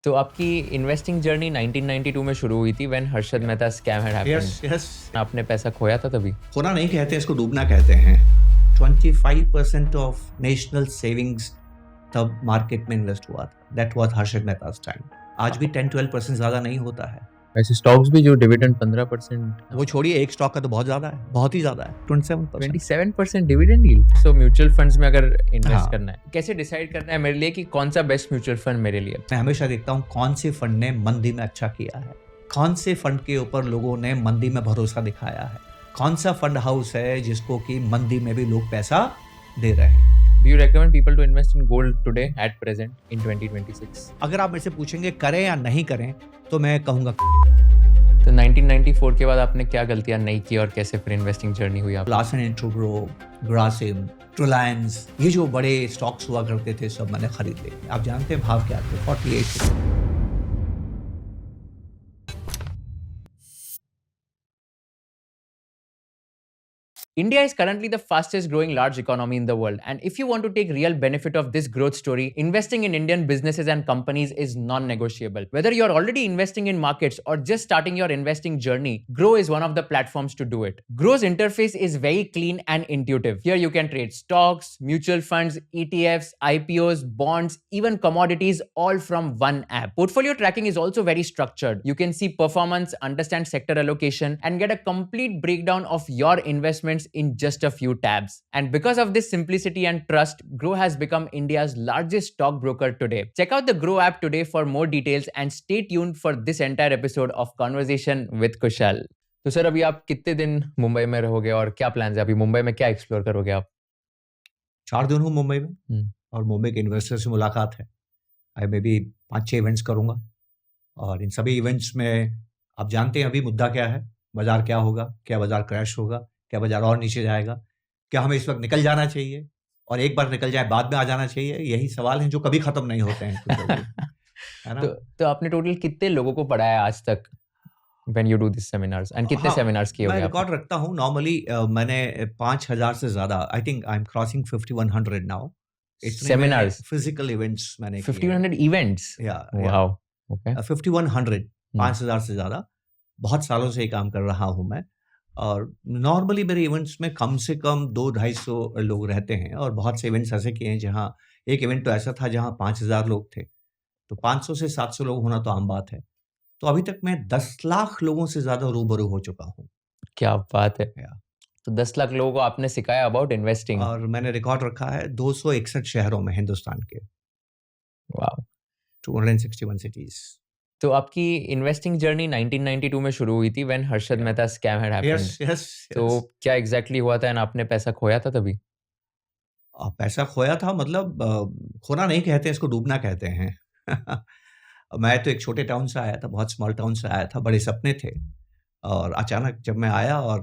तो आपकी investing journey 1992 में शुरू हुई थी when Harshad Mehta scam had yes happened. Yes आपने पैसा खोया था तभी? खोना नहीं कहते, इसको डूबना कहते हैं। 25% ऑफ नेशनल सेविंग्स तब मार्केट में इन्वेस्ट हुआ था। That was Harshad Mehta's time. आज भी 10-12% ज्यादा नहीं होता है। वैसे स्टॉक्स भी जो डिविडेंड 15%। वो छोड़िए, एक स्टॉक का तो बहुत ज्यादा है, बहुत ही ज्यादा है, 27%। 27% dividend yield. So mutual funds में अगर इन्वेस्ट हाँ। करना है, कैसे डिसाइड करना है मेरे लिए कि कौन सा बेस्ट म्यूचुअल फंड मेरे लिए? मैं हमेशा देखता हूँ कौन से फंड ने मंदी में अच्छा किया है, कौन से फंड के ऊपर लोगों ने मंदी में भरोसा दिखाया है, कौन सा फंड हाउस है जिसको कि मंदी में भी लोग पैसा दे रहे हैं। Do you recommend people to invest in gold today at present in 2026? अगर आप मेरे से पूछेंगे करें या नहीं करें तो मैं कहूँगा तो 1994 के बाद आपने क्या गलतियां नहीं की और कैसे फिर इन्वेस्टिंग जर्नी हुई आपकी? Larsen and Toubro, Grasim, Reliance, ये जो बड़े स्टॉक्स हुआ करते थे सब मैंने खरीद लिए। आप जानते हैं भाव क्या थे? 48। India is currently the fastest growing large economy in the world. And if you want to take real benefit of this growth story, investing in Indian businesses and companies is non-negotiable. Whether you're already investing in markets or just starting your investing journey, Grow is one of the platforms to do it. Grow's interface is very clean and intuitive. Here you can trade stocks, mutual funds, ETFs, IPOs, bonds, even commodities, all from one app. Portfolio tracking is also very structured. You can see performance, understand sector allocation, and get a complete breakdown of your investments in just a few tabs. And because of this simplicity and trust, Grow has become India's largest stockbroker today. Check out the Grow app today for more details and stay tuned for this entire episode of Conversation with Kushal. तो sir, अभी आप कितने दिन मुंबई में रहोगे और क्या plans है? अभी मुंबई में क्या एक्सप्लोर करोगे आप? 4 दिन हूँ मुंबई में और मुंबई के इन्वेस्टर से मुलाकात है। आई मे बी 5-6 इवेंट्स करूँगा और इन सभी इवेंट्स में आप जानते हैं अभी मुद्दा क्या है, बाजार क्या होगा, क्या बाजार क्रैश होगा, क्या बाजार और नीचे जाएगा, क्या हमें इस वक्त निकल जाना चाहिए और एक बार निकल जाए बाद में आ जाना चाहिए। यही सवाल हैं जो कभी खत्म नहीं होते हैं कुशल जी, है ना? तो आपने टोटल कितने लोगों को पढ़ाया आज तक when you do these seminars and कितने हाँ, सेमिनार्स किए मैं होंगे रिकॉर्ड आपने? रखता हूँ नॉर्मली। मैंने 5,000 से ज़्यादा, I think I am crossing 5100 now. इतने मैंने सेमिनार्स फिजिकल इवेंट्स मैंने किए हैं। 1500 इवेंट्स? या वाओ, ओके। 5100, 5,000 से ज़्यादा। बहुत सालों से ये काम कर रहा हूँ मैं और नॉर्मली मेरे इवेंट्स में कम से कम 200-250 लोग रहते हैं और बहुत से इवेंट्स ऐसे किए हैं जहाँ एक इवेंट तो ऐसा था जहाँ 5,000 लोग थे। तो 500 से 700 लोग होना तो आम बात है। तो अभी तक मैं 10 लाख लोगों से ज़्यादा रूबरू हो चुका हूँ। क्या बात है! या तो 10 लाख लोगों को आपने सिखाया अबाउट इन्वेस्टिंग। और मैंने रिकॉर्ड रखा है 261 शहरों में हिंदुस्तान के, वाओ! 261 सिटीज़। तो आपकी इन्वेस्टिंग जर्नी 1992 में शुरू हुई थी when Harshad Mehta scam had happened. Yes yes तो यस। क्या एग्जैक्टली हुआ था एंड आपने पैसा खोया था तभी? पैसा खोया था मतलब खोना नहीं कहते, इसको डूबना कहते हैं। मैं तो एक छोटे टाउन से आया था, बहुत स्मॉल टाउन से आया था, बड़े सपने थे और अचानक जब मैं आया और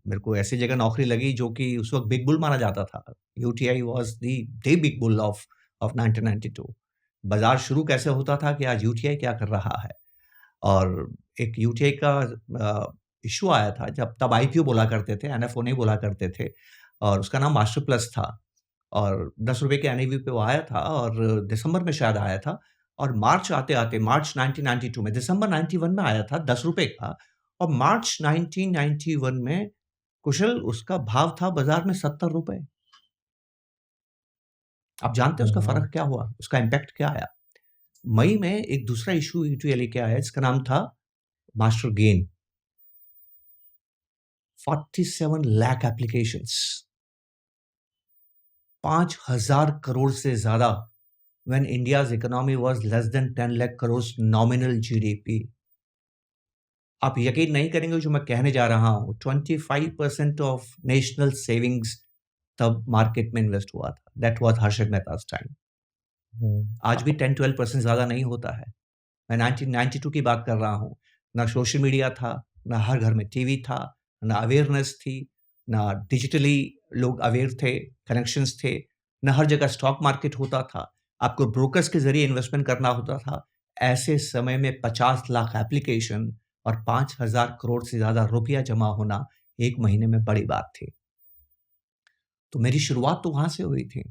मेरे को ऐसी जगह नौकरी लगी जो कि उस वक़्त बिग बुल माना जाता था। UTI was the big bull of 1992। बाज़ार शुरू कैसे होता था कि आज यूटीआई क्या कर रहा है और एक यूटीआई का इश्यू आया था जब तब आईपीओ बोला करते थे, एनएफओ नहीं बोला करते थे और उसका नाम मास्टर प्लस था और ₹10 के एनएवी पे वो आया था और दिसंबर में शायद आया था और मार्च आते-आते मार्च 1992 में, दिसंबर 91 में आया था ₹10 का और मार्च 1991 में कुशल उसका भाव था बाज़ार में ₹70। आप जानते हैं उसका फ़र्क क्या हुआ? उसका इम्पैक्ट क्या आया? मई में एक दूसरा इश्यू यूटीआई लेके आया जिसका नाम था master gain. 47 lakh applications, 5,000 crore से ज़्यादा when India's economy was less than 10 lakh crores nominal GDP। आप यकीन नहीं करेंगे जो मैं कहने जा रहा हूँ, 25% ऑफ नेशनल सेविंग्स तब मार्केट में इन्वेस्ट हुआ था। That was Harshad Mehta's time. आज भी 10-12% ज़्यादा नहीं होता है। मैं 1992 की बात कर रहा हूँ। ना सोशल मीडिया था, ना हर घर में टीवी था, ना अवेयरनेस थी, ना डिजिटली लोग अवेयर थे, कनेक्शंस थे, ना हर जगह स्टॉक मार्केट होता था। आपको ब्रोकर्स के ज़रिए इन्वेस्टमेंट करना होता था। ऐसे समय में 50 लाख एप्लीकेशन और 5,000 करोड़ से ज़्यादा रुपया जमा होना 1 महीने में बड़ी बात थी। तो मेरी शुरुआत तो वहाँ से हुई थी।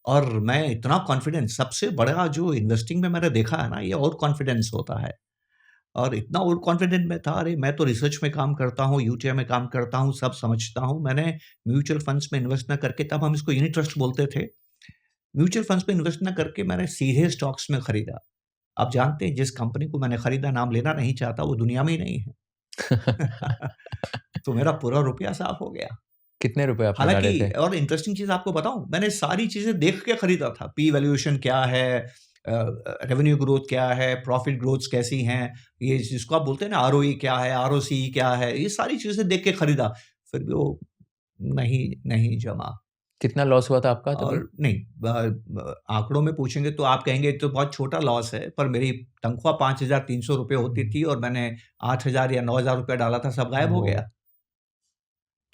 और मैं इतना कॉन्फिडेंट, सबसे बड़ा जो इन्वेस्टिंग में मैंने देखा है ना, ये ओवर कॉन्फिडेंस होता है। और इतना ओवर कॉन्फिडेंट मैं था, अरे मैं तो रिसर्च में काम करता हूँ, यूटीआई में काम करता हूँ, सब समझता हूँ। मैंने म्यूचुअल फंड्स में इन्वेस्ट ना करके, तब हम इसको यूनिट ट्रस्ट बोलते थे। म्यूचुअल फंड्स में इन्वेस्ट ना करके मैंने सीधे स्टॉक्स में खरीदा। आप जानते हैं जिस कंपनी को मैंने खरीदा, नाम लेना नहीं चाहता, वो दुनिया में ही नहीं है। तो मेरा पूरा रुपया साफ हो गया। कितने रुपए आपने हालाँकि, डाले थे? और इंटरेस्टिंग चीज़ आपको बताऊँ, मैंने सारी चीज़ें देख के खरीदा था। पी वैल्यूएशन क्या है, रेवेन्यू ग्रोथ क्या है, प्रॉफिट ग्रोथ्स कैसी हैं, ये जिसको आप बोलते हैं ना आरओई क्या है, आरओसी क्या है, ये सारी चीज़ें देख के खरीदा। फिर भी वो नहीं जमा। कितना लॉस हुआ था आपका तभी? और नहीं, आंकड़ों में पूछेंगे तो आप कहेंगे ये तो बहुत छोटा लॉस है, पर मेरी तनख्वाह ₹5,300 होती थी और मैंने 8,000 या ₹9,000 डाला था, सब गायब हो ओह! गया।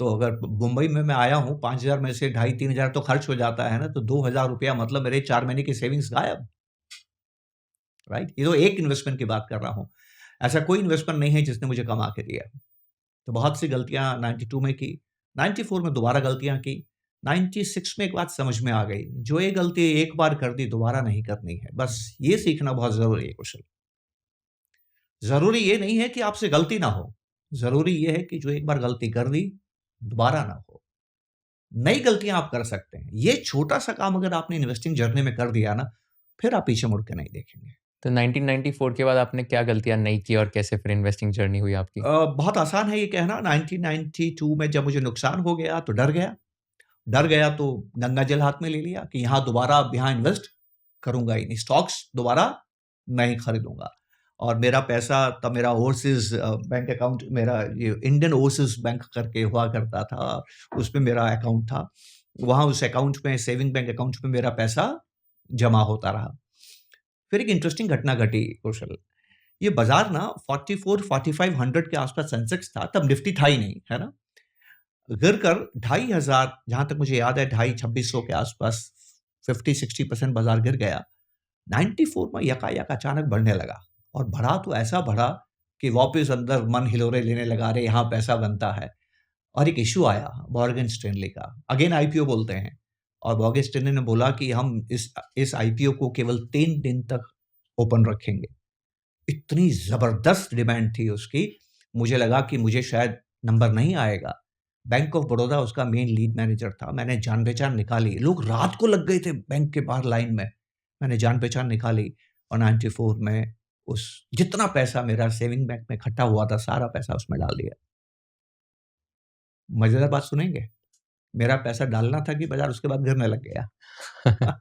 तो अगर मुंबई में मैं आया हूँ, 5,000 में से 2,500-3,000 तो खर्च हो जाता है ना, तो ₹2,000 मतलब मेरे 4 महीने की सेविंग्स गायब, राइट? ये तो एक इन्वेस्टमेंट की बात कर रहा हूँ। ऐसा कोई इन्वेस्टमेंट नहीं है जिसने मुझे कमा के दिया। तो बहुत सी गलतियाँ 92 में की, 94 में दोबारा गलतियाँ की, 96 में एक बात समझ में आ गई, जो ये गलती एक बार कर दी दोबारा नहीं करनी है। बस ये सीखना बहुत ज़रूरी है कौशल। ज़रूरी ये नहीं है कि आपसे गलती ना हो, ज़रूरी ये है कि जो एक बार गलती कर दी, दोबारा ना हो। नई गलतियाँ आप कर सकते हैं। ये छोटा-सा काम अगर आपने इन्वेस्टिंग जर्नी में कर दिया ना, फिर आप पीछे मुड़ के नहीं देखेंगे। तो 1994 के बाद आपने क्या गलतियाँ नहीं की और कैसे फिर इन्वेस्टिंग जर्नी हुई आपकी? बहुत आसान है ये कहना, 1992 में जब मुझे नुकसान हो गया तो डर गया। डर गया तो गंगा जल हाथ में ले लिया कि यहाँ दोबारा अब यहाँ इन्वेस्ट करूँगा ही नहीं, स्टॉक्स दोबारा नहीं खरीदूँगा। और मेरा पैसा तब, मेरा ओवरसीज़ बैंक अकाउंट, मेरा ये इंडियन ओवरसीज़ बैंक करके हुआ करता था, उसमें मेरा अकाउंट था। वहाँ उस अकाउंट में, सेविंग बैंक अकाउंट में मेरा पैसा जमा होता रहा। फिर एक इंटरेस्टिंग घटना घटी कौशल। ये बाज़ार ना 44-4500 के आस-पास सेंसेक्स था, तब निफ्टी था ही नहीं, है ना? गिर कर 2500, जहाँ तक मुझे याद है, 2500-2600 के आस-पास 50-60% बाज़ार गिर गया। 94 में यकायक अचानक बढ़ने लगा, और बढ़ा तो ऐसा बढ़ा कि वापस अंदर मन हिलोरे लेने लगा, अरे यहाँ पैसा बनता है। और एक इश्यू आया मॉर्गन स्टैनली का, अगेन आईपीओ बोलते हैं, और मॉर्गन स्टैनली ने बोला कि हम इस आईपीओ को केवल 3 दिन तक ओपन रखेंगे। इतनी ज़बरदस्त डिमांड थी उसकी, मुझे लगा कि मुझे शायद नंबर नहीं आएगा। बैंक ऑफ बड़ौदा उसका मेन लीड मैनेजर था। मैंने जान-पहचान निकाली, लोग रात को लग गए थे बैंक के बाहर लाइन में। मैंने जान-पहचान निकाली और 94 में उस जितना पैसा मेरा सेविंग बैंक में इकट्ठा हुआ था, सारा पैसा उसमें डाल दिया। मज़ेदार बात सुनेंगे? मेरा पैसा डालना था कि बाज़ार उसके बाद गिरने लग गया।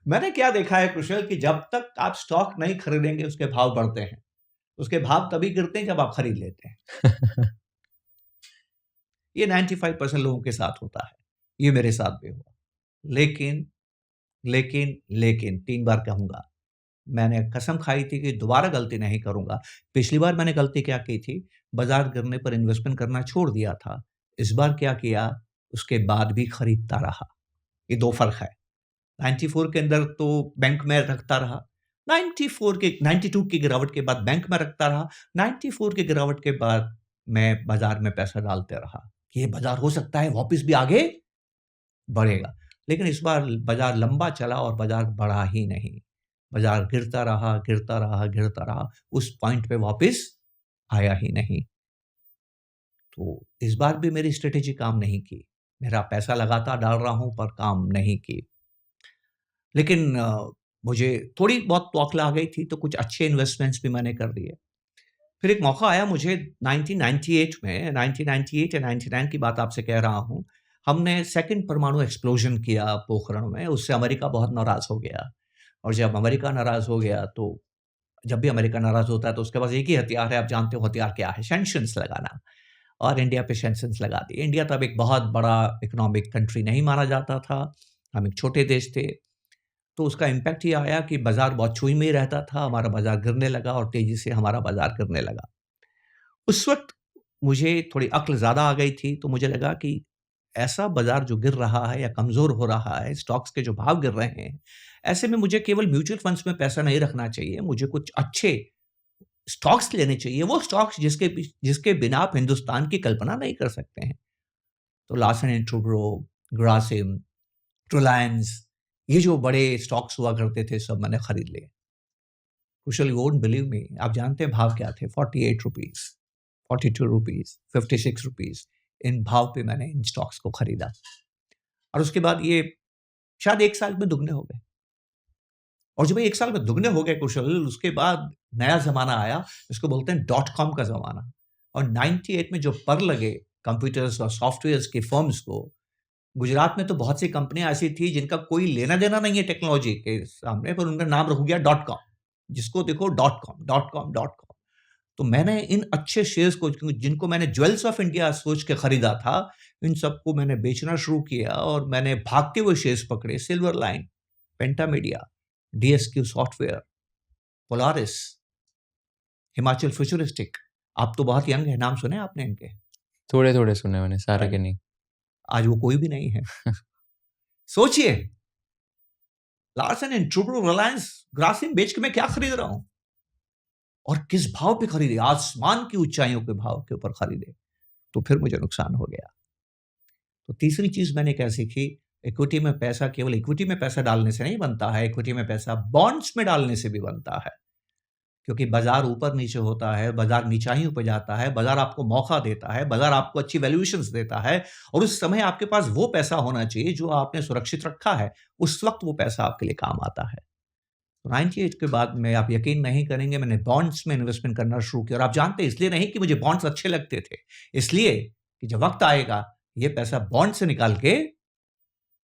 मैंने क्या देखा है कुशल, कि जब तक आप स्टॉक नहीं खरीदेंगे उसके भाव बढ़ते हैं। उसके भाव तभी गिरते हैं जब आप खरीद लेते हैं। ये 95% लोगों के साथ होता है। ये मेरे साथ भी हुआ। लेकिन, लेकिन 3 बार कहूँगा, मैंने कसम खाई थी कि दोबारा गलती नहीं करूँगा। पिछली बार मैंने गलती क्या की थी, बाज़ार गिरने पर इन्वेस्टमेंट करना छोड़ दिया था। इस बार क्या किया, उसके बाद भी खरीदता रहा। ये 2 फ़र्क है। 94 के अंदर तो बैंक में रखता रहा। 92 की गिरावट के बाद बैंक में रखता रहा। 94 की गिरावट के बाद मैं बाज़ार में पैसा डालते रहा। ये बाज़ार हो सकता है वापस भी आगे बढ़ेगा। लेकिन इस बार बाज़ार लंबा चला और बाज़ार बढ़ा ही नहीं। बाज़ार गिरता रहा, गिरता रहा, गिरता रहा, उस पॉइंट पे वापस आया ही नहीं। तो इस बार भी मेरी स्ट्रैटेजी काम नहीं की। मेरा पैसा लगातार डाल रहा हूँ पर काम नहीं की। लेकिन मुझे थोड़ी बहुत तौखला आ गई थी, तो कुछ अच्छे इन्वेस्टमेंट्स भी मैंने कर दिए। फिर एक मौका आया मुझे 1998 में, 1998 या 99 की बात आपसे कह रहा हूँ। हमने सेकंड परमाणु एक्सप्लोजन किया पोखरण में, उससे अमेरिका बहुत नाराज़ हो गया। और जब अमेरिका नाराज़ हो गया, तो जब भी अमेरिका नाराज़ होता है तो उसके पास एक ही हथियार है, आप जानते हो हथियार क्या है? सैंक्शंस लगाना। और इंडिया पे सैंक्शंस लगा दिए। इंडिया तब एक बहुत बड़ा इकोनॉमिक कंट्री नहीं माना जाता था, हम एक छोटे देश थे। तो उसका इम्पैक्ट ये आया कि बाज़ार बहुत छुई में ही रहता था, हमारा बाज़ार गिरने लगा और तेज़ी से हमारा बाज़ार गिरने लगा। उस वक़्त मुझे थोड़ी अक्ल ज़्यादा आ गई थी, तो मुझे लगा कि ऐसा बाज़ार जो गिर रहा है या कमज़ोर हो रहा है, स्टॉक्स के जो भाव गिर रहे हैं, ऐसे में मुझे केवल म्यूचुअल फंड्स में पैसा नहीं रखना चाहिए, मुझे कुछ अच्छे स्टॉक्स लेने चाहिए, वो स्टॉक्स जिसके बिना आप हिंदुस्तान की कल्पना नहीं कर सकते हैं। तो Larsen and Toubro, Grasim, Reliance, ये जो बड़े स्टॉक्स हुआ करते थे सब मैंने खरीद लिए। कुशल, यू वोंट बिलीव मी, आप जानते हैं भाव क्या थे? ₹48, ₹42, ₹56। इन भाव पे मैंने इन स्टॉक्स को खरीदा और उसके बाद ये शायद 1 साल में दुगने हो गए। और जब ये 1 साल में दुगने हो गए कुशल, उसके बाद नया ज़माना आया, इसको बोलते हैं डॉट कॉम का ज़माना। और 98 में जो पर लगे कंप्यूटर्स और सॉफ्टवेयर्स की फर्म्स को, गुजरात में तो बहुत सी कंपनियाँ ऐसी थी जिनका कोई लेना-देना नहीं है टेक्नोलॉजी के सामने, पर उनका नाम रख गया डॉट कॉम। जिसको देखो dot com, dot com, dot com. तो मैंने इन अच्छे शेयर्स को जिनको मैंने ज्वेल्स ऑफ इंडिया सोच के खरीदा था, इन सबको मैंने बेचना शुरू किया और मैंने भागते हुए शेयर्स पकड़े। Silver line, Pentamedia, DSQ software, Polaris, Himachal futuristic. आप तो बहुत यंग हैं, नाम सुने आपने इनके? थोड़े-थोड़े सुने मैंने, सारे के राइट। नहीं। आज वो कोई भी नहीं है। सोचिए, Larsen and Toubro, Reliance, Grasim बेच के मैं क्या खरीद रहा हूँ? और किस भाव पे खरीदे? आसमान की ऊंचाइयों के भाव के ऊपर खरीदे। तो फिर मुझे नुकसान हो गया। तो तीसरी चीज मैंने क्या सीखी? इक्विटी में पैसा केवल इक्विटी में पैसा डालने से नहीं बनता है, इक्विटी में पैसा बॉन्ड्स में डालने से भी बनता है। क्योंकि बाजार ऊपर नीचे होता है, बाजार नीचाइयों पे जाता है, बाजार आपको मौका देता है, बाजार आपको अच्छी वैल्यूएशंस देता है और उस समय आपके पास वो पैसा होना चाहिए जो आपने सुरक्षित रखा है। उस वक्त वो पैसा आपके लिए काम आता है। 98 के बाद में आप यकीन नहीं करेंगे, मैंने बॉन्ड्स में इन्वेस्टमेंट करना शुरू किया और आप जानते हैं इसलिए नहीं कि मुझे बॉन्ड्स अच्छे लगते थे, इसलिए कि जब वक्त आएगा ये पैसा बॉन्ड से निकाल के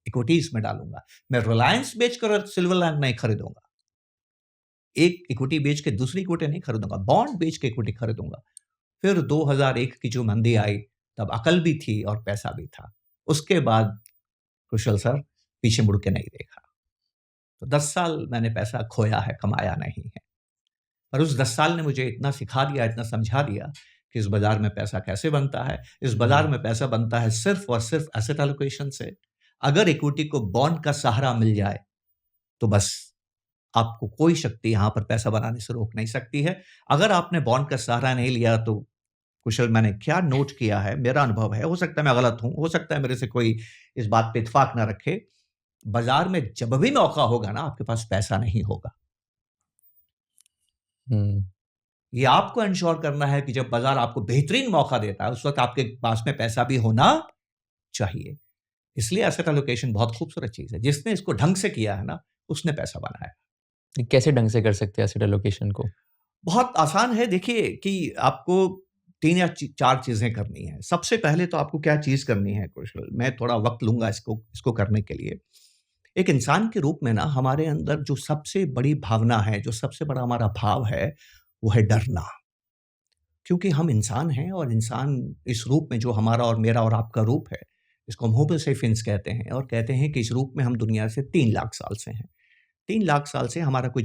इक्विटीज में डालूंगा। मैं रिलायंस बेचकर सिल्वर लाइन नहीं खरीदूंगा, एक इक्विटी बेच के दूसरी इक्विटी नहीं खरीदूंगा, बॉन्ड बेच के इक्विटी खरीदूंगा। फिर 2001 की जो मंदी आई, तब अकल भी थी और पैसा भी था। उसके बाद कुशल सर पीछे मुड़ के नहीं देखा। तो 10 साल मैंने पैसा खोया है, कमाया नहीं है। पर उस 10 साल ने मुझे इतना सिखा दिया, इतना समझा दिया कि इस बाजार में पैसा कैसे बनता है। इस बाजार में पैसा बनता है सिर्फ और सिर्फ एसेट एलोकेशन से। अगर इक्विटी को बॉन्ड का सहारा मिल जाए, तो बस आपको कोई शक्ति यहाँ पर पैसा बनाने से रोक नहीं सकती है। अगर आपने बॉन्ड का सहारा नहीं लिया, तो कुशल मैंने क्या नोट किया है, मेरा अनुभव है, हो सकता है मैं गलत हूँ, हो सकता है मेरे से कोई इस बात पे इत्तेफाक ना रखे। बाजार में जब भी मौका होगा ना, आपके पास पैसा नहीं होगा। हुँ। ये आपको एंश्योर करना है कि जब बाजार आपको बेहतरीन मौका देता है, उस वक्त आपके पास में पैसा भी होना चाहिए। इसलिए एसेट एलोकेशन बहुत खूबसूरत चीज़ है। जिसने इसको ढंग से किया है ना, उसने पैसा बनाया है। कैसे ढंग से कर सकते हैं एसेट एलोकेशन को? बहुत आसान है, देखिए कि आपको 3 या 4 चीज़ें करनी हैं। सबसे पहले तो आपको क्या चीज़ करनी है कुशल, मैं थोड़ा वक़्त लूँगा इसको करने के लिए। एक इंसान के रूप में ना हमारे अंदर जो सबसे बड़ी भावना है, जो सबसे बड़ा हमारा भाव है, वो है डरना। क्योंकि हम इंसान हैं और इंसान इस रूप में जो हमारा और मेरा और आपका रूप है, इसको हम होमो सेपियंस कहते हैं और कहते हैं कि इस रूप में हम दुनिया से 3 लाख साल से हैं। 3 लाख साल से हमारा कोई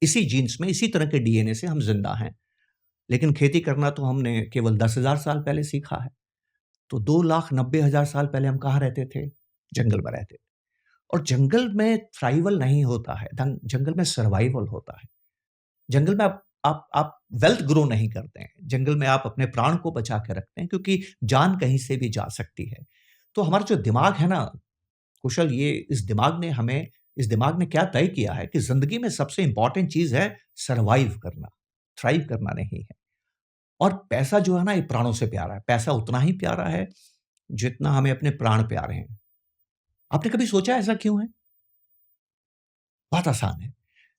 इसी जीन्स में, इसी तरह के डीएनए से हम ज़िंदा हैं। लेकिन खेती करना तो हमने केवल 10,000 साल पहले सीखा है। तो 2,90,000 साल पहले हम कहाँ रहते थे? जंगल में रहते थे। और जंगल में थ्राइवल नहीं होता है, जंगल में सर्वाइवल होता है। जंगल में आप वेल्थ ग्रो नहीं करते हैं। जंगल में आप अपने प्राण को बचा के रखते हैं क्योंकि जान कहीं से भी जा सकती है। तो हमारा जो दिमाग है ना कुशल, ये इस दिमाग ने क्या तय किया है कि ज़िंदगी में सबसे इम्पोर्टेंट चीज़ है सर्वाइव करना, थ्राइव करना नहीं है। और पैसा जो है ना, ये प्राणों से प्यारा है। पैसा उतना ही प्यारा है जितना हमें अपने प्राण प्यारे हैं। आपने कभी सोचा ऐसा क्यों है? बहुत आसान है।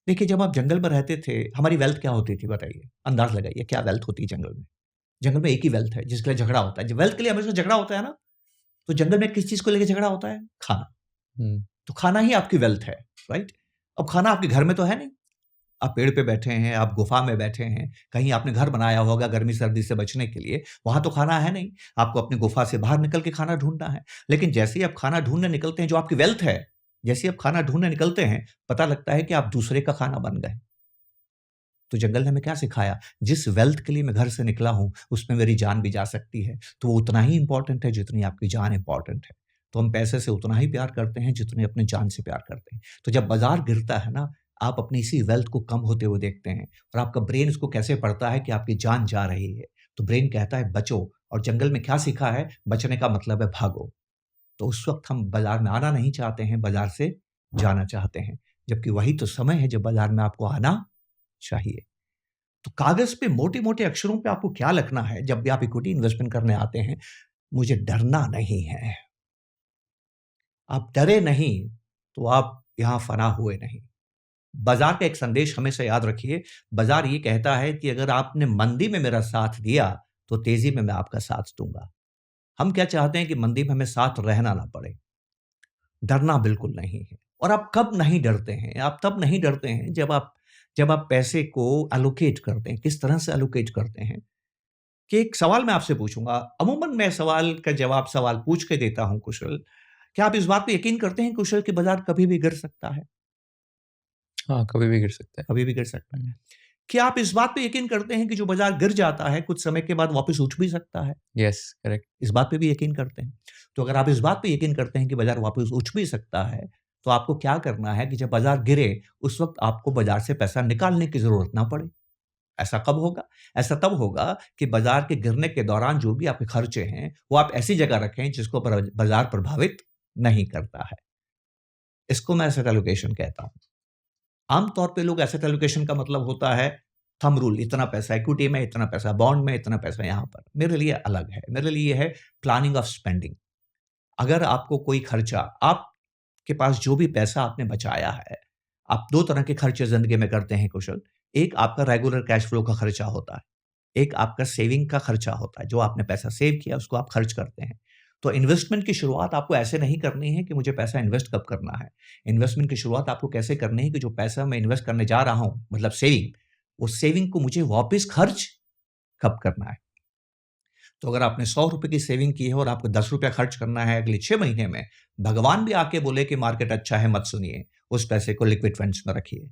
देखिए, जब आप जंगल में रहते थे, हमारी वेल्थ क्या होती थी बताइए? अंदाज़ लगाइए क्या वेल्थ होती है जंगल में? जंगल में एक ही वेल्थ है जिसके लिए झगड़ा होता है। जब वेल्थ के लिए हमेशा झगड़ा होता है ना, तो जंगल में किस चीज़ को लेके झगड़ा होता है? खाना। हुँ। तो खाना ही आपकी वेल्थ है, राइट? अब खाना आपके घर में तो है नहीं। आप पेड़ पे बैठे हैं, आप गुफ़ा में बैठे हैं, कहीं आपने घर बनाया होगा गर्मी-सर्दी से बचने के लिए, वहाँ तो खाना है नहीं। आपको अपनी गुफ़ा से बाहर निकल के खाना ढूँढना है। लेकिन जैसे ही आप खाना ढूँढने निकलते हैं, जो आपकी वेल्थ है, जैसे ही आप खाना ढूँढने निकलते हैं, पता लगता है कि आप दूसरे का खाना बन गए। तो जंगल ने हमें क्या सिखाया? जिस वेल्थ के लिए मैं घर से निकला हूँ, उसमें मेरी जान भी जा सकती है। तो वो उतना ही इम्पोर्टेंट है जितनी आपकी जान इम्पोर्टेंट है। तो हम पैसे से उतना ही प्यार करते हैं जितने अपनी जान से प्यार करते हैं। तो जब बाज़ार गिरता है ना, आप अपनी इसी वेल्थ को कम होते हुए देखते हैं और आपका ब्रेन इसको कैसे पढ़ता है कि आपकी जान जा रही है। तो ब्रेन कहता है बचो, और जंगल में क्या सीखा है? बचने का मतलब है भागो। तो उस वक़्त हम बाज़ार में आना नहीं चाहते हैं, बाज़ार से जाना चाहते हैं, जबकि वही तो समय है जब बाजार में आपको आना चाहिए। तो कागज पे मोटे-मोटे अक्षरों पे आपको क्या लिखना है जब भी आप इक्विटी इन्वेस्टमेंट करने आते हैं, मुझे डरना नहीं है। आप डरे नहीं, तो आप यहाँ फना हुए नहीं। बाजार का एक संदेश हमेशा याद रखिए, बाजार ये कहता है कि अगर आपने मंदी में मेरा साथ दिया, तो तेजी में मैं आपका साथ दूँगा। हम क्या चाहते हैं कि मंदी में हमें साथ रहना ना पड़े। डरना बिल्कुल नहीं है। और आप कब नहीं डरते हैं? आप तब नहीं डरते हैं जब आप पैसे को एलोकेट करते हैं। किस तरह से एलोकेट करते हैं? कि एक सवाल मैं आपसे पूछूँगा, अमूमन मैं सवाल का जवाब सवाल पूछ के देता हूँ कुशल। क्या आप इस बात पे यकीन करते हैं कुशल कि बाज़ार कभी भी गिर सकता है? हाँ, कभी भी गिर सकता है। कभी भी गिर सकता है। हुँ। क्या आप इस बात पे यकीन करते हैं कि जो बाज़ार गिर जाता है, कुछ समय के बाद वापस उठ भी सकता है? Yes, correct. इस बात पे भी यकीन करते हैं। तो अगर आप इस बात पे यकीन करते हैं कि बाज़ार वापस उठ भी सकता है, तो आपको क्या करना है कि जब बाज़ार गिरे, उस वक़्त आपको बाज़ार से पैसा निकालने की ज़रूरत ना पड़े। ऐसा कब होगा? ऐसा तब होगा कि बाज़ार के गिरने के दौरान जो भी आपके खर्चे हैं, वो आप ऐसी जगह रखें जिसको बाज़ार प्रभावित नहीं करता है। इसको मैं एसेट एलोकेशन कहता हूँ। आम तौर पे लोग एसेट एलोकेशन का मतलब होता है थंब रूल, इतना पैसा इक्विटी में, इतना पैसा बॉन्ड में, इतना पैसा यहाँ पर। मेरे लिए अलग है। मेरे लिए है प्लानिंग ऑफ स्पेंडिंग। अगर आपको कोई खर्चा आपके पास जो भी पैसा आपने बचाया है, आप 2 तरह के खर्चे ज़िंदगी में करते हैं कुशल। एक आपका रेगुलर कैश फ्लो का खर्चा होता है, एक आपका सेविंग का खर्चा होता है, जो आपने पैसा सेव किया उसको आप खर्च करते हैं। तो इन्वेस्टमेंट की शुरुआत आपको ऐसे नहीं करनी है कि मुझे पैसा इन्वेस्ट कब करना है। इन्वेस्टमेंट की शुरुआत आपको कैसे करनी है कि जो पैसा मैं इन्वेस्ट करने जा रहा हूँ, मतलब सेविंग, वो सेविंग को मुझे वापस खर्च कब करना है। तो अगर आपने ₹100 की सेविंग की है और आपको ₹10 खर्च करना है अगले 6 महीने में, भगवान भी आके बोले कि मार्केट अच्छा है मत सुनिए, उस पैसे को लिक्विड फंड्स में रखिए।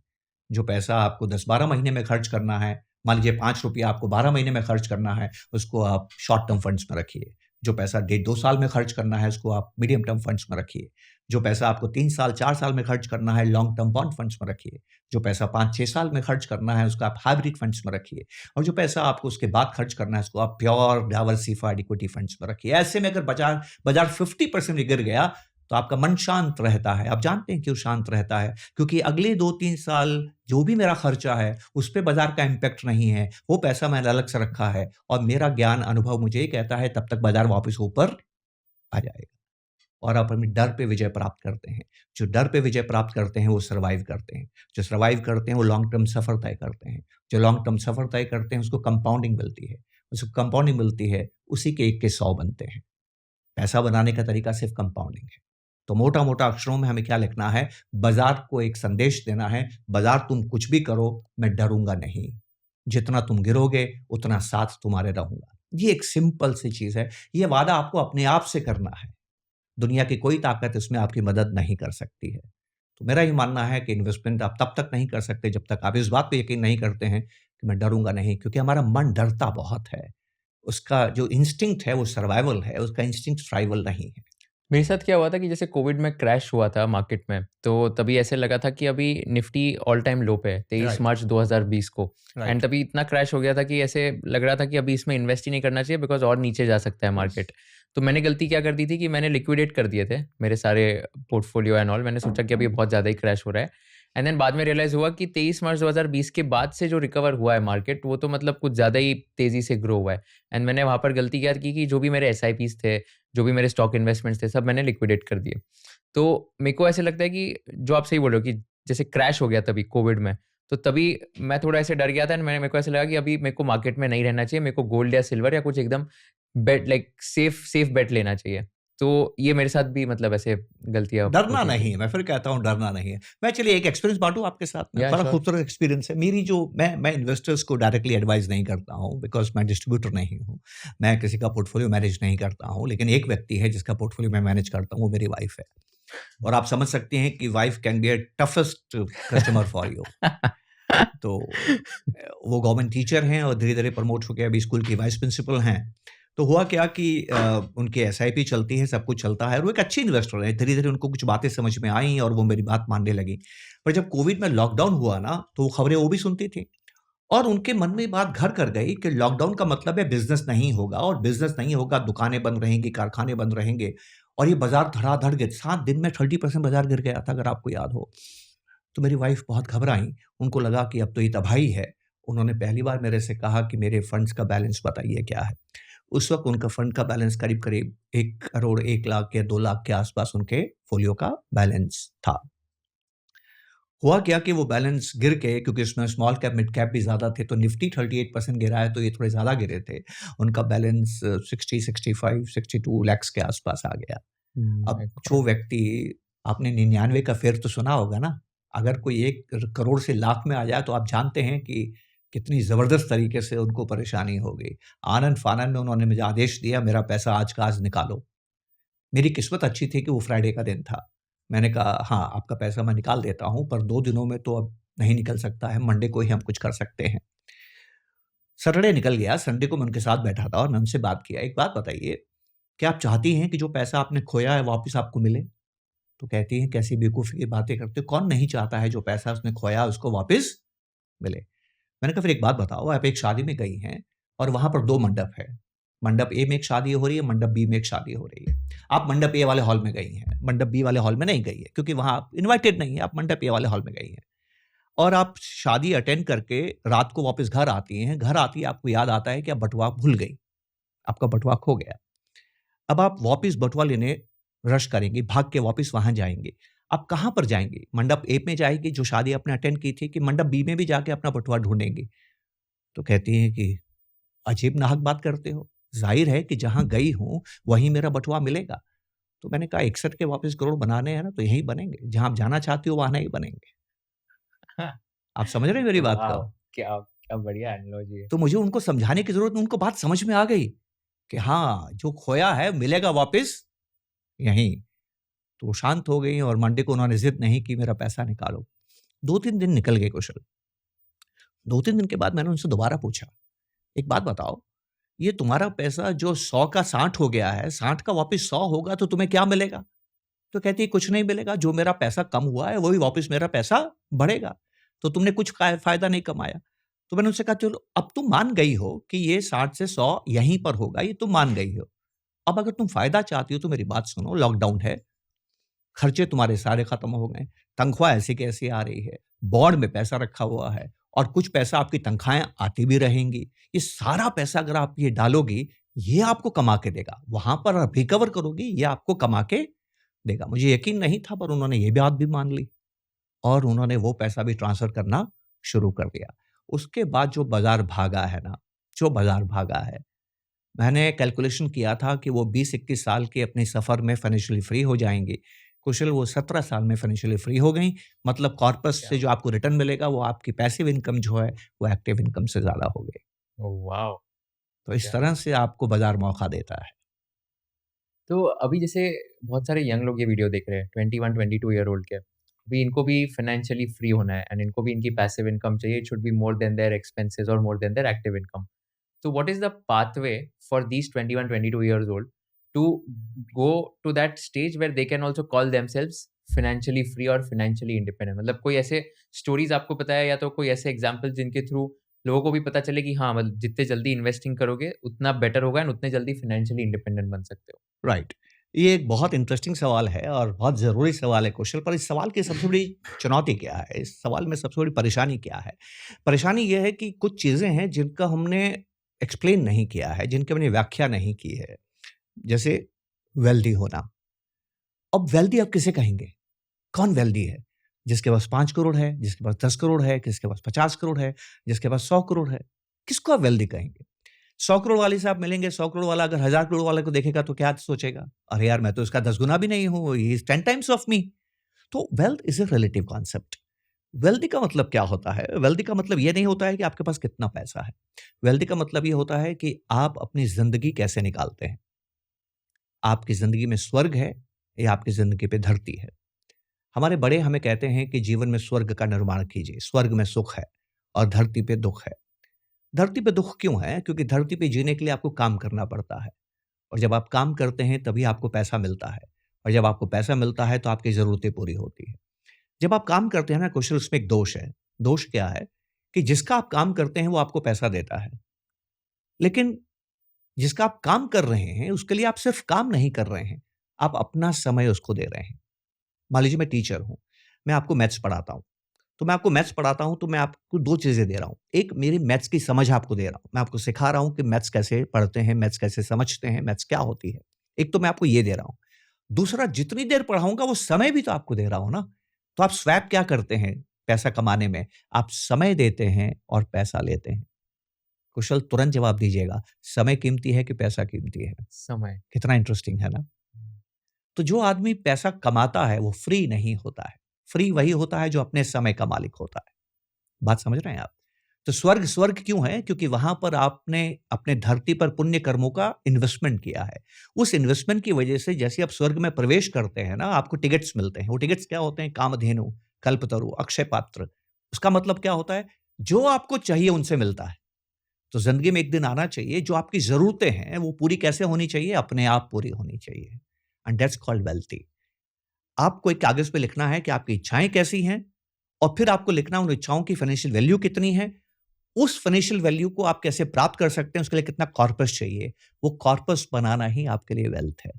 जो पैसा आपको 10-12 महीने में खर्च करना है, मान लीजिए ₹5 आपको 12 महीने में खर्च करना है, उसको आप शॉर्ट टर्म फंड्स में रखिए। जो पैसा डेढ़ 2 साल में खर्च करना है, उसको आप मीडियम टर्म फंड्स में रखिए। जो पैसा आपको 3 साल, 4 साल में खर्च करना है, लॉन्ग टर्म बॉन्ड फंड्स में रखिए। जो पैसा 5-6 साल में खर्च करना है, उसको आप हाइब्रिड फंड्स में रखिए। और जो पैसा आपको उसके बाद खर्च करना है, उसको आप प्योर डाइवर्सिफाइड इक्विटी फंड्स में रखिए। ऐसे में अगर बाजार बाजार 50% भी गिर गया, तो आपका मन शांत रहता है। आप जानते हैं क्यों शांत रहता है? क्योंकि अगले 2-3 साल जो भी मेरा खर्चा है, उस पे बाजार का इम्पैक्ट नहीं है। वो पैसा मैंने अलग से रखा है और मेरा ज्ञान, अनुभव मुझे ये कहता है तब तक बाजार वापस ऊपर आ जाएगा। और आप अपने डर पे विजय प्राप्त करते हैं। जो डर पे विजय प्राप्त करते हैं, वो सर्वाइव करते हैं। जो सर्वाइव करते हैं, वो लॉन्ग टर्म सफ़र तय करते हैं। जो लॉन्ग टर्म सफ़र तय करते हैं, उसको कंपाउंडिंग मिलती है। उसको कंपाउंडिंग मिलती है, उसी के 1 के 100 बनते हैं। पैसा बनाने का तरीका सिर्फ़ कंपाउंडिंग है। तो मोटा-मोटा अक्षरों में हमें क्या लिखना है, बाज़ार को एक संदेश देना है, बाज़ार तुम कुछ भी करो, मैं डरूँगा नहीं। जितना तुम गिरोगे, उतना साथ तुम्हारे रहूँगा। ये एक सिंपल सी चीज़ है। ये वादा आपको अपने आप से करना है। दुनिया की कोई ताकत इसमें आपकी मदद नहीं कर सकती है। तो मेरा ये मानना है कि इन्वेस्टमेंट आप तब तक नहीं कर सकते जब तक आप इस बात पे यकीन नहीं करते हैं कि मैं डरूँगा नहीं, क्योंकि हमारा मन डरता बहुत है। उसका जो इंस्टिंक्ट है वो सर्वाइवल है, उसका इंस्टिंक्ट थ्राइवल नहीं है। मेरे साथ क्या हुआ था कि जैसे कोविड में क्रैश हुआ था मार्केट में, तो तभी ऐसे लगा था कि अभी निफ्टी ऑल टाइम लो पे है, 23 राइट, मार्च 2020 को। And right. तभी इतना क्रैश हो गया था कि ऐसे लग रहा था कि अभी इसमें इन्वेस्ट ही नहीं करना चाहिए बिकॉज़ और नीचे जा सकता है मार्केट। तो मैंने गलती क्या कर दी थी कि मैंने लिक्विडेट कर दिए थे मेरे सारे पोर्टफोलियो एंड ऑल। मैंने सोचा कि अभी बहुत ज़्यादा ही क्रैश हो रहा है। एंड देन बाद में रियलाइज़ हुआ कि 23 मार्च 2020 के बाद से जो रिकवर हुआ है मार्केट, वो तो मतलब कुछ ज़्यादा ही तेज़ी से ग्रो हुआ है। एंड मैंने वहाँ पर गलती क्या की कि जो भी मेरे एसआईपीज़ थे, जो भी मेरे स्टॉक इन्वेस्टमेंट्स थे, सब मैंने लिक्विडेट कर दिए। तो मेरे को ऐसे लगता है कि जो आप सही बोल रहे हो कि जैसे क्रैश हो गया तभी कोविड में, तो तभी मैं थोड़ा ऐसे डर गया था एंड मेरे को ऐसा लगा कि अभी मेरे को मार्केट में नहीं रहना चाहिए। मेरे को गोल्ड या सिल्वर या कुछ एकदम बेट लाइक सेफ बेट लेना चाहिए। तो ये मेरे साथ भी मतलब ऐसे गलतियाँ डरना होती नहीं थी। है, मैं फिर कहता हूँ डरना नहीं है। मैं चलिए एक एक्सपीरियंस बाँटूँ आपके साथ में, या बड़ा श्योर। खूबसूरत एक्सपीरियंस है। मेरी जो मैं इन्वेस्टर्स को डायरेक्टली एडवाइस नहीं करता हूँ बिकॉज़ मैं डिस्ट्रीब्यूटर नहीं हूँ। मैं किसी का पोर्टफोलियो मैनेज नहीं करता हूँ, लेकिन एक व्यक्ति है जिसका पोर्टफोलियो मैं मैनेज करता हूँ, वो मेरी वाइफ़ है। और आप समझ सकते हैं कि wife can be a toughest customer for you. तो वो गवर्नमेंट टीचर हैं और धीरे-धीरे प्रमोट होके अभी स्कूल की वाइस प्रिंसिपल हैं। तो हुआ क्या कि उनकी एसआईपी चलती है, सब कुछ चलता है और वो एक अच्छी इन्वेस्टर हैं। धीरे-धीरे उनको कुछ बातें समझ में आईं और वो मेरी बात मानने लगी। पर जब कोविड में लॉकडाउन हुआ ना, तो वो खबरें वो भी सुनती थीं और उनके मन में ये बात घर कर गई कि लॉकडाउन का मतलब है बिज़नेस नहीं होगा और बिज़नेस नहीं होगा, दुकानें बंद रहेंगी, कारखाने बंद रहेंगे और ये बाज़ार धड़ाधड़ गिर 7 दिन में 30% बाज़ार गिर गया था, अगर आपको याद हो। तो मेरी वाइफ़ बहुत घबराईं, उनको लगा कि अब तो ये तबाही है। उन्होंने पहली बार मेरे से कहा कि मेरे फंड्स का बैलेंस बताइए क्या है? उस वक़्त उनका फंड का बैलेंस करीब-करीब 1 करोड़ 1 लाख या 2 लाख के आस-पास उनके फ़ोलियो का बैलेंस था। हुआ क्या कि वो बैलेंस गिर के, क्योंकि उसमें स्मॉल कैप, मिड कैप भी ज़्यादा थे, तो निफ्टी 38% गिरा है, तो ये थोड़े ज़्यादा गिरे थे। उनका बैलेंस 60, 65, 62 लैक्स के आस-पास आ गया। अब माय जो गॉड! व्यक्ति, आपने 99 का फेर तो सुना होगा ना? अगर कोई 1 करोड़ से लाख में आ जाए, तो आप जानते हैं कि कितनी ज़बरदस्त तरीके से उनको परेशानी हो गई। आनन-फानन में उन्होंने मुझे आदेश दिया, मेरा पैसा आज का आज निकालो। मेरी किस्मत अच्छी थी कि वो फ्राइडे का दिन था। मैंने कहा, हाँ, आपका पैसा मैं निकाल देता हूँ, पर 2 दिनों में तो अब नहीं निकल सकता है, मंडे को ही हम कुछ कर सकते हैं। सैटरडे निकल गया, संडे को मैं उनके साथ बैठा था और मैं उनसे बात किया, "एक बात बताइए, क्या आप चाहती हैं कि जो पैसा आपने खोया है वापस आपको मिले?" तो कहती हैं, "कैसी बेवकूफ़ी की बातें करते हो, कौन नहीं चाहता है जो पैसा उसने खोया उसको वापस मिले?" मैंने कहा, "फिर एक बात बताओ, आप एक शादी में गई हैं और वहाँ पर 2 मंडप है। मंडप ए में एक शादी हो रही है, मंडप बी में एक शादी हो रही है। आप मंडप ए वाले हॉल में गई हैं, मंडप बी वाले हॉल में नहीं गई हैं, क्योंकि वहाँ आप इनवाइटेड नहीं हैं, आप मंडप ए वाले हॉल में गई हैं। और आप शादी अटेंड करके रात को वापस घर आती हैं, घर आती आपको याद आता है कि आप बटुआ भूल गई, आपका बटुआ खो गया। अब आप वापस बटुआ लेने रश करेंगी, भाग के वापस वहाँ जाएँगी। आप कहाँ पर जाएँगी? मंडप ए में जाएँगी जो शादी आपने अटेंड की थी, कि मंडप बी में भी जाके अपना बटुआ ढूँढेंगी?" तो कहती हैं कि अजीब नाहक बात करते हो। ज़ाहिर है कि जहाँ गई हूँ, वहीं मेरा बटुआ मिलेगा। तो मैंने कहा 61 के वापस करोड़ बनाने हैं ना, तो यहीं बनेंगे। जहाँ आप जाना चाहती हो, वहाँ नहीं बनेंगे। आप समझ रहे हैं मेरी बात को? वाओ! क्या क्या बढ़िया एनालॉजी है। तो मुझे उनको समझाने की ज़रूरत नहीं, उनको बात समझ में आ गई कि हाँ, जो खोया है मिलेगा वापस यहीं। तो वो शांत हो गई और मंडे को उन्होंने ज़िद नहीं की, मेरा पैसा निकालो। 2-3 दिन निकल गए कुशल। 2-3 दिन के बाद मैंने उनसे दोबारा पूछा, "एक बात बताओ, ये तुम्हारा पैसा जो 100 का 60 हो गया है, 60 का वापस 100 होगा तो तुम्हें क्या मिलेगा?" तो कहती है, "कुछ नहीं मिलेगा, जो मेरा पैसा कम हुआ है वही वापस मेरा पैसा बढ़ेगा। तो तुमने कुछ फ़ायदा नहीं कमाया।" तो मैंने उनसे कहा, "चलो, अब तुम मान गई हो कि ये 60 से 100 यहीं पर होगा, ये तुम मान गई हो। अब अगर तुम फ़ायदा चाहती हो तो मेरी बात सुनो, लॉकडाउन है, खर्चे तुम्हारे सारे खत्म हो गए, तनख्वाह ऐसी की ऐसी आ रही है, बोर्ड में पैसा रखा हुआ है और कुछ पैसा आपकी तनख्वाहें आती भी रहेंगी। ये सारा पैसा अगर आप ये डालोगी, ये आपको कमा के देगा। वहाँ पर आप रिकवर करोगी, ये आपको कमा के देगा।" मुझे यकीन नहीं था, पर उन्होंने ये बात भी मान ली और उन्होंने वो पैसा भी ट्रांसफ़र करना शुरू कर दिया। उसके बाद जो बाज़ार भागा है ना, जो बाज़ार भागा है, मैंने कैलकुलेशन किया था कि वो 20-21 साल के अपने सफ़र में फाइनेंशियली फ्री हो जाएँगी। कुशल वो 17 साल में फाइनेंशियली फ्री हो गईं। मतलब कॉर्पस क्या से जो आपको रिटर्न मिलेगा, वो आपकी पैसिव इनकम जो है, वो एक्टिव इनकम से ज़्यादा हो गई। Oh wow! तो इस क्या तरह से आपको बाज़ार मौका देता है। तो अभी जैसे बहुत सारे यंग लोग ये वीडियो देख रहे हैं 21-22 ईयर ओल्ड के। अभी इनको भी फाइनेंशियली फ्री होना है एंड इनको भी इनकी पैसिव इनकम चाहिए। It should be more than their expenses और more than their active income. So what is the pathway for these 21, 22 years old to go to that stage where they can also call themselves financially free और financially independent? मतलब कोई ऐसे stories आपको पता है या तो कोई ऐसे एग्जाम्पल जिनके थ्रू लोगों को भी पता चले कि हाँ मतलब जितने जल्दी इन्वेस्टिंग करोगे उतना बेटर होगा एंड उतने जल्दी फाइनेंशियली इंडिपेंडेंट बन सकते हो। राइट। ये एक बहुत इंटरेस्टिंग सवाल है और बहुत ज़रूरी सवाल है कौशल, पर इस सवाल की सबसे बड़ी चुनौती क्या है? इस सवाल में सबसे बड़ी परेशानी क्या है? परेशानी ये है कि कुछ चीज़ें हैं जिनका हमने एक्सप्लेन नहीं किया है, जिनकी हमने व्याख्या नहीं की है। जैसे वेल्दी होना। अब वेल्दी आप किसे कहेंगे? कौन वेल्दी है? जिसके पास 5 करोड़ है, जिसके पास 10 करोड़ है, किसके पास 50 करोड़ है, जिसके पास 100 करोड़ है। किसको आप वेल्दी कहेंगे? 100 करोड़ वाले से आप मिलेंगे, 100 करोड़ वाला अगर 1000 करोड़ वाले को देखेगा तो क्या सोचेगा? अरे यार, मैं तो इसका 10 गुना भी नहीं हूँ, he is 10 times of me. तो wealth is a relative concept. Wealthy का मतलब क्या होता है? वेल्दी का मतलब ये नहीं होता है कि आपके पास कितना पैसा है। वेल्दी का मतलब ये होता है कि आप अपनी ज़िंदगी कैसे निकालते हैं। आपकी ज़िंदगी में स्वर्ग है या आपकी ज़िंदगी पे धरती है। हमारे बड़े हमें कहते हैं कि जीवन में स्वर्ग का निर्माण कीजिए, स्वर्ग में सुख है और धरती पे दुःख है। धरती पे दुःख क्यों है? क्योंकि धरती पे जीने के लिए आपको काम करना पड़ता है और जब आप काम करते हैं तभी आपको पैसा मिलता है और जब आपको पैसा मिलता है तो आपकी ज़रूरतें पूरी होती हैं। जब आप काम करते हैं ना कौशल, उसमें एक दोष है। दोष क्या है? कि जिसका आप काम करते हैं वो आपको पैसा देता है। लेकिन जिसका आप काम कर रहे हैं उसके लिए आप सिर्फ़ काम नहीं कर रहे हैं। आप अपना समय उसको दे रहे हैं। मान लीजिए मैं टीचर हूँ, मैं आपको मैथ्स पढ़ाता हूँ। तो मैं आपको मैथ्स पढ़ाता हूँ तो मैं आपको 2 चीज़ें दे रहा हूँ। एक मेरी मैथ्स की समझ आपको दे रहा हूँ। मैं आपको सिखा रहा हूँ कि मैथ्स कैसे पढ़ते हैं, मैथ्स कैसे समझते हैं, मैथ्स क्या होती है। एक तो मैं आपको ये दे रहा हूँ। दूसरा जितनी देर पढ़ाऊँगा वो समय भी तो आपको दे रहा हूँ ना। तो आप स्वैप क्या करते हैं पैसा कमाने में? आप समय देते हैं और पैसा लेते हैं। कुशल तुरंत जवाब दीजिएगा, समय कीमती है कि पैसा कीमती है? समय। कितना इंटरेस्टिंग है ना? तो जो आदमी पैसा कमाता है वो फ्री नहीं होता है। फ्री वही होता है जो अपने समय का मालिक होता है। बात समझ रहे हैं आप? तो स्वर्ग स्वर्ग क्यों है? क्योंकि वहाँ पर आपने अपने धरती पर पुण्य कर्मों का इन्वेस्टमेंट किया है। उस इन्वेस्टमेंट की वजह से जैसे आप स्वर्ग में प्रवेश करते हैं ना, आपको टिकट्स मिलते हैं। वो टिकट्स क्या होते हैं? कामधेनु, कल्पतरु, अक्षय पात्र। उसका मतलब क्या होता है? जो आपको चाहिए उनसे मिलता है। तो ज़िंदगी में एक दिन आना चाहिए, जो आपकी ज़रूरतें हैं, वो पूरी कैसे होनी चाहिए? अपने आप पूरी होनी चाहिए। And that's called wealthy. आपको एक कागज़ पे लिखना है कि आपकी इच्छाएँ कैसी हैं और फिर आपको लिखना है उन इच्छाओं की फाइनेंशियल वैल्यू कितनी है। उस फाइनेंशियल वैल्यू को आप कैसे प्राप्त कर सकते हैं, उसके लिए कितना कॉर्पस चाहिए। वो कॉर्पस बनाना ही आपके लिए वेल्थ है।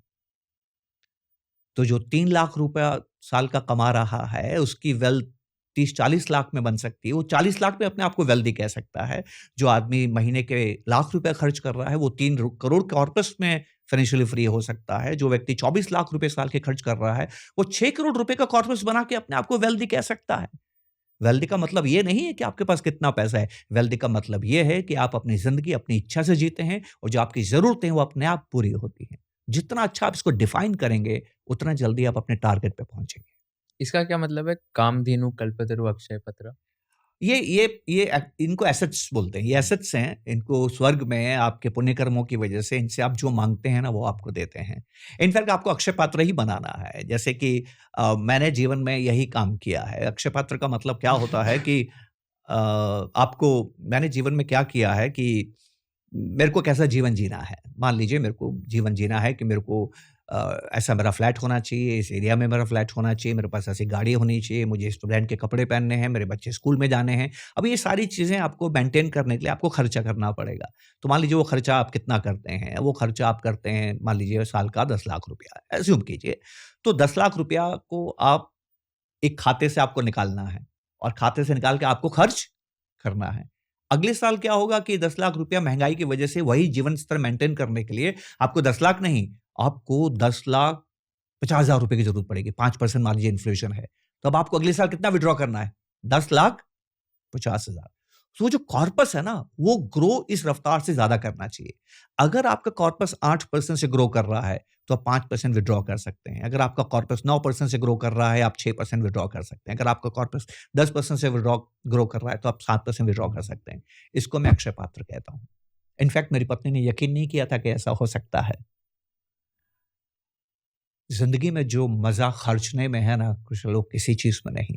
तो जो 3 लाख रुपया साल का कमा रहा है, उसकी वेल्थ 30-40 लाख में बन सकती है। वो 40 लाख में अपने आप को वेल्दी कह सकता है। जो आदमी महीने के लाख रुपए खर्च कर रहा है, वो 3 करोड़ कॉर्पस में फाइनेंशियली फ्री हो सकता है। जो व्यक्ति 24 लाख रुपए साल के खर्च कर रहा है, वो 6 करोड़ रुपए का कॉर्पस बना के अपने आप को वेल्दी कह सकता है। वेल्दी का मतलब ये नहीं है कि आपके पास कितना पैसा है। वेल्दी का मतलब ये है कि आप अपनी ज़िंदगी अपनी इच्छा से जीते हैं और जो आपकी ज़रूरतें हैं, वो अपने आप पूरी होती हैं। जितना अच्छा आप इसको डिफ़ाइन करेंगे, उतना जल्दी आप अपने टारगेट पे पहुँचेंगे। इसका क्या मतलब है कामधेनु, कल्पतरु, अक्षय पत्र? ये इनको एसेट्स बोलते हैं। ये एसेट्स हैं, इनको स्वर्ग में आपके पुण्य कर्मों की वजह से इनसे आप जो माँगते हैं ना, वो आपको देते हैं। इनफैक्ट आपको अक्षय पात्र ही बनाना है। जैसे कि मैंने जीवन में यही काम किया है। अक्षय पात्र का मतलब क्या होता है कि आपको मैंने जीवन में क्या किया है कि मेरे को कैसा जीवन जीना है। मान लीजिए मेरे को जीवन जीना है कि मेरे को ऐसा मेरा फ्लैट होना चाहिए, इस एरिया में मेरा फ्लैट होना चाहिए, मेरे पास ऐसी गाड़ी होनी चाहिए, मुझे इस ब्रांड के कपड़े पहनने हैं, मेरे बच्चे स्कूल में जाने हैं। अब ये सारी चीज़ें आपको मेंटेन करने के लिए आपको खर्चा करना पड़ेगा। तो मान लीजिए वो खर्चा आप कितना करते हैं? वो खर्चा आप करते हैं मान लीजिए साल का 10 लाख रुपया, एज़्यूम कीजिए। तो 10 लाख रुपया को आप एक खाते से आपको निकालना है और खाते से निकाल के आपको खर्च करना है। अगले साल क्या होगा कि 10 लाख रुपया महँगाई की वजह से वही जीवन स्तर मेंटेन करने के लिए आपको 10 लाख नहीं, आपको 10 लाख 50,000 रुपए की ज़रूरत पड़ेगी। 5% मान लीजिए इन्फ्लेशन है। तो अब आपको अगले साल कितना विथड्रॉ करना है? 10 लाख 50,000। तो वो जो कॉर्पस है ना, वो ग्रो इस रफ्तार से ज़्यादा करना चाहिए। अगर आपका कॉर्पस 8% से ग्रो कर रहा है, तो आप 5% विथड्रॉ कर सकते हैं। अगर आपका कॉर्पस 9% से ग्रो कर रहा है, आप 6% विथड्रॉ कर सकते हैं। अगर आपका कॉर्पस 10% से ग्रो कर रहा है, तो आप 7% विथड्रॉ कर सकते हैं। इसको मैं अक्षय पात्र कहता हूँ। इनफैक्ट मेरी पत्नी ने यकीन नहीं किया था कि ऐसा हो सकता है। ज़िंदगी में जो मज़ा खर्चने में है ना, कुछ लोग किसी चीज़ में नहीं।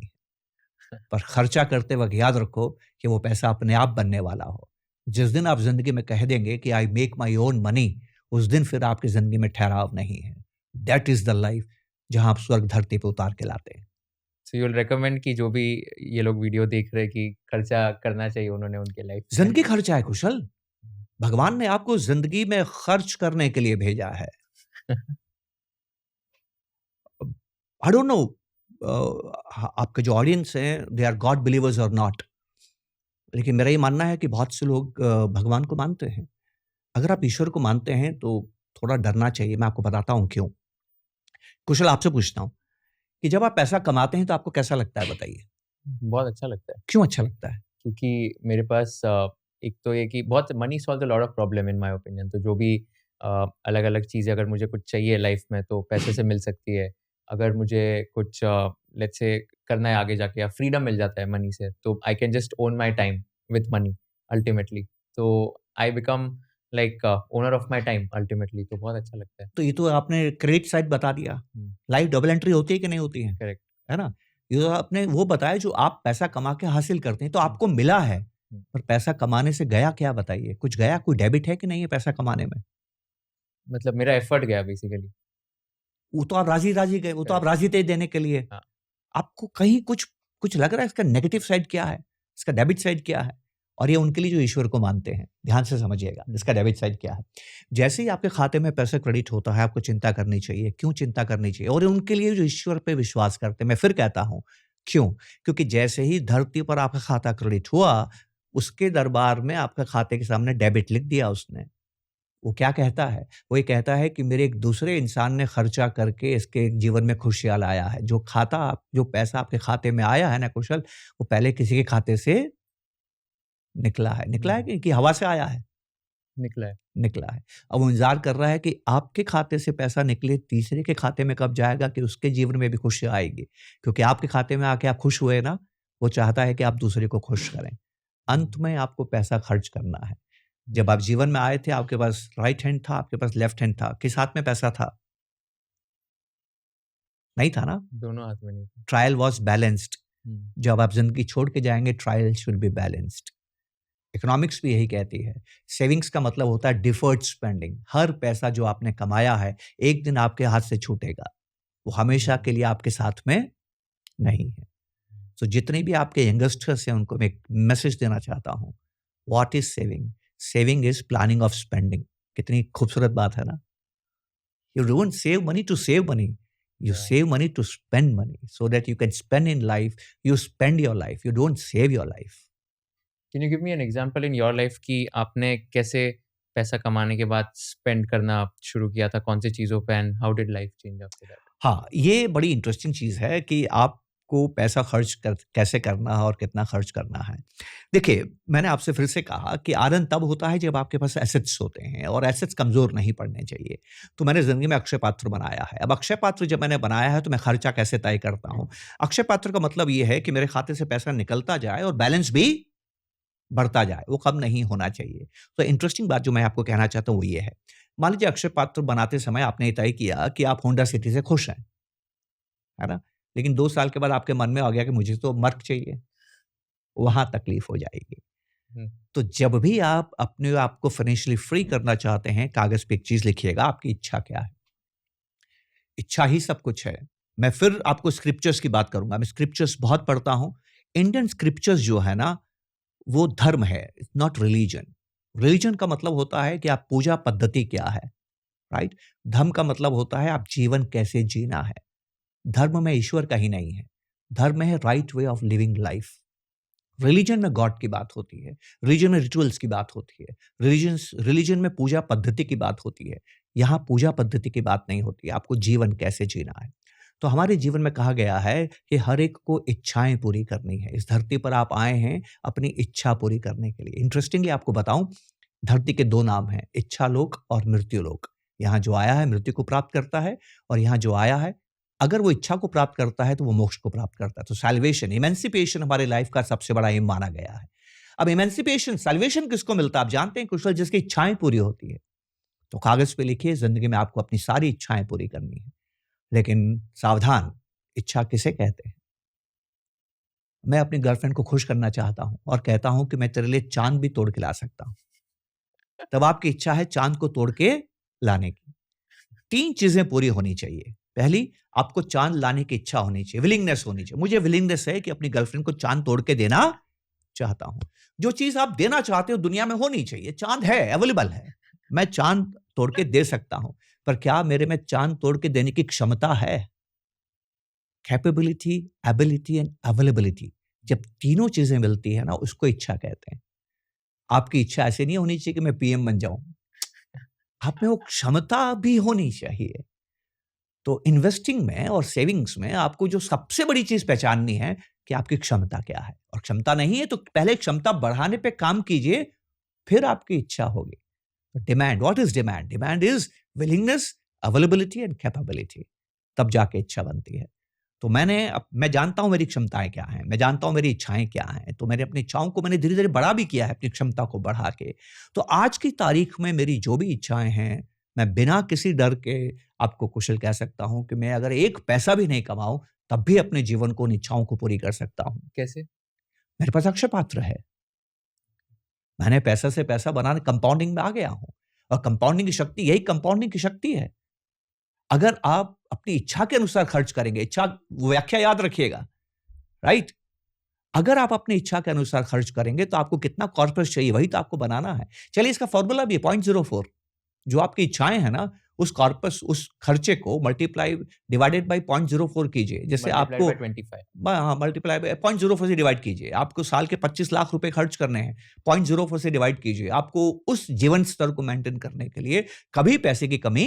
पर खर्चा करते वक़्त याद रखो कि वो पैसा अपने आप बनने वाला हो। जिस दिन आप ज़िंदगी में कह देंगे कि I make my own money, उस दिन फिर आपकी ज़िंदगी में ठहराव नहीं है। दैट इज़ द लाइफ़ जहाँ आप स्वर्ग धरती पे उतार के लाते हैं। सो यू विल रिकमेंड कि जो भी ये लोग वीडियो देख रहे हैं कि खर्चा करना चाहिए उन्होंने उनके लाइफ में? ज़िंदगी खर्चा है कुशल। भगवान ने आपको ज़िंदगी में खर्च करने के लिए भेजा है। आई डोंट नो आपके जो ऑडियंस हैं दे आर गॉड बिलीवर्स और नॉट। लेकिन मेरा ये मानना है कि बहुत से लोग भगवान को मानते हैं। अगर आप ईश्वर को मानते हैं तो थोड़ा डरना चाहिए, मैं आपको बताता हूँ क्यों? कुशल आपसे पूछता हूँ कि जब आप पैसा कमाते हैं तो आपको कैसा लगता है बताइए? बहुत अच्छा लगता है क्यों अच्छा लगता है? क्योंकि मेरे पास एक तो ये कि बहुत money solves a lot of problem in my opinion. तो जो भी अलग-अलग चीज़ें अगर मुझे कुछ चाहिए लाइफ में तो पैसे से मिल सकती है। अगर मुझे कुछ लेट्स से करना है आगे जाके या फ्रीडम मिल जाता है मनी से तो I can just own my time with money ultimately. तो I become like owner of my time ultimately तो बहुत अच्छा लगता है। तो ये तो आपने क्रेडिट साइड बता दिया। हुँ, लाइफ डबल एंट्री होती है कि नहीं होती है? करेक्ट। है ना? ये तो आपने वो बताया जो आप पैसा कमा के हासिल करते हैं, तो हुँ, आपको मिला है, हुँ। पर पैसा कमाने से गया क्या बताइए? कुछ गया? कोई डेबिट है कि नहीं है पैसा कमाने में? मतलब मेरा एफर्ट गया बेसिकली। वो तो आप राज़ी-राज़ी गए, वो तो आप करेक्ट। राज़ी थे देने के लिए। हाँ। आपको कहीं कुछ कुछ लग रहा है इसका नेगेटिव साइड क्या है? इसका डेबिट साइड क्या है? और ये उनके लिए जो ईश्वर को मानते हैं। ध्यान से समझिएगा इसका डेबिट साइड क्या है। जैसे ही आपके खाते में पैसा क्रेडिट होता है, आपको चिंता करनी चाहिए। क्यों चिंता करनी चाहिए? और उनके लिए जो ईश्वर पे विश्वास करते हैं, मैं फिर कहता हूँ क्यों? क्योंकि जैसे ही धरती पर आपका खाता क्रेडिट हुआ, उसके दरबार में आपके खाते के सामने डेबिट लिख दिया उसने। वो क्या कहता है? वो ये कहता है कि मेरे एक दूसरे इंसान ने खर्चा करके इसके जीवन में खुशियाँ लाया है। जो पैसा आपके खाते में आया है ना कुशल, वो पहले किसी के खाते से निकला है। निकला है कि हवा से आया है? निकला है। निकला है। अब वो इंतज़ार कर रहा है कि आपके खाते से पैसा निकले, तीसरे के खाते में कब जाएगा कि उसके जीवन में भी खुशियाँ आएगी। क्योंकि आपके खाते में आके आप खुश हुए ना, वो चाहता है कि आप दूसरे को खुश करें। अंत में आपको पैसा खर्च करना है। जब आप जीवन में आए थे, आपके पास राइट हैंड था, आपके पास लेफ्ट हैंड था। किस हाथ में पैसा था? नहीं था ना? दोनों हाथ में नहीं था। Trial was balanced. हुँ। जब आप ज़िंदगी छोड़ के जाएँगे, trial should be balanced. Economics भी यही कहती है। सेविंग्स का मतलब होता है डिफर्ड स्पेंडिंग। हर पैसा जो आपने कमाया है, एक दिन आपके हाथ से छूटेगा। वो हमेशा के लिए आपके साथ में नहीं है। तो जितने भी आपके यंगस्टर्स हैं, उनको मैं एक मैसेज देना चाहता हूँ। What is saving? Saving is planning of spending. कितनी खूबसूरत बात है ना? You don't save money to save money. You Yeah. save money to spend money so that you can spend in life. You spend your life. You don't save your life. Can you give me an example in your life कि आपने कैसे पैसा कमाने के बाद spend करना आप शुरू किया था? कौन सी चीज़ों पे and how did life change after that? हाँ, ये बड़ी इंटरेस्टिंग चीज़ है कि आपको पैसा खर्च कैसे करना है और कितना खर्च करना है। देखिए, मैंने आपसे फिर से कहा कि आनंद तब होता है जब आपके पास एसेट्स होते हैं और एसेट्स कमज़ोर नहीं पड़ने चाहिए। तो मैंने ज़िंदगी में अक्षय पात्र बनाया है। अब अक्षय पात्र जब मैंने बनाया है तो मैं खर्चा कैसे तय करता हूँ? अक्षय पात्र का मतलब ये है कि मेरे खाते से पैसा निकलता जाए और बैलेंस भी बढ़ता जाए, वो कम नहीं होना चाहिए। तो इंटरेस्टिंग बात जो मैं आपको कहना चाहता हूँ वो ये है। मान लीजिए अक्षय पात्र बनाते समय आपने ये तय किया कि आप होंडा सिटी से खुश हैं, है ना? लेकिन 2 साल के बाद आपके मन में आ गया कि मुझे तो मर्क चाहिए, वहाँ तकलीफ हो जाएगी। हुँ। तो जब भी आप अपने आप को फाइनेंशियली फ्री करना चाहते हैं, कागज़ पे एक चीज़ लिखिएगा, आपकी इच्छा क्या है? इच्छा ही सब कुछ है। मैं फिर आपको स्क्रिप्चर्स की बात करूँगा, मैं स्क्रिप्चर्स बहुत पढ़ता हूँ। इंडियन स्क्रिप्चर्स जो है ना, वो धर्म है, इट्स नॉट रिलीजन। रिलीजन का मतलब होता है कि आप पूजा पद्धति क्या है, राइट? धर्म का मतलब होता है आप जीवन कैसे जीना है। धर्म में ईश्वर का ही नहीं है, धर्म है right way of living life. Religion में गॉड की बात होती है, रिलीजन में रिचुअल्स की बात होती है, रिलीजन में पूजा पद्धति की बात होती है। यहाँ पूजा पद्धति की बात नहीं होती है, आपको जीवन कैसे जीना है। तो हमारे जीवन में कहा गया है कि हर एक को इच्छाएं पूरी करनी है। इस धरती पर आप आए हैं अपनी इच्छा पूरी करने के लिए। इंटरेस्टिंगली आपको बताऊं, धरती के 2 नाम हैं, इच्छा लोक और मृत्यु लोक। यहाँ जो आया है मृत्यु को प्राप्त करता है और यहाँ जो आया है, अगर वो इच्छा को प्राप्त करता है तो वो मोक्ष को प्राप्त करता है। तो सैल्वेशन, इमेंसिपेशन हमारे लाइफ का सबसे बड़ा एम माना गया है। अब इमेंसिपेशन, सैल्वेशन किसको मिलता है? आप जानते हैं कुशल, जिसकी इच्छाएं पूरी होती है। तो कागज पे लिखिए, जिंदगी में आपको अपनी सारी इच्छाएं पूरी करनी है। लेकिन सावधान, इच्छा किसे कहते हैं? मैं अपनी गर्लफ्रेंड को खुश करना चाहता हूं और कहता हूं कि मैं तेरे लिए चांद भी तोड़ के ला सकता हूं। तब आपकी इच्छा है चांद को तोड़ के लाने की। 3 चीजें पूरी होनी चाहिए। पहली, आपको चांद लाने की इच्छा होनी चाहिए, विलिंगनेस होनी चाहिए। मुझे विलिंगनेस है कि अपनी गर्लफ्रेंड को चांद तोड़ के देना चाहता हूं। जो चीज आप देना चाहते हो दुनिया में होनी चाहिए। चांद है, अवेलेबल है, मैं चांद तोड़ के दे सकता हूं, पर क्या मेरे में चांद तोड़ के देने की क्षमता है? कैपेबिलिटी, एबिलिटी एंड अवेलेबिलिटी, जब तीनों चीजें मिलती है ना, उसको इच्छा कहते हैं। आपकी इच्छा ऐसे नहीं होनी चाहिए कि मैं पीएम बन जाऊं, आप में वो क्षमता भी होनी चाहिए। तो इन्वेस्टिंग में और सेविंग्स में आपको जो सबसे बड़ी चीज पहचाननी है कि आपकी क्षमता क्या है, और क्षमता नहीं है तो पहले क्षमता बढ़ाने पे काम कीजिए, फिर आपकी इच्छा होगी। Demand, what is demand? Demand is willingness, availability and capability, तब जाके इच्छा बनती है। तो मैं जानता हूं मेरी क्षमताएं क्या हैं, मैं जानता हूं मेरी इच्छाएं क्या हैं, तो मैंने अपनी इच्छाओं को धीरे धीरे बड़ा भी किया है, अपनी क्षमता को बढ़ा के। तो आज की तारीख में मेरी जो भी इच्छाएं हैं, मैं बिना किसी डर के आपको कुशल कह सकता हूं कि मैं अगर एक पैसा भी नहीं कमाऊं तब भी अपने जीवन को, उन इच्छाओं को पूरी कर सकता हूं। कैसे? मेरे पास अक्षय पात्र है। मैंने पैसा से पैसा बनाने, कंपाउंडिंग में आ गया हूं, और कंपाउंडिंग की शक्ति, यही कंपाउंडिंग की शक्ति है। अगर आप अपनी इच्छा के अनुसार खर्च करेंगे, इच्छा व्याख्या याद रखिएगा, राइट? अगर आप अपनी इच्छा के अनुसार खर्च करेंगे तो आपको कितना कॉर्पस चाहिए वही तो आपको बनाना है। चलिए इसका फ़ॉर्मूला भी है 0.04, जो आपकी इच्छाएँ हैं ना, उस कॉर्पस उस खर्चे को मल्टीप्लाई डिवाइडेड बाय 0.04 कीजिए। जैसे मल्टीप्लाइड आपको बाय 25। हाँ, मल्टीप्लाई बाय 0.04 से डिवाइड कीजिए। आपको साल के 25 लाख रुपए खर्च करने हैं, 0.04 से डिवाइड कीजिए। आपको उस जीवन स्तर को मेंटेन करने के लिए कभी पैसे की कमी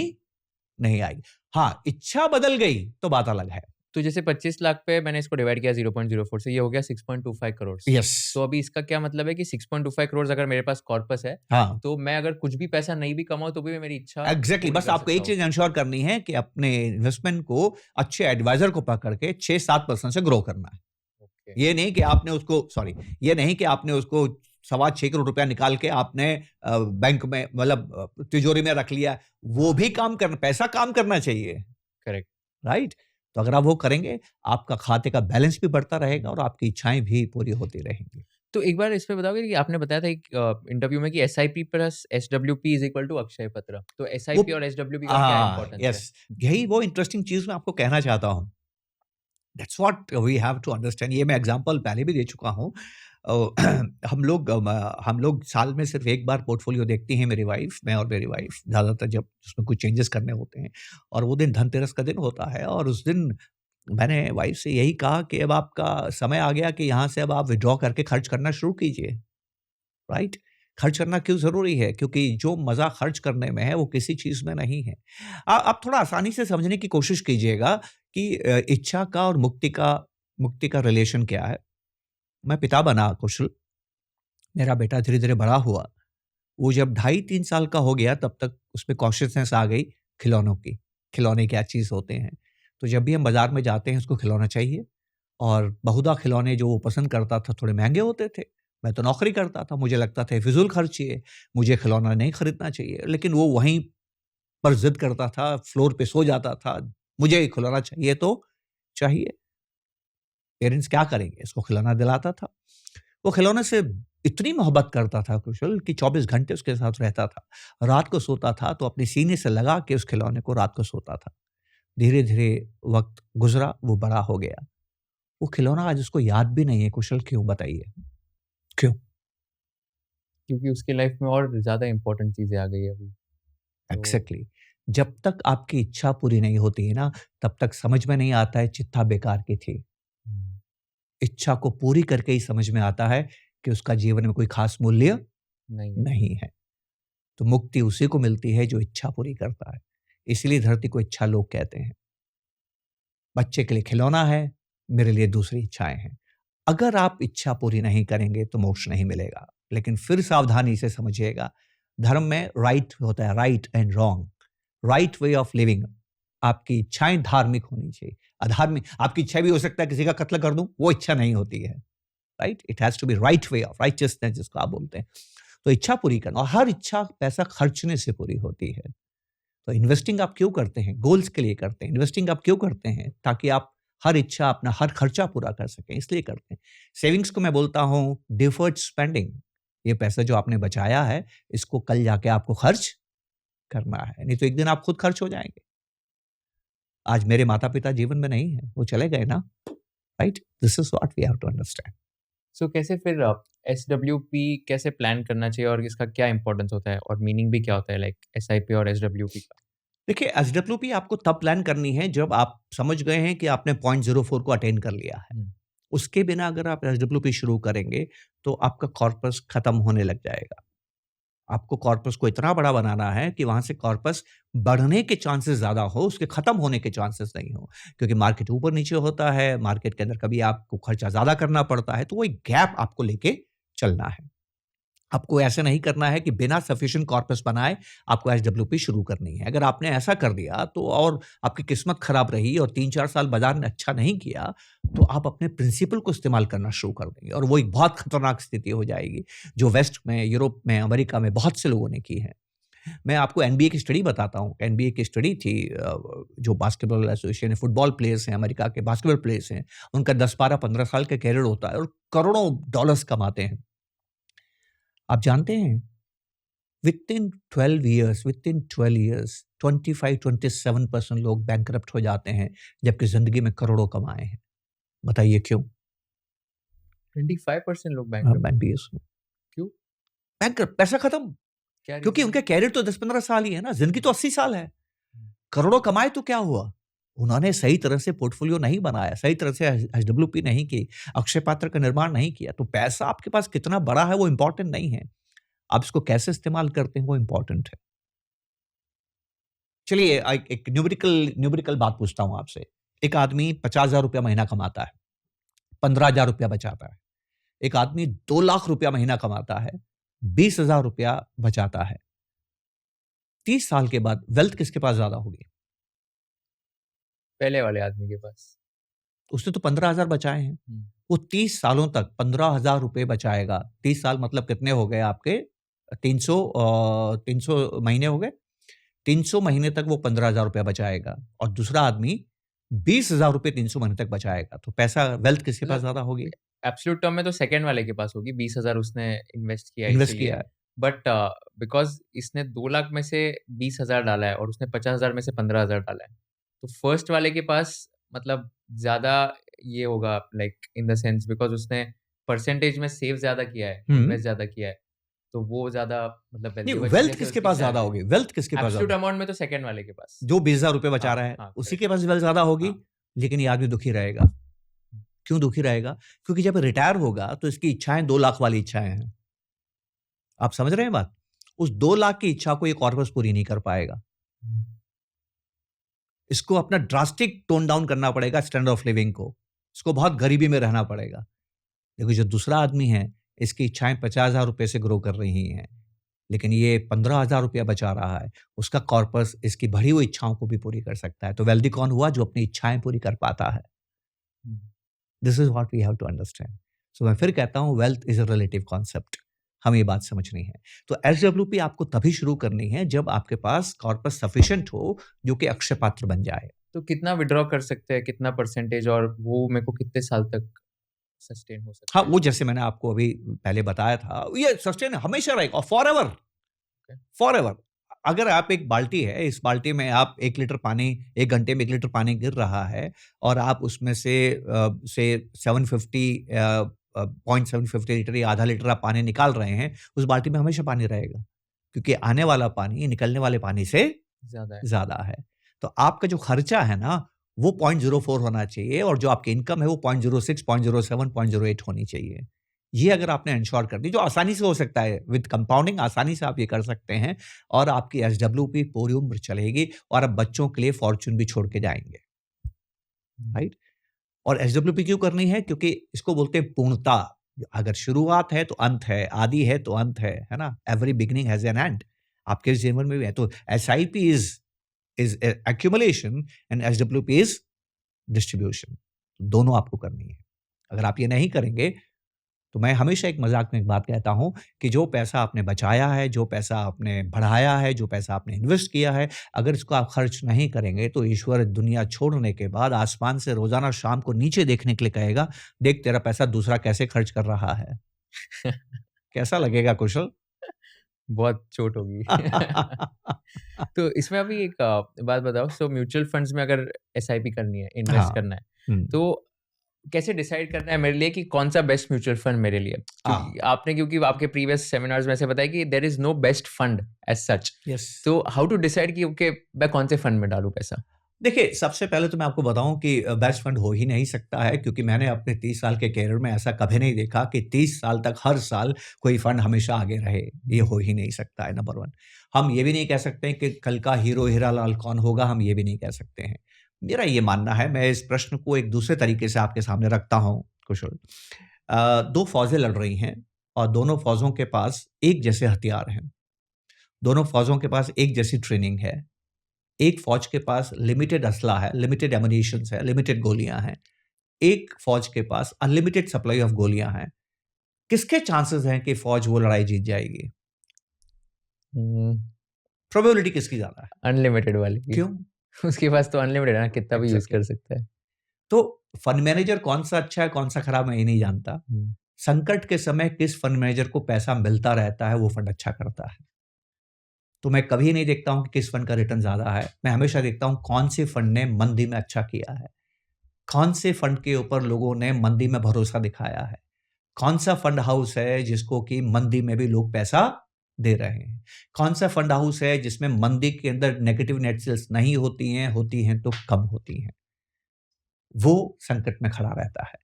नहीं आएगी। हाँ, इच्छा बदल गई तो बात अलग है। तो जैसे 25 लाख पे मैंने इसको डिवाइड किया 0.04 से, ये हो गया 6.25 करोड़। यस। तो अभी इसका क्या मतलब है कि 6.25 करोड़ अगर मेरे पास कॉर्पस है, हाँ, तो मैं अगर कुछ भी पैसा नहीं भी कमाऊँ तो भी मैं मेरी इच्छा एग्ज़ैक्टली पूरी बस कर आपको सकता एक हूँ। चीज़ एन्श्योर करनी है कि अपने इन्वेस्टमेंट को अच्छे एडवाइज़र को पकड़ के 6-7% से ग्रो करना है। ओके, ये नहीं कि आपने उसको सॉरी, ये नहीं कि आपने उसको सवा 6 करोड़ रुपया निकाल के आपने बैंक में मतलब तिजोरी में रख लिया। वो भी काम करना पैसा काम करना चाहिए, करेक्ट। राइट? तो अगर आप वो करेंगे, आपका खाते का बैलेंस भी बढ़ता रहेगा और आपकी इच्छाएँ भी पूरी होती रहेंगी। तो एक बार इस पे बताओगे कि आपने बताया था एक इंटरव्यू में कि SIP plus SWP is equal to Akshay Patra. तो वो एसआईपी और एसडब्ल्यूपी का क्या इंपॉर्टेंस है? यस, यही वो इंटरेस्टिंग चीज़ मैं आपको कहना चाहता हूँ। That's what we have to understand. ये मैं एग्जांपल पहले भी दे चुका हूँ। हम लोग साल में सिर्फ एक बार पोर्टफोलियो देखती हैं मेरी वाइफ, मैं और मेरी वाइफ ज़्यादातर जब उसमें कुछ चेंजेस करने होते हैं और वो दिन धनतेरस का दिन होता है और उस दिन मैंने वाइफ से यही कहा कि अब आपका समय आ गया कि यहाँ से अब आप विथड्रॉ करके खर्च करना शुरू कीजिए, राइट? खर्च करना क्यों ज़रूरी है? क्योंकि जो मज़ा खर्च करने में है वो किसी चीज़ में नहीं है। आप थोड़ा आसानी से समझने की कोशिश कीजिएगा कि इच्छा का और मुक्ति का रिलेशन क्या है? मैं पिता बना कुशल, मेरा बेटा धीरे-धीरे बड़ा हुआ। वो जब ढाई 3 साल का हो गया तब तक उसमें कॉन्शसनेस आ गई खिलौनों की। खिलौने क्या चीज़ होते हैं? तो जब भी हम बाज़ार में जाते हैं उसको खिलौना चाहिए और बहुधा खिलौने जो वो पसंद करता था थोड़े महँगे होते थे। मैं तो नौकरी करता था, मुझे लगता था ये फ़िज़ूल खर्ची है, मुझे खिलौना नहीं खरीदना चाहिए। लेकिन वो वहीं पर ज़िद करता था, फ्लोर पे सो जाता था, मुझे खिलौना चाहिए तो चाहिए। पेरेंट्स क्या करेंगे? इसको खिलौना दिलाता था। वो खिलौने से इतनी मोहब्बत करता था कुशल कि 24 घंटे उसके साथ रहता था। रात को सोता था तो अपने सीने से लगा के उस खिलौने को रात को सोता था। धीरे-धीरे वक़्त गुज़रा, वो बड़ा हो गया। वो खिलौना आज उसको याद भी नहीं है कुशल, क्यों बताइए? क्यों? क्योंकि उसकी लाइफ में और ज़्यादा इम्पोर्टेंट चीज़ें आ गई है अभी। तो एग्ज़ैक्टली। जब तक आपकी इच्छा पूरी नहीं होती है ना, तब तक समझ में नहीं आता है चिट्ठा बेकार की थी। हुँ, इच्छा को पूरी करके ही समझ में आता है कि उसका जीवन में कोई ख़ास मूल्य नहीं है। नहीं है। तो मुक्ति उसी को मिलती है जो इच्छा पूरी करता है। इसीलिए धरती को इच्छा लोग कहते हैं। बच्चे के लिए खिलौना है, मेरे लिए दूसरी इच्छाएँ हैं। अगर आप इच्छा पूरी नहीं करेंगे तो मोक्ष नहीं मिलेगा। लेकिन फिर सावधानी से समझिएगा, धर्म में राइट होता है, right and wrong, right way of living. आपकी इच्छाएँ धार्मिक होनी चाहिए। अधार्मिक आपकी इच्छा भी हो सकता है किसी का कत्ल कर दूँ, वो इच्छा नहीं होती है, right? It has to be right way of righteousness जिसको आप बोलते हैं। तो इच्छा पूरी करना और हर इच्छा पैसा खर्चने से पूरी होती है। तो इन्वेस्टिंग आप क्यों करते हैं? गोल्स के लिए करते हैं। इन्वेस्टिंग आप क्यों करते हैं? ताकि आप हर इच्छा, अपना हर खर्चा पूरा कर सकें, इसलिए करते हैं। सेविंग्स को मैं बोलता हूँ डिफर्ड स्पेंडिंग। ये पैसा जो आपने बचाया है, इसको कल जाके आपको खर्च करना है, नहीं तो एक दिन आप खुद खर्च हो जाएँगे। आज मेरे माता-पिता जीवन में नहीं हैं, वो चले गए ना, right? This is what we have to understand. So कैसे फिर एसडब्ल्यूपी कैसे प्लान करना चाहिए और इसका क्या इम्पोर्टेंस होता है और मीनिंग भी क्या होता है लाइक एसआईपी और एसडब्ल्यूपी का? देखिए, एसडब्ल्यूपी आपको तब प्लान करनी है जब आप समझ गए हैं कि आपने 0.04 को अटेन कर लिया है। हुँ, उसके बिना अगर आप एसडब्ल्यूपी शुरू करेंगे, तो आपका कॉर्पस खत्म होने लग जाएगा। आपको कॉर्पस को इतना बड़ा बनाना है कि वहाँ से कॉर्पस बढ़ने के चांसेस ज़्यादा हो, उसके खत्म होने के चांसेस नहीं हो। क्योंकि मार्केट ऊपर-नीचे होता है, मार्केट के अंदर कभी आपको खर्चा ज़्यादा करना पड़ता है, तो वो एक गैप आपको लेके चलना है। आपको ऐसा नहीं करना है कि बिना सफिशिएंट कॉर्पस बनाए आपको एसडब्ल्यूपी शुरू करनी है। अगर आपने ऐसा कर दिया तो और आपकी किस्मत खराब रही और 3-4 साल बाज़ार ने अच्छा नहीं किया, तो आप अपने प्रिंसिपल को इस्तेमाल करना शुरू कर देंगे और वो एक बहुत खतरनाक स्थिति हो जाएगी, जो वेस्ट में, यूरोप में, अमेरिका में बहुत से लोगों ने की है। मैं आपको एनबीए की स्टडी बताता हूँ। एनबीए की स्टडी थी जो बास्केटबॉल एसोसिएशन है, फुटबॉल प्लेयर्स हैं, अमेरिका के बास्केटबॉल प्लेयर्स हैं, उनका 10, 12, 15 साल का करियर होता है और करोड़ों डॉलर्स कमाते हैं। आप जानते हैं विथिन 12 इयर्स 25-27% लोग बैंकरप्ट हो जाते हैं, जबकि ज़िंदगी में करोड़ों कमाए हैं। बताइए क्यों? 25% लोग बैंक एनपीएस में। क्यों? बैंक पैसा खत्म, क्या क्योंकि reason उनका कैरियर तो 10-15 साल ही है ना, जिंदगी तो 80 साल है। करोड़ों कमाए तो क्या हुआ? उन्होंने सही तरह से पोर्टफोलियो नहीं बनाया, सही तरह से एसडब्ल्यूपी नहीं की, अक्षय पात्र का निर्माण नहीं किया, तो पैसा आपके पास कितना बड़ा है वो इंपॉर्टेंट नहीं है। आप इसको कैसे इस्तेमाल करते हैं वो इंपॉर्टेंट है। चलिए एक न्यूमेरिकल बात पूछता हूं आपसे। एक आदमी 50,000 रुपया महीना कमाता है, 15,000 रुपया बचाता है। एक आदमी 2 लाख रुपया महीना कमाता है, 20,000 रुपया बचाता है। 30 साल के बाद वेल्थ किसके पास ज्यादा होगी? पहले वाले आदमी के पास? उसने तो 15,000 बचाए हैं। वो 30 सालों तक 15,000 रुपए बचाएगा। 30 साल मतलब कितने हो गए आपके? 300 महीने हो गए। 300 महीने तक वो 15,000 रुपया बचाएगा और दूसरा आदमी 20,000 रुपए 300 महीने तक बचाएगा। तो पैसा वेल्थ किसके पास मतलब ज्यादा होगी? एब्सोल्यूट टर्म में तो सेकंड वाले के पास होगी, 20,000 उसने इन्वेस्ट किया इन्वेस्ट इसीलिए। किया है। बट बिकॉज़ इसने 2 लाख में से 20,000 डाला है और उसने 50,000 में से 15,000 डाला है। तो फर्स्ट वाले के पास मतलब ज़्यादा ये होगा like in the sense because उसने परसेंटेज में सेव ज़्यादा किया है, इन्वेस्ट ज़्यादा किया है। तो वो ज़्यादा मतलब नहीं, वेल्दी बची वेल्थ जैसे किसके उसकी पास ज्यादा सैलरी। होगी? वेल्थ किसके पास एब्सोल्यूट ज्यादा? अमाउंट में तो सेकंड वाले के पास। जो 20,000 रुपए बचा हाँ, रहा है, हाँ, उसी करेक्ट। के पास वेल्थ ज्यादा होगी, हाँ। लेकिन ये आदमी दुखी रहेगा। क्यों दुखी रहेगा? क्योंकि जब रिटायर होगा तो इसकी इच्छाएं 2 लाख वाली इच्छाएं हैं। आप समझ रहे हैं बात? उस 2 लाख की इच्छा को ये कॉर्पस पूरी नहीं कर पाएगा। इसको अपना ड्रास्टिक टोन डाउन करना पड़ेगा स्टैंडर्ड ऑफ लिविंग को। इसको बहुत गरीबी में रहना पड़ेगा। देखो जो दूसरा आदमी है, इसकी इच्छाएं 50,000 रुपए से ग्रो कर रही हैं, लेकिन ये 15,000 रुपया बचा रहा है। उसका कॉर्पस इसकी बढ़ी हुई इच्छाओं को भी पूरी कर सकता है। तो वेल्दी कौन हुआ? जो अपनी इच्छाएं पूरी कर पाता है। This is what we have to understand. So मैं फिर कहता हूं wealth is a relative concept. हमें ये बात समझनी है। तो एसडब्ल्यूपी आपको तभी शुरू करनी है जब आपके पास कॉर्पस सफिशिएंट हो जो कि अक्षय पात्र बन जाए। तो कितना विथड्रॉ कर सकते हैं, कितना परसेंटेज और वो मेरे को कितने साल तक सस्टेन हो सकता हाँ, है? वो जैसे मैंने आपको अभी पहले बताया था, ये सस्टेन हमेशा रहेगा फॉरएवर। फॉरएवर। अगर आप एक बाल्टी है, इस बाल्टी में आप 1 लीटर पानी 1 घंटे में 1 लीटर पानी गिर रहा है और आप उसमें से 750 0.750 लीटर या आधा लीटर आप पानी निकाल रहे हैं, उस बाल्टी में हमेशा पानी रहेगा। क्योंकि आने वाला पानी निकलने वाले पानी से ज़्यादा है। ज़्यादा है। तो आपका जो खर्चा है ना, वो 0.04 होना चाहिए और जो आपकी इनकम है वो 0.06, 0.07, 0.08 होनी चाहिए। ये अगर आपने एंश्योर कर दी, जो आसानी से हो सकता है, विद कंपाउंडिंग आसानी से आप ये कर सकते हैं और आपकी एसडब्ल्यूपी पूरी उम्र चलेगी और आप बच्चों के लिए फॉर्च्यून भी छोड़ के जाएँगे। राइट? और एसडब्ल्यूपी क्यों करनी है? क्योंकि इसको बोलते हैं पूर्णता। अगर शुरुआत है तो अंत है, आदि है तो अंत है ना? Every beginning has an and. आपके जीवन में भी है। तो SIP is accumulation and SWP is distribution. दोनों आपको करनी है। अगर आप ये नहीं करेंगे, तो मैं हमेशा एक मज़ाक में एक बात कहता हूँ कि जो पैसा आपने बचाया है, जो पैसा आपने बढ़ाया है, जो पैसा आपने इन्वेस्ट किया है, अगर इसको आप खर्च नहीं करेंगे, तो ईश्वर दुनिया छोड़ने के बाद आसमान से रोज़ाना शाम को नीचे देखने के लिए कहेगा, "देख तेरा पैसा दूसरा कैसे खर्च कर रहा है।" कैसा लगेगा कुशल? बहुत चोट होगी। तो इसमें अभी एक बात बताओ, सो म्यूचुअल फंड्स में अगर एसआईपी करनी है, इन्वेस्ट हाँ। करना है, हुँ। तो कैसे डिसाइड करना है मेरे लिए कि कौन-सा बेस्ट म्यूचुअल फंड मेरे लिए? क्योंकि आपके प्रीवियस सेमिनार्स में ऐसे बताया कि there is no best fund as such. Yes. तो हाउ टू डिसाइड कि ओके मैं कौन से फंड में डालूँ पैसा? देखिए, सबसे पहले तो मैं आपको बताऊँ कि बेस्ट फंड हो ही नहीं सकता है क्योंकि मैंने अपने 30 साल के करियर में ऐसा कभी नहीं देखा कि 30 साल तक हर साल कोई फंड हमेशा आगे रहे। ये हो ही नहीं सकता है, नंबर 1। हम ये भी नहीं कह सकते कि कल का हीरो हीरालाल कौन होगा, हम ये भी नहीं कह सकते हैं। मेरा ये मानना है, मैं इस प्रश्न को एक दूसरे तरीके से आपके सामने रखता हूँ, कुशल। 2 फ़ौजें लड़ रही हैं और दोनों फ़ौजों के पास एक जैसे हथियार हैं। दोनों फ़ौजों के पास एक जैसी ट्रेनिंग है। एक फ़ौज के पास लिमिटेड असला है, लिमिटेड एमुनिशंस है, लिमिटेड गोलियाँ हैं। एक फ़ौज के पास अनलिमिटेड सप्लाई ऑफ गोलियाँ हैं। किसके चांसेस हैं कि फ़ौज वो लड़ाई जीत जाएगी? हुँ, प्रोबेबिलिटी किसकी ज़्यादा है? अनलिमिटेड वाले की। क्यों? उसके पास तो अनलिमिटेड है ना, कितना भी यूज़ एग्ज़ैक्टली। कर सकता है। तो फंड मैनेजर कौन-सा अच्छा है, कौन-सा खराब, मैं ये नहीं जानता। हुँ, संकट के समय किस फंड मैनेजर को पैसा मिलता रहता है, वो फंड अच्छा करता है। तो मैं कभी नहीं देखता हूँ कि किस फंड का रिटर्न ज़्यादा है। मैं हमेशा देखता हूँ कौन से फंड ने मंदी में अच्छा किया है। कौन से फंड के ऊपर लोगों ने मंदी में भरोसा दिखाया है। कौन सा फंड हाउस है जिसको कि मंदी में भी लोग पैसा दे रहे हैं? कौन सा फंड हाउस है जिसमें मंदी के अंदर नेगेटिव नेट सेल्स नहीं होती हैं तो कम होती हैं? वो संकट में खड़ा रहता है।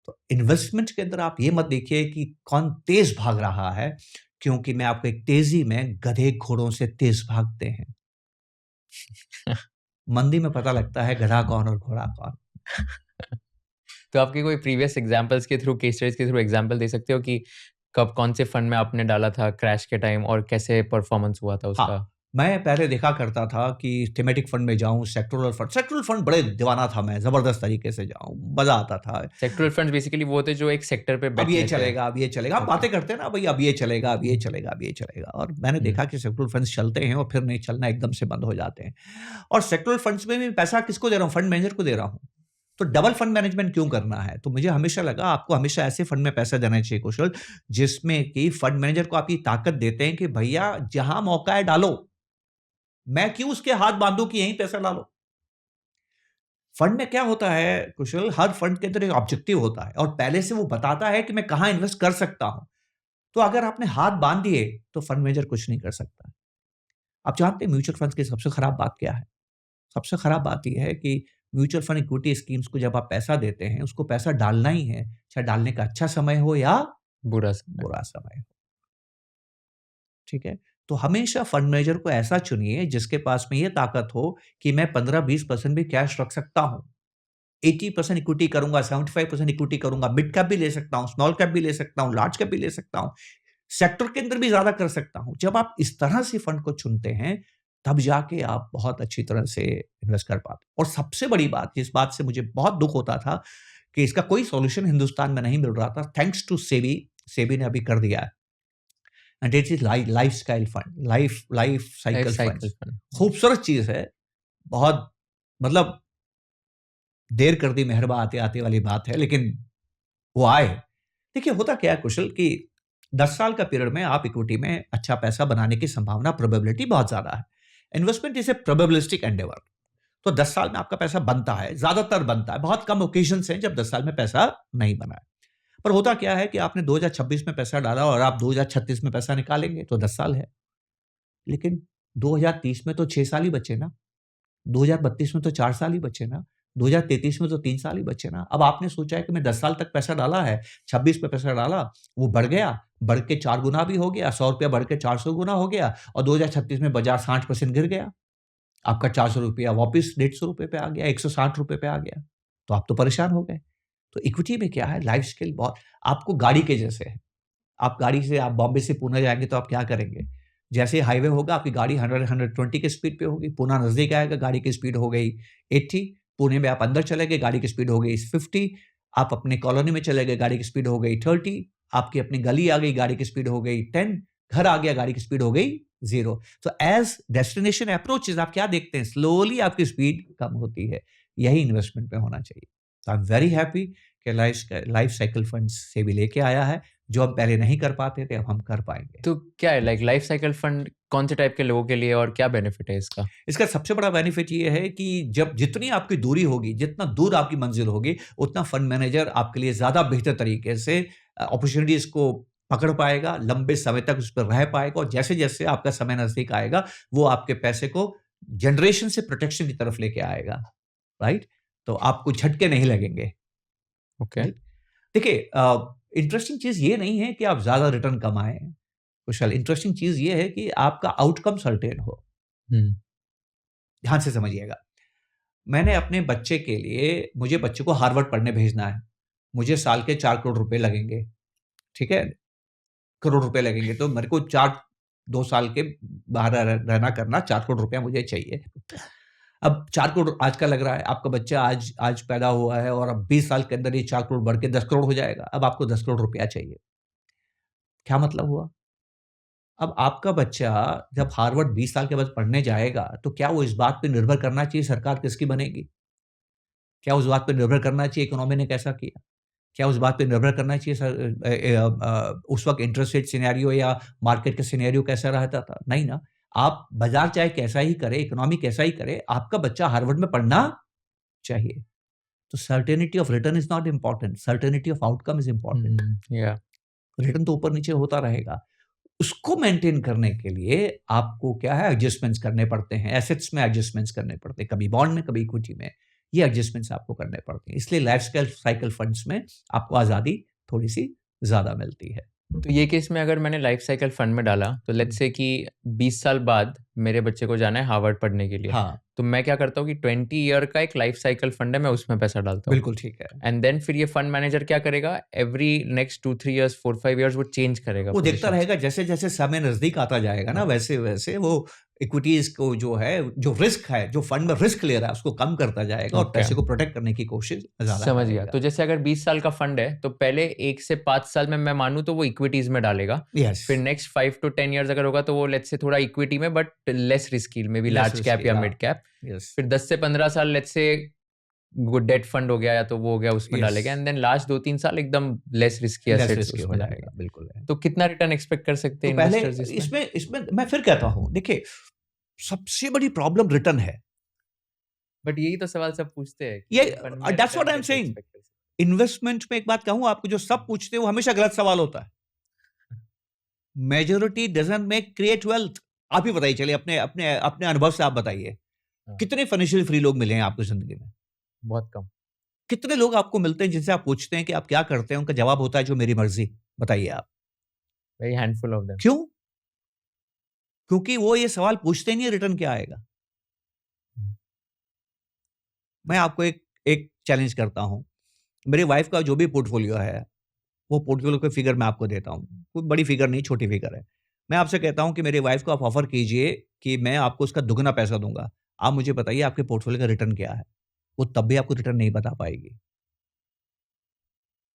तो इन्वेस्टमेंट के अंदर आप ये मत देखिए कि कौन तेज भाग रहा है, क्योंकि मैं आपको एक तेजी में गधे घोड़ों से तेज भागते हैं। मंदी में पता लगता है गधा कौन और घोड़ा कौन। तो आपके कोई प्रीवियस एग्जांपल्स के थ्रू, केस स्टडीज के थ्रू एग्जांपल दे सकते हो कि कब कौन से फंड में आपने डाला था क्रैश के टाइम और कैसे परफॉर्मेंस हुआ था उसका? हाँ, मैं पहले देखा करता था कि थीमेटिक फंड में जाऊँ, सेक्टोरल फंड बड़े दीवाना था मैं, ज़बरदस्त तरीके से जाऊँ, मज़ा आता था। सेक्टरल फंड्स बेसिकली वो होते हैं जो एक सेक्टर पे बेट अब ये लेते हैं। चलेगा, अब ये चलेगा। हम ओके। बातें करते हैं ना भई, अब ये चलेगा, अब ये चलेगा, अब ये चलेगा, और मैंने हुँ। देखा कि सेक्टोरल फंड्स चलते हैं और फिर नहीं चलना, एकदम से बंद हो जाते हैं। और सेक्टोरल फंड्स में भी पैसा किसको दे रहा हूँ? फंड मैनेजर को दे रहा हूँ। तो डबल फंड मैनेजमेंट क्यों करना है? तो मुझे हमेशा लगा आपको हमेशा ऐसे फंड में पैसा देना चाहिए कुशल, जिसमें कि फंड मैनेजर को आप ये ताकत देते हैं कि भैया जहाँ मौका है डालो। मैं क्यों उसके हाथ बाँधूँ कि यहीं पैसा डालो? फंड में क्या होता है कुशल, हर फंड के अंदर एक ऑब्जेक्टिव होता है और पहले से वो बताता है कि मैं कहाँ इन्वेस्ट कर सकता हूँ। तो अगर आपने हाथ बाँध दिए, तो फंड मैनेजर कुछ नहीं कर सकता। आप जानते हैं म्यूचुअल फंड्स की सबसे खराब बात क्या है? सबसे खराब बात ये है कि म्यूचुअल फंड इक्विटी स्कीम्स को जब आप पैसा देते हैं, उसको पैसा डालना ही है, चाहे डालने का अच्छा समय हो या बुरा समय। बुरा समय हो, ठीक है? तो हमेशा फंड मैनेजर को ऐसा चुनिए जिसके पास में ये ताकत हो कि मैं 15-20% भी कैश रख सकता हूँ। 80% इक्विटी करूँगा, 75% इक्विटी करूँगा, मिड कैप भी ले सकता हूँ, स्मॉल कैप भी ले सकता हूँ, लार्ज कैप भी ले सकता हूँ, सेक्टर के अंदर भी ज़्यादा कर सकता हूँ। जब आप इस तरह से फंड को चुनते हैं, तब जाके आप बहुत अच्छी तरह से इन्वेस्ट कर पाते हैं। और सबसे बड़ी बात, जिस बात से मुझे बहुत दुःख होता था कि इसका कोई सॉल्यूशन हिंदुस्तान में नहीं मिल रहा था, थैंक्स टू सेबी, सेबी ने अभी कर दिया है। And it is lifestyle fund, life life cycle cycle funds. Fund. खूबसूरत चीज़ है, बहुत मतलब देर कर दी मेहरबा आते-आते वाली बात है, लेकिन वो आए। देखिए होता क्या है कुशल कि 10 साल का पीरियड में आप इक्विटी में अच्छा पैसा बनाने की संभावना, प्रोबेबिलिटी बहुत ज़्यादा है। Investment is a probabilistic Endeavour. तो 10 साल में आपका पैसा बनता है, ज़्यादातर बनता है। बहुत कम ओकेशन्स हैं जब 10 साल में पैसा नहीं बना है। पर होता क्या है कि आपने 2026 में पैसा डाला और आप 2036 में पैसा निकालेंगे तो 10 साल है। लेकिन 2030 में तो 6 साल ही बचे ना। 2032 में तो 4 साल ही बचे ना, 2033 में तो 3 साल ही बचे ना। अब आपने सोचा है कि मैं 10 साल तक पैसा डाला है, 26 में पैसा डाला, वो बढ़ गया, बढ़ के 4 गुना भी हो गया, ₹100 बढ़ के 400 गुना हो गया और 2036 में बाज़ार 60% गिर गया। आपका ₹400 वापस ₹150 पे आ गया, ₹160 पे आ गया, तो आप तो परेशान हो गए। तो इक्विटी में क्या है, लाइफ स्किल बहुत आपको गाड़ी के जैसे है। आप गाड़ी से आप बॉम्बे से पुणे जाएँगे तो आप क्या करेंगे? जैसे ही हाईवे होगा आपकी गाड़ी 100-120 की स्पीड पे होगी, पुणे नज़दीक आएगा, गाड़ी की स्पीड हो गई 80, पुणे में आप अंदर चले गए, गाड़ी की स्पीड हो गई 50, आप अपने कॉलोनी में चले गए, गाड़ी की स्पीड हो गई 30, आपकी अपनी गली आ गई, गाड़ी की स्पीड हो गई 10, घर आ गया, गाड़ी की स्पीड हो गई 0। तो एज़ डेस्टिनेशन अप्रोचेस आप क्या देखते हैं? स्लोली आपकी स्पीड कम होती है। यही इन्वेस्टमेंट में होना चाहिए। तो आई एम वेरी हैप्पी कि लाइफ साइकिल फंड्स से भी लेके आया है। जो हम पहले नहीं कर पाते थे, अब हम कर पाएँगे। तो क्या है लाइक लाइफ साइकिल फंड कौन से टाइप के लोगों के लिए और क्या बेनिफिट है इसका? इसका सबसे बड़ा बेनिफिट ये है कि जब जितनी आपकी दूरी होगी, जितना दूर आपकी मंज़िल होगी, उतना फंड मैनेजर आपके लिए ज़्यादा बेहतर तरीके से अपॉर्च्युनिटीज़ को पकड़ पाएगा, लंबे समय तक उस पर रह पाएगा और जैसे-जैसे आपका समय नज़दीक आएगा, वो आपके पैसे को जनरेशन से प्रोटेक्शन की तरफ लेके आएगा, राइट? तो आपको झटके नहीं लगेंगे, ओके। राइट? देखिए इंटरेस्टिंग चीज़ ये नहीं है कि आप ज़्यादा रिटर्न कमाएँ, कुशल, इंटरेस्टिंग चीज़ ये है कि आपका आउटकम सर्टेन हो। हुँ। ध्यान से समझिएगा। मैंने अपने बच्चे के लिए मुझे बच्चे को हार्वर्ड पढ़ने भेजना है। मुझे साल के 4 करोड़ रुपए लगेंगे, ठीक है? करोड़ रुपए लगेंगे तो मेरे को 4 2 साल के बाहर रहना करना 4 करोड़ रुपया मुझे चाहिए। अब 4 करोड़ आज का लग रहा है, आपका बच्चा आज आज पैदा हुआ है और अब 20 साल के अंदर ये 4 करोड़ बढ़ के 10 करोड़ हो जाएगा। अब आपको 10 करोड़ रुपया चाहिए। क्या मतलब हुआ? अब आपका बच्चा जब हार्वर्ड 20 साल के बाद पढ़ने जाएगा, तो क्या वो इस बात पे निर्भर करना चाहिए सरकार किसकी बनेगी? क्या उस बात पे निर्भर करना चाहिए इकोनॉमी ने कैसा किया? क्या उस बात पे निर्भर करना चाहिए उस वक़्त इंटरेस्ट रेट सिनेरियो या मार्केट का सिनेरियो कैसा रहता था? नहीं ना। आप बाज़ार चाहे कैसा ही करे, इकोनॉमी कैसा ही करे, आपका बच्चा हार्वर्ड में पढ़ना चाहिए। तो certainty of return is not important, certainty of outcome is important. या रिटर्न तो ऊपर नीचे होता रहेगा, उसको मेंटेन करने के लिए आपको क्या है, एडजस्टमेंट्स करने पड़ते हैं, एसेट्स में एडजस्टमेंट्स करने पड़ते हैं, कभी बॉन्ड में कभी इक्विटी में, ये एडजस्टमेंट्स आपको करने पड़ते हैं। इसलिए लाइफ साइकिल फंड्स में आपको आज़ादी थोड़ी सी ज़्यादा मिलती है। तो ये केस में अगर मैंने लाइफ साइकिल फंड में डाला तो लेट्स से कि 20 साल बाद मेरे बच्चे को जाना है हार्वर्ड पढ़ने के लिए, हाँ, तो मैं क्या करता हूँ कि 20 ईयर का एक लाइफ साइकिल फंड है, मैं उसमें पैसा डालता हूँ। बिल्कुल ठीक है। एंड देन फिर ये फंड मैनेजर क्या करेगा, एवरी नेक्स्ट 2-3 इयर्स 4-5 इयर्स वो चेंज करेगा वो देखता positions। रहेगा जैसे जैसे समय नजदीक आता जाएगा ना, हाँ। वैसे वैसे वो इक्विटीज को जो है, जो रिस्क है, जो फंड में रिस्क ले रहा है, उसको कम करता जाएगा और Okay. पैसे को प्रोटेक्ट करने की कोशिश ज्यादा समझ गया। करेगा। तो जैसे अगर 20 साल का फंड है तो पहले 1 से 5 साल में मैं मानूं तो वो इक्विटीज में डालेगा, यस, फिर नेक्स्ट 5 to 10 इयर्स अगर होगा तो वो लेट्स से थोड़ा इक्विटी में but less risky, may be Less large cap risky, या हाँ। Mid cap. यस, फिर 10 से 15 साल लेट्स से वो डेट फंड हो गया या तो वो हो गया उसमें यस, डालेगा, एंड देन लास्ट 2-3 साल एकदम less risky less assets risky हो उसमें जाएगा, डालेगा। बिल्कुल है। तो कितना रिटर्न एक्सपेक्ट कर सकते तो हैं पहले इन्वेस्टर्स इसमें? इसमें इसमें मैं फिर कहता हूँ, देखिए सबसे बड़ी प्रॉब्लम रिटर्न है। बट यही तो सवाल सब पूछते हैं कि ये फंड में that's what return I am कैसे सेइंग। एक्सपेक्ट कर सकते इन्वेस्टमेंट में एक बात कहूँ आपको, जो सब पूछते हैं वो हमेशा गलत सवाल होता है। Majority doesn't make create wealth. आप ही बताइए, चलिए अपने अपने अपने अनुभव से आप बताइए, हाँ। कितने फाइनेंशियल फ्री लोग मिले हैं आपको जिंदगी में? हैं? बहुत कम। कितने लोग आपको मिलते हैं जिनसे आप पूछते हैं कि आप क्या करते हैं, उनका जवाब होता है जो मेरी मर्जी? बताइए आप। Very handful of them. क्यों? क्योंकि वो ये सवाल पूछते नहीं है रिटर्न क्या आएगा। मैं आपको एक एक चैलेंज करता हूं। मेरी वाइफ का जो भी पोर्टफोलियो है, वो पोर्टफोलियो का फिगर मैं आपको देता हूं। कोई बड़ी फिगर नहीं, छोटी फिगर है। मैं आपसे कहता हूं कि मेरी वाइफ को आप ऑफर कीजिए कि मैं आपको उसका दुगना पैसा दूंगा। आप मुझे बताइए आपके पोर्टफोलियो का रिटर्न क्या है? वो तब भी आपको रिटर्न नहीं बता पाएगी।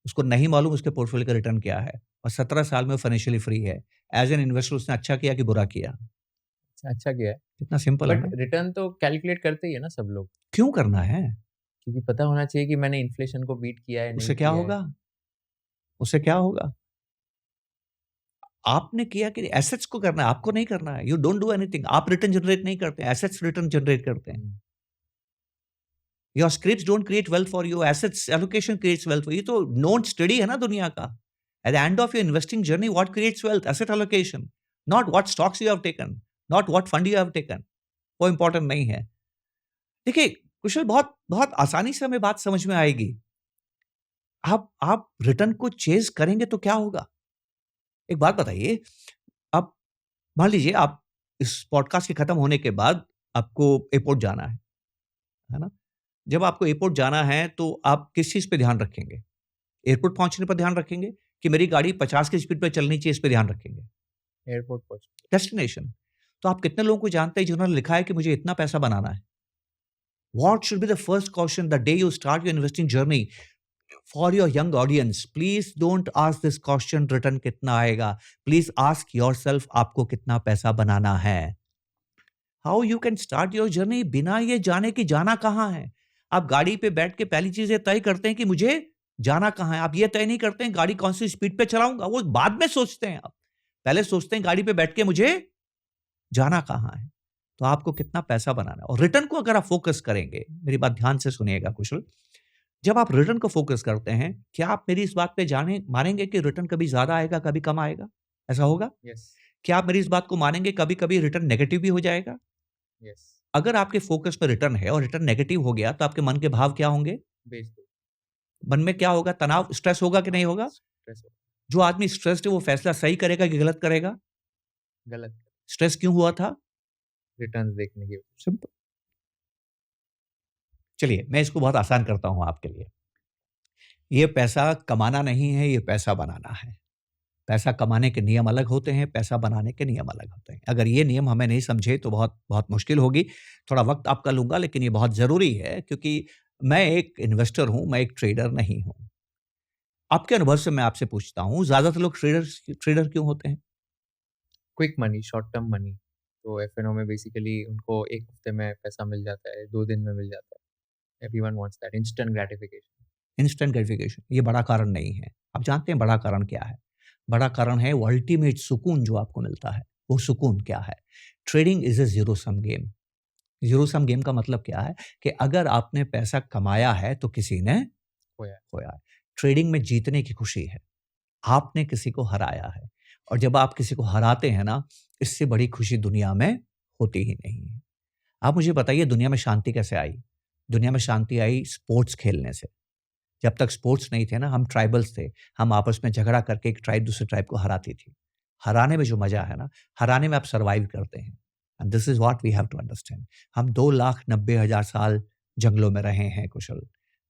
उसको नहीं मालूम उसके पोर्टफोलियो का रिटर्न क्या है, और 17 साल में वो फाइनेंशियली फ्री है। एज एन इन्वेस्टर उसने अच्छा किया कि बुरा किया? अच्छा किया है। कितना सिंपल है बट ना। रिटर्न तो कैलकुलेट करते ही है ना सब लोग, क्यों करना है? क्योंकि पता होना चाहिए कि मैंने इन्फ्लेशन को बीट किया है, उससे नहीं क्या किया है। होगा? उससे क्या होगा? आपने किया कि एसेट्स को करना है, आपको नहीं करना है। You don't do anything. आप रिटर्न जनरेट नहीं करते, एसेट्स रिटर्न जनरेट करते हैं। Hmm. Your scripts don't create wealth for you, assets allocation creates wealth for you. तो नोन स्टडी है ना दुनिया का। At the end of your investing journey, what creates wealth? Asset allocation, not what stocks you have taken, not what fund you have taken. वो important नहीं है। देखिए कुशल, बहुत बहुत आसानी से हमें बात समझ में आएगी। आप रिटर्न को चेज करेंगे तो क्या होगा? एक बात बताइए, आप मान लीजिए आप इस पॉडकास्ट के खत्म होने के बाद आपको एयरपोर्ट जाना है ना? जब आपको एयरपोर्ट जाना है तो आप किस चीज़ पे ध्यान रखेंगे? एयरपोर्ट पहुँचने पर ध्यान रखेंगे कि मेरी गाड़ी 50 की स्पीड पे चलनी चाहिए, इस पे ध्यान रखेंगे? एयरपोर्ट पहुँच। डेस्टिनेशन। तो आप कितने लोगों को जानते हैं जिन्होंने लिखा है कि मुझे इतना पैसा बनाना है? What should be the first caution the day you start your investing journey? For your young audience, please don't ask this question return कितना आएगा। Please ask yourself आपको कितना पैसा बनाना है। How you can start your journey बिना ये जाने कि जाना कहाँ है। आप गाड़ी पे बैठ के पहली चीज़ ये तय करते हैं कि मुझे जाना कहाँ है। आप ये तय नहीं करते हैं गाड़ी कौन सी स्पीड पे चलाऊँगा, वो बाद में सोचते हैं आप। पहले सोचते हैं गाड़ी पे बैठ के मुझे जाना कहाँ है। तो आपको कितना पैसा बनाना है, और रिटर्न को अगर आप फोकस करेंगे, मेरी बात ध्यान से सुनिएगा कुशल। जब आप रिटर्न को फोकस करते हैं, क्या आप मेरी इस बात पे जाने मानेंगे कि रिटर्न कभी ज़्यादा आएगा, कभी कम आएगा? ऐसा होगा? यस, क्या आप मेरी इस बात को मानेंगे कभी-कभी रिटर्न नेगेटिव भी हो जाएगा? यस। अगर आपके फोकस पे रिटर्न है और रिटर्न नेगेटिव हो गया, तो आपके मन के भाव क्या होंगे? बेच दो। मन में क्या होगा? तनाव, स्ट्रेस होगा कि नहीं होगा? स्ट्रेस हो, जो आदमी स्ट्रेस्ड है वो फैसला सही करेगा कि गलत करेगा? गलत। स्ट्रेस क्यों हुआ था? रिटर्न्स देखने की। सिंपल। चलिए, मैं इसको बहुत आसान करता हूँ आपके लिए। ये पैसा कमाना नहीं है, ये पैसा बनाना है। पैसा कमाने के नियम अलग होते हैं, पैसा बनाने के नियम अलग होते हैं। अगर ये नियम हमें नहीं समझे तो बहुत बहुत मुश्किल होगी। थोड़ा वक़्त आपका लूँगा, लेकिन ये बहुत ज़रूरी है क्योंकि मैं एक इन्वेस्टर हूँ, मैं एक ट्रेडर नहीं हूँ। आपके अनुभव से मैं आपसे पूछता हूँ, ज़्यादातर लोग ट्रेडर क्यों होते हैं? Quick money, short term money. तो एफएनओ में बेसिकली उनको 1 हफ्ते में पैसा मिल जाता है, 2 दिन में मिल जाता है। Everyone wants that instant gratification. Instant gratification, ये बड़ा कारण नहीं है। आप जानते हैं बड़ा कारण क्या है? बड़ा कारण है वो अल्टीमेट सुकून जो आपको मिलता है। वो सुकून क्या है? Trading is a zero sum game. Zero sum game का मतलब क्या है कि अगर आपने पैसा कमाया है तो किसी ने खोया। खोया है। ट्रेडिंग में जीतने की खुशी है, आपने किसी को हराया है और जब आप किसी को हराते हैं ना, इससे बड़ी खुशी दुनिया में होती ही नहीं है। आप मुझे बताइए दुनिया में शांति कैसे आई? दुनिया में शांति आई स्पोर्ट्स खेलने से। जब तक स्पोर्ट्स नहीं थे ना, हम ट्राइबल्स थे, हम आपस में झगड़ा करके एक ट्राइब दूसरे ट्राइब को हराती थी। हराने में जो मज़ा है ना, हराने में आप सर्वाइव करते हैं and this is what we have to understand. हम 2,90,000 साल जंगलों में रहे हैं कुशल।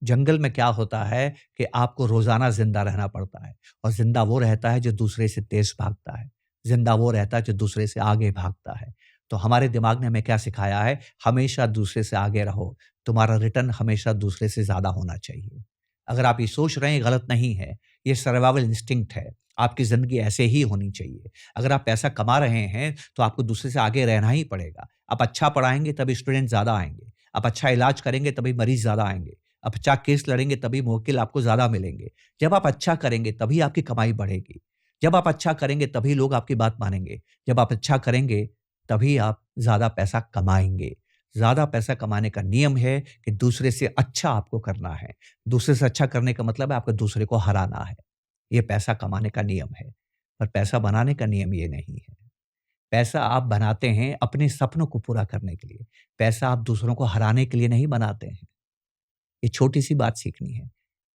जंगल में क्या होता है कि आपको रोज़ाना ज़िंदा रहना पड़ता है और ज़िंदा वो रहता है जो दूसरे से तेज़ भागता है। ज़िंदा वो रहता है जो दूसरे से आगे भागता है। तो हमारे दिमाग ने हमें क्या सिखाया है, हमेशा दूसरे से आगे रहो, तुम्हारा रिटर्न हमेशा दूसरे से ज़्यादा होना चाहिए। अगर आप ये सोच रहे हैं, गलत नहीं है, ये सर्वाइवल इंस्टिंक्ट है, आपकी ज़िंदगी ऐसे ही होनी चाहिए। अगर आप पैसा कमा रहे हैं, तो आपको दूसरे से आगे रहना ही पड़ेगा। आप अच्छा पढ़ाएँगे तभी स्टूडेंट ज़्यादा आएँगे, आप अच्छा इलाज करेंगे तभी मरीज़ ज़्यादा आएँगे, आप अच्छा केस लड़ेंगे तभी मुवक्किल आपको ज़्यादा मिलेंगे। जब आप अच्छा करेंगे तभी आपकी कमाई बढ़ेगी। जब आप अच्छा करेंगे तभी लोग आपकी बात मानेंगे। जब आप अच्छा करेंगे, तभी आप ज़्यादा पैसा कमाएँगे। ज़्यादा पैसा कमाने का नियम है कि दूसरे से अच्छा आपको करना है। दूसरे से अच्छा करने का मतलब है आपको दूसरे को हराना है। ये पैसा कमाने का नियम है, पर पैसा बनाने का नियम ये नहीं है। पैसा आप बनाते हैं अपने सपनों को पूरा करने के लिए। पैसा आप दूसरों को हराने के लिए नहीं बनाते हैं। ये छोटी-सी बात सीखनी है।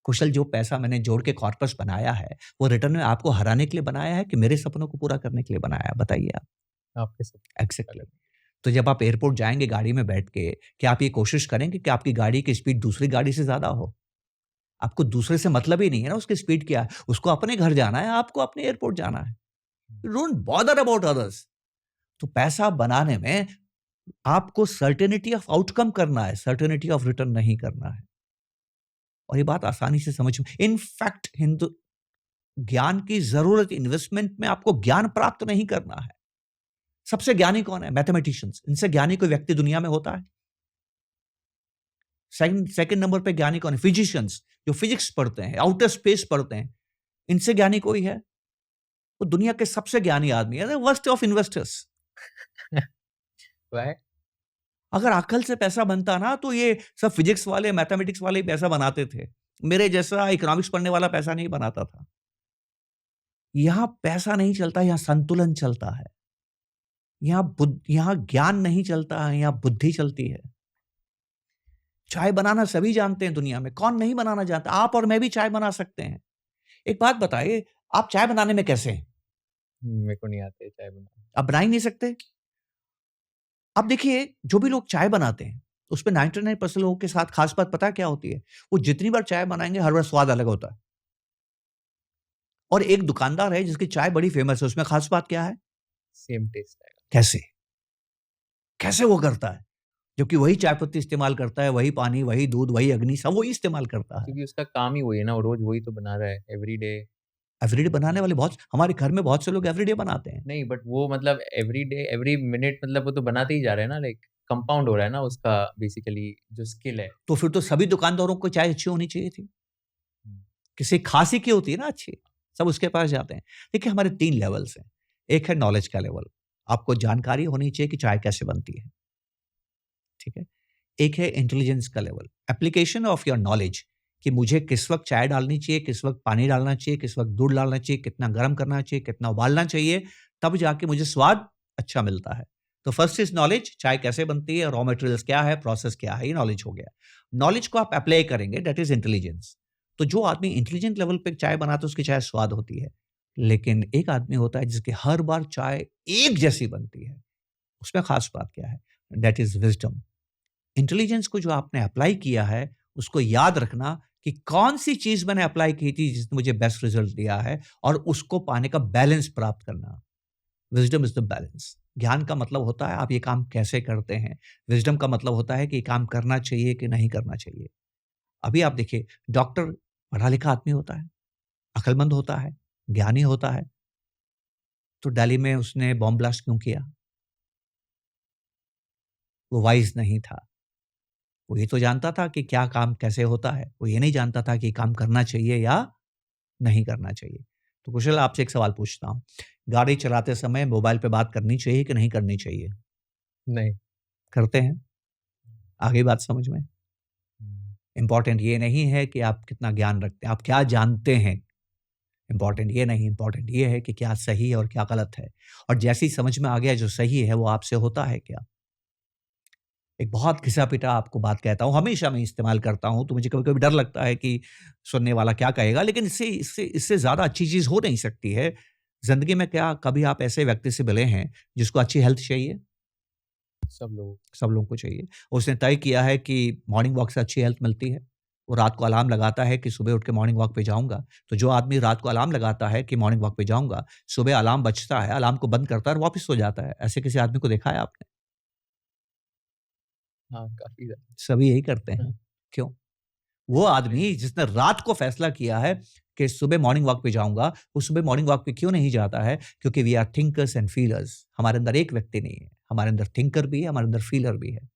कुशल जो पैसा मैंने जोड़ के कॉर्पस बनाया है, वो रिटर्न में आपको हराने के लिए बनाया है कि मेरे सपनों को पूरा करने के लिए बनाया है? बताइए आप। आपके सब एग्ज़ैक्टली। तो जब आप एयरपोर्ट जाएँगे गाड़ी में बैठ के, क्या आप ये कोशिश करेंगे कि आपकी गाड़ी की स्पीड दूसरी गाड़ी से ज़्यादा हो? आपको दूसरे से मतलब ही नहीं है ना उसकी स्पीड क्या है, उसको अपने घर जाना है, आपको अपने एयरपोर्ट जाना है। Don't bother about others. तो पैसा बनाने में आपको सर्टेनिटी ऑफ आउटकम करना है, सर्टेनिटी ऑफ रिटर्न नहीं करना है। और ये बात आसानी से समझ में इनफैक्ट हिंदू ज्ञान की ज़रूरत इन्वेस्टमेंट में आपको ज्ञान प्राप्त नहीं करना है। सबसे ज्ञानी कौन है? मैथमेटिशियंस। इनसे ज्ञानी कोई व्यक्ति दुनिया में होता है? सेकंड सेकंड नंबर पे ज्ञानी कौन है? फिजिशियंस, जो फिजिक्स पढ़ते हैं, आउटर स्पेस पढ़ते हैं। इनसे ज्ञानी कोई है? वो दुनिया के सबसे ज्ञानी आदमी है, वर्स्ट ऑफ इन्वेस्टर्स। वाह! अगर अकल से पैसा बनता ना तो ये सब फिजिक्स वाले, मैथमेटिक्स वाले ही पैसा बनाते थे। मेरे जैसा इकोनॉमिक्स पढ़ने वाला पैसा नहीं बनाता था। यहाँ पैसा नहीं चलता, यहाँ संतुलन चलता है। यहाँ ज्ञान नहीं चलता है, यहाँ बुद्धि चलती है। चाय बनाना सभी जानते हैं दुनिया में, कौन नहीं बनाना जानता? आप और मैं भी चाय बना सकते हैं। एक बात बताइए, आप चाय बनाने में कैसे हैं? मेरे को नहीं आती है चाय बनाना। आप बना ही नहीं सकते? अब देखिए, जो भी लोग चाय बनाते हैं, उसमें 99% लोगों के साथ खास बात पता है क्या होती है? वो जितनी बार चाय बनाएँगे, हर बार स्वाद अलग होता है। और एक दुकानदार है जिसकी चाय बड़ी फेमस है, उसमें खास बात क्या है? सेम टेस्ट आएगा। कैसे? कैसे वो करता है? जबकि वही चाय पत्ती इस्तेमाल करता है, वही पानी, वही दूध, वही अग्नि सब वही इस्तेमाल करता है। क्योंकि उसका काम ही वही है ना, वो रोज़ वही तो बना रहा है एवरीडे। एवरीडे बनाने वाले बहुत हमारे घर में बहुत से लोग एवरीडे बनाते हैं। नहीं, बट वो मतलब एवरीडे, एवरी मिनट, मतलब वो तो बनाते ही जा रहे हैं ना, लाइक कंपाउंड हो रहा है ना उसका बेसिकली जो स्किल है। तो फिर तो सभी दुकानदारों को चाय अच्छी होनी चाहिए थी। हुँ। किसी खाँसी की होती है ना अच्छी, सब उसके पास जाते हैं। देखिए हमारे 3 लेवल्स हैं। एक है नॉलेज का लेवल, आपको जानकारी होनी चाहिए कि चाय कैसे बनती है, ठीक है? एक है इंटेलिजेंस का level, application of your knowledge कि मुझे किस वक़्त चाय डालनी चाहिए, किस वक़्त पानी डालना चाहिए, किस वक़्त दूध डालना चाहिए, कितना गरम करना चाहिए, कितना उबालना चाहिए, तब जाके मुझे स्वाद अच्छा मिलता है। तो फर्स्ट इज़ नॉलेज, चाय कैसे बनती है, रॉ मटेरियल्स क्या है, प्रोसेस क्या है, ये नॉलेज हो गया। नॉलेज को आप अप्लाई करेंगे, दैट इज़ इंटेलिजेंस। तो जो आदमी इंटेलिजेंट लेवल पे चाय बनाता है, उसकी चाय स्वाद होती है। लेकिन एक आदमी होता है जिसकी हर बार चाय एक जैसी बनती है, उसमें खास बात क्या है? That is wisdom. इंटेलिजेंस को जो आपने अप्लाई किया है, उसको याद रखना कि कौन-सी चीज़ मैंने अप्लाई की थी जिसने मुझे बेस्ट रिज़ल्ट दिया है और उसको पाने का बैलेंस प्राप्त करना। Wisdom is the balance. ज्ञान का मतलब होता है आप ये काम कैसे करते हैं। विज़डम का मतलब होता है कि ये काम करना चाहिए कि नहीं करना चाहिए। अभी आप देखिए डॉक्टर पढ़ा-लिखा आदमी होता है, अक्लमंद होता है, ज्ञानी होता है, तो दिल्ली में उसने बॉम्ब ब्लास्ट क्यों किया? वो वाइज़ नहीं था। वो ये तो जानता था कि क्या काम कैसे होता है। वो ये नहीं जानता था कि काम करना चाहिए या नहीं करना चाहिए। तो कुशल आपसे एक सवाल पूछता हूँ, गाड़ी चलाते समय मोबाइल पे बात करनी चाहिए कि नहीं करनी चाहिए? नहीं। करते हैं? आगे बात समझ में? इम्पोर्टेंट ये नहीं है कि आप कितना ज्ञान रखते हैं, आप क्या जानते हैं। इम्पोर्टेंट ये नहीं, इम्पोर्टेंट ये है कि क्या सही है और क्या गलत है। और जैसे ही समझ में आ गया जो सही है वो आपसे होता है क्या? एक बहुत घिसा-पिटा आपको बात कहता हूँ, हमेशा मैं इस्तेमाल करता हूँ, तो मुझे कभी-कभी डर लगता है कि सुनने वाला क्या कहेगा, लेकिन इससे ज़्यादा अच्छी चीज़ हो नहीं सकती है। ज़िंदगी में क्या कभी आप ऐसे व्यक्ति से मिले हैं जिसको अच्छी हेल्थ चाहिए? सब लोग। सब लोगों को चाहिए। उसने तय किया है कि मॉर्निंग वॉक से अच्छी हेल्थ मिलती है। वो रात को अलार्म लगाता है कि सुबह उठ के मॉर्निंग वॉक पे जाऊँगा। तो जो आदमी रात को अलार्म लगाता है कि मॉर्निंग वॉक पे जाऊँगा, सुबह अलार्म बजता है, अलार्म को बंद करता है और वापस सो जाता है। ऐसे किसी आदमी को देखा है आपने? हाँ, काफ़ी ज़्यादा। सभी यही करते हाँ, हैं। क्यों? वो आदमी जिसने रात को फैसला किया है कि सुबह मॉर्निंग वॉक पे जाऊँगा, वो सुबह मॉर्निंग वॉक पे क्यों नहीं जाता है? क्योंकि we are thinkers and feelers. हमारे अंदर एक व्यक्ति नहीं है। हमारे अंदर थिंकर भी है, हमारे अंदर फीलर भी है।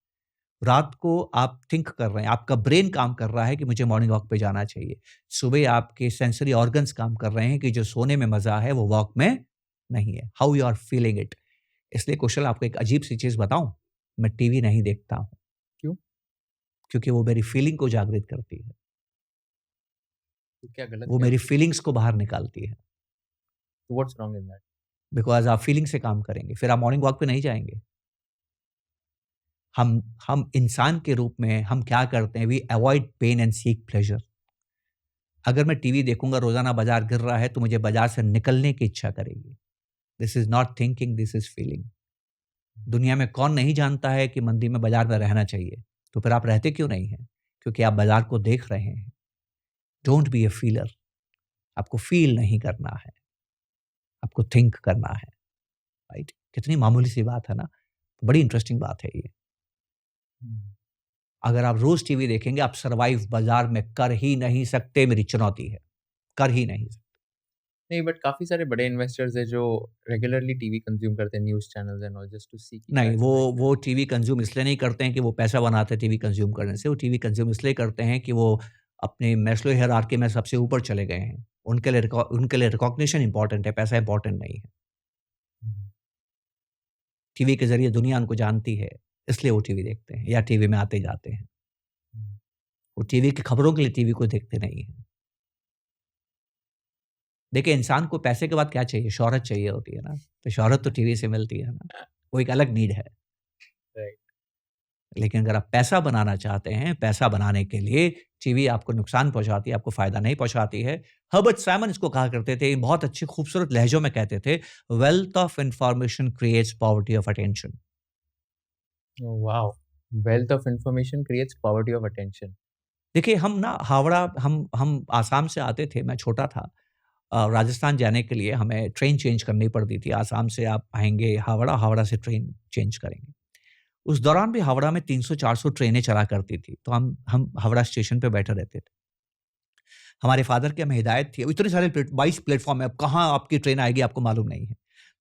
रात को आप थिंक कर रहे हैं, आपका ब्रेन काम कर रहा है कि मुझे मॉर्निंग वॉक पे जाना चाहिए। सुबह आपके सेंसरी ऑर्गन्स काम कर रहे हैं कि जो सोने में मज़ा है, वो वॉक में नहीं है। How you are feeling it. इसलिए कौशल आपको एक अजीब-सी चीज़ बताऊँ? मैं टीवी नहीं देखता हूँ, क्यों? क्योंकि वो मेरी फीलिंग को जागृत करती है। तो क्या गलत वो क्या मेरी उसमें? फीलिंग्स को बाहर निकालती है। What's wrong in that? Because आप फीलिंग से काम करेंगे, फिर आप मॉर्निंग वॉक पे नहीं जाएँगे। हम इंसान के रूप में हम क्या करते हैं? We avoid pain and seek pleasure. अगर मैं टीवी देखूँगा रोज़ाना बाज़ार गिर रहा है, तो मुझे बाज़ार से निकलने की इच्छा करेगी। This is not thinking, this is feeling. दुनिया में कौन नहीं जानता है कि मंदी में बाज़ार में रहना चाहिए? तो फिर आप रहते क्यों नहीं हैं? क्योंकि आप बाज़ार को देख रहे हैं। Don't be a feeler. आपको फ़ील नहीं करना है, आपको थिंक करना है, राइट? कितनी मामूली सी बात है ना? बड़ी इंटरेस्टिंग बात है ये। हुँ। अगर आप रोज़ टीवी देखेंगे, आप सर्वाइव बाज़ार में कर ही नहीं सकते, मेरी चुनौती है। कर ही नहीं सकते। नहीं, बट काफ़ी सारे बड़े इन्वेस्टर्स हैं जो रेगुलरली टीवी कंज़्यूम करते हैं, news channels and all just to see कि क्या नहीं, चल रहा है, क्या वो नहीं। टीवी कंज़्यूम इसलिए नहीं करते हैं कि वो पैसा बनाते हैं टीवी कंज़्यूम करने से, वो टीवी कंज़्यूम इसलिए करते हैं कि वो अपने मैस्लो हायरार्की में सबसे ऊपर चले गए हैं। उनके लिए रिकॉग्निशन इम्पोर्टेंट है, पैसा इम्पोर्टेंट नहीं है। हुँ, टीवी के ज़रिए दुनिया उनको जानती है, इसलिए वो टीवी देखते हैं या टीवी में आते-जाते हैं। हुँ। वो टीवी की खबरों के लिए टीवी को देखते नहीं हैं। देखिए, इंसान को पैसे के बाद क्या चाहिए? शोहरत चाहिए होती है ना, तो शोहरत तो टीवी से मिलती है ना, वो एक अलग नीड है। राइट। लेकिन अगर आप पैसा बनाना चाहते हैं, पैसा बनाने के लिए टीवी आपको नुकसान पहुँचाती है, आपको फ़ायदा नहीं पहुँचाती है। हर्बर्ट साइमन इसको कहा करते थे, बहुत अच्छे खूबसूरत लहज़ों में कहते थे, wealth of information creates poverty of attention. Oh wow! Wealth of information creates poverty of attention. देखिए, हम ना हावड़ा हम आसाम से आते थे, मैं छोटा था। राजस्थान जाने के लिए हमें ट्रेन चेंज करनी पड़ती थी। आसाम से आप आएँगे हावड़ा, हावड़ा से ट्रेन चेंज करेंगे। उस दौरान भी हावड़ा में 300-400 ट्रेनें चला करती थी, तो हम हावड़ा स्टेशन पे बैठे रहते थे। हमारे फ़ादर की हमें हिदायत थी, अब इतने सारे 22 प्लेटफ़ॉर्म है, अब कहाँ आपकी ट्रेन आएगी आपको मालूम नहीं है।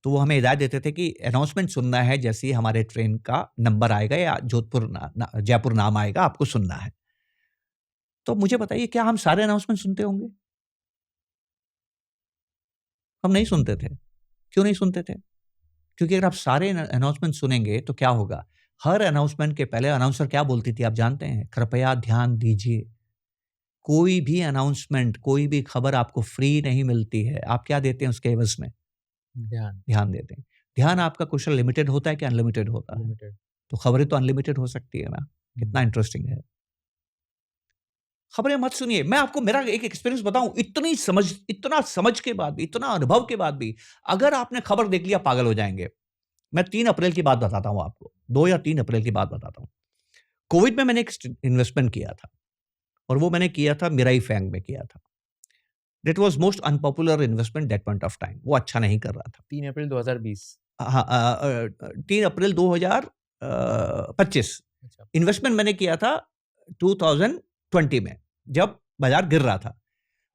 तो वो हमें हिदायत देते थे कि अनाउंसमेंट सुनना है जैसे ही हमारे ट्रेन का नंबर आएगा या जोधपुर जयपुर नाम आएगा आपको सुनना है। तो मुझे बताइए क्या हम सारे अनाउंसमेंट सुनते होंगे? हम नहीं सुनते थे। क्यों नहीं सुनते थे? क्योंकि अगर आप सारे अनाउंसमेंट सुनेंगे तो क्या होगा? हर अनाउंसमेंट के पहले अनाउंसर क्या बोलती थी आप जानते हैं? कृपया ध्यान दीजिए। कोई भी अनाउंसमेंट, कोई भी खबर आपको फ्री नहीं मिलती है। आप क्या देते हैं उसके एवज़ में? ध्यान, ध्यान देते हैं। ध्यान आपका क्वेश्चन लिमिटेड होता है कि अनलिमिटेड होता है? लिमिटेड। तो खबरें तो अनलिमिटेड हो सकती है ना। कितना हुँ, इंटरेस्टिंग है। खबरें मत सुनिए। मैं आपको मेरा एक एक्सपीरियंस बताऊँ, इतना समझ के बाद भी, इतना अनुभव के बाद भी, अगर आपने खबर देख लिया पागल हो जाएँगे। मैं 3 अप्रैल की बात बताता हूँ आपको। 2 या 3 अप्रैल की बात बताता हूँ। कोविड में मैंने एक इन्वेस्टमेंट किया था और वो मैंने किया था मिराई फैंग में किया था। That was most unpopular investment that point of time. वो अच्छा नहीं कर रहा था। 3 अप्रैल 2020। हाँ, 3 अप्रैल 2025 अच्छा, इन्वेस्टमेंट मैंने किया था 2020 में, जब बाज़ार गिर रहा था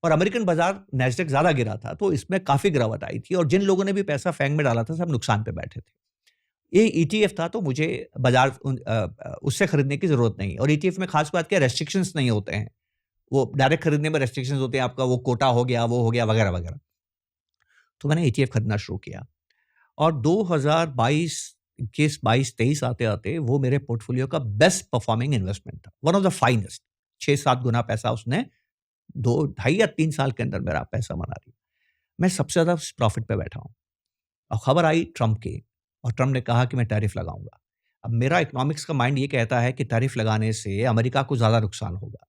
और अमेरिकन बाज़ार नैस्डैक ज़्यादा गिरा था, तो इसमें काफ़ी गिरावट आई थी और जिन लोगों ने भी पैसा फैंग में डाला था, सब नुकसान पे बैठे थे। ये ईटीएफ था तो मुझे उससे खरीदने की ज़रूरत नहीं और ईटीएफ में ख़ास बात क्या है रेस्ट्रिक्शंस नहीं होते हैं। वो डायरेक्ट खरीदने में रेस्ट्रिक्शंस होते हैं, आपका वो कोटा हो गया, वो हो गया वगैरह-वगैरह। तो मैंने ईटीएफ खरीदना शुरू किया और 2022 21, 22, 23 आते-आते वो मेरे पोर्टफोलियो का बेस्ट परफॉर्मिंग इन्वेस्टमेंट था। वन ऑफ द फाइनेस्ट 6-7 गुना पैसा उसने 2 ढाई या 3 साल के अंदर मेरा पैसा बना दिया। मैं सबसे ज़्यादा प्रॉफिट पे बैठा हूँ। और खबर आई ट्रम्प की और ट्रम्प ने कहा कि मैं टैरिफ लगाऊँगा। अब मेरा इकोनॉमिक्स का माइंड ये कहता है कि टैरिफ लगाने से अमेरिका को ज़्यादा नुकसान होगा।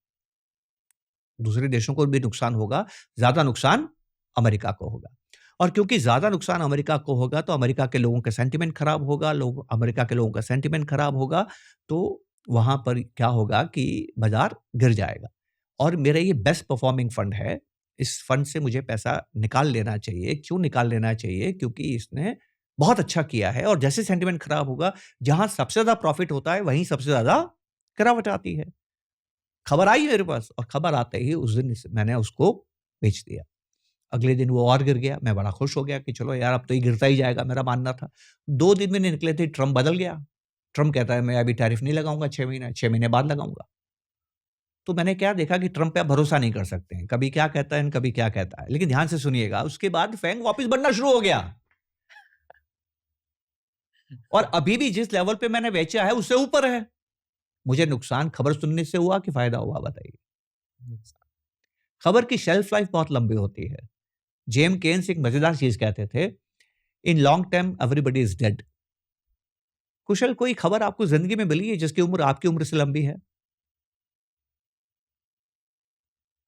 दूसरे देशों को भी नुकसान होगा, ज़्यादा नुकसान अमेरिका को होगा। और क्योंकि ज़्यादा नुकसान अमेरिका को होगा, तो अमेरिका के लोगों का सेंटिमेंट खराब होगा, अमेरिका के लोगों का सेंटिमेंट खराब होगा, तो वहाँ पर क्या होगा कि बाज़ार गिर जाएगा। और मेरा ये बेस्ट परफॉर्मिंग फंड है, इस फंड से मुझे पैसा निकाल लेना चाहिए। क्यों निकाल लेना चाहिए? क्योंकि इसने बहुत अच्छा किया है और जैसे सेंटिमेंट खराब होगा, जहाँ सबसे ज़्यादा प्रॉफ़िट होता है, वहीं सबसे ज़्यादा गिरावट आती है। खबर आई मेरे पास और खबर आते ही उस दिन मैंने उसको बेच दिया। अगले दिन वो और गिर गया, मैं बड़ा खुश हो गया कि चलो यार अब तो ये गिरता ही जाएगा, मेरा मानना था। 2 दिन में नहीं निकले थे, ट्रम्प बदल गया। ट्रम्प कहता है मैं अभी टैरिफ नहीं लगाऊँगा 6 महीने बाद लगाऊँगा। तो मैंने क्या देखा कि ट्रम्प पे आप भरोसा नहीं कर सकते हैं, कभी क्या कहता है, कभी क्या कहता है। लेकिन ध्यान से सुनिएगा, उसके बाद फेंग वापस बढ़ना शुरू हो गया और अभी भी जिस लेवल पे मैंने बेचा है, उससे ऊपर है। मुझे नुकसान खबर सुनने से हुआ कि फ़ायदा हुआ बताइए? खबर की शेल्फ लाइफ बहुत लंबी होती है। जेम केन्स एक मज़ेदार चीज़ कहते थे, in long term everybody is dead. कुशल कोई खबर आपको ज़िंदगी में मिली है जिसकी उम्र आपकी उम्र से लंबी है?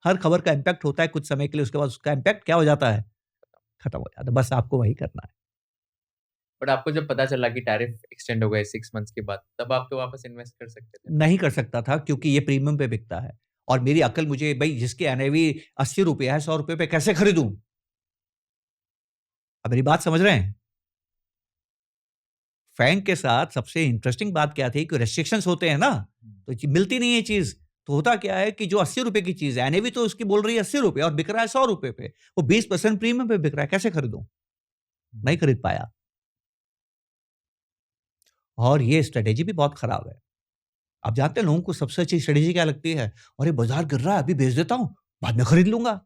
हर खबर का इम्पैक्ट होता है कुछ समय के लिए, उसके बाद उसका इम्पैक्ट क्या हो जाता है? खत्म हो जाता है। बस आपको वही करना है। बट आपको जब पता चला कि टैरिफ एक्सटेंड हो गए 6 मंथ्स के बाद, तब आप तो वापस इन्वेस्ट कर सकते थे ना? नहीं कर सकता था क्योंकि ये प्रीमियम पे बिकता है और मेरी अक्ल मुझे भई जिसकी एनएवी ₹80 है, ₹100 पे कैसे खरीदूँ? आप मेरी बात समझ रहे हैं? फैंग के साथ सबसे इंटरेस्टिंग बात क्या थी कि रेस्ट्रिक्शंस होते हैं ना, तो ये मिलती नहीं है चीज़। तो होता क्या है कि जो ₹80 की चीज़ है, एनएवी तो उसकी बोल रही है ₹80 और बिक रहा है ₹100 पे। वो 20% प्रीमियम पे बिक रहा है, कैसे खरीदूँ? नहीं खरीद पाया। और ये स्ट्रैटेजी भी बहुत खराब है। आप जानते हैं लोगों को सबसे अच्छी स्ट्रैटेजी क्या लगती है? अरे बाज़ार गिर रहा है, अभी बेच देता हूँ, बाद में खरीद लूँगा।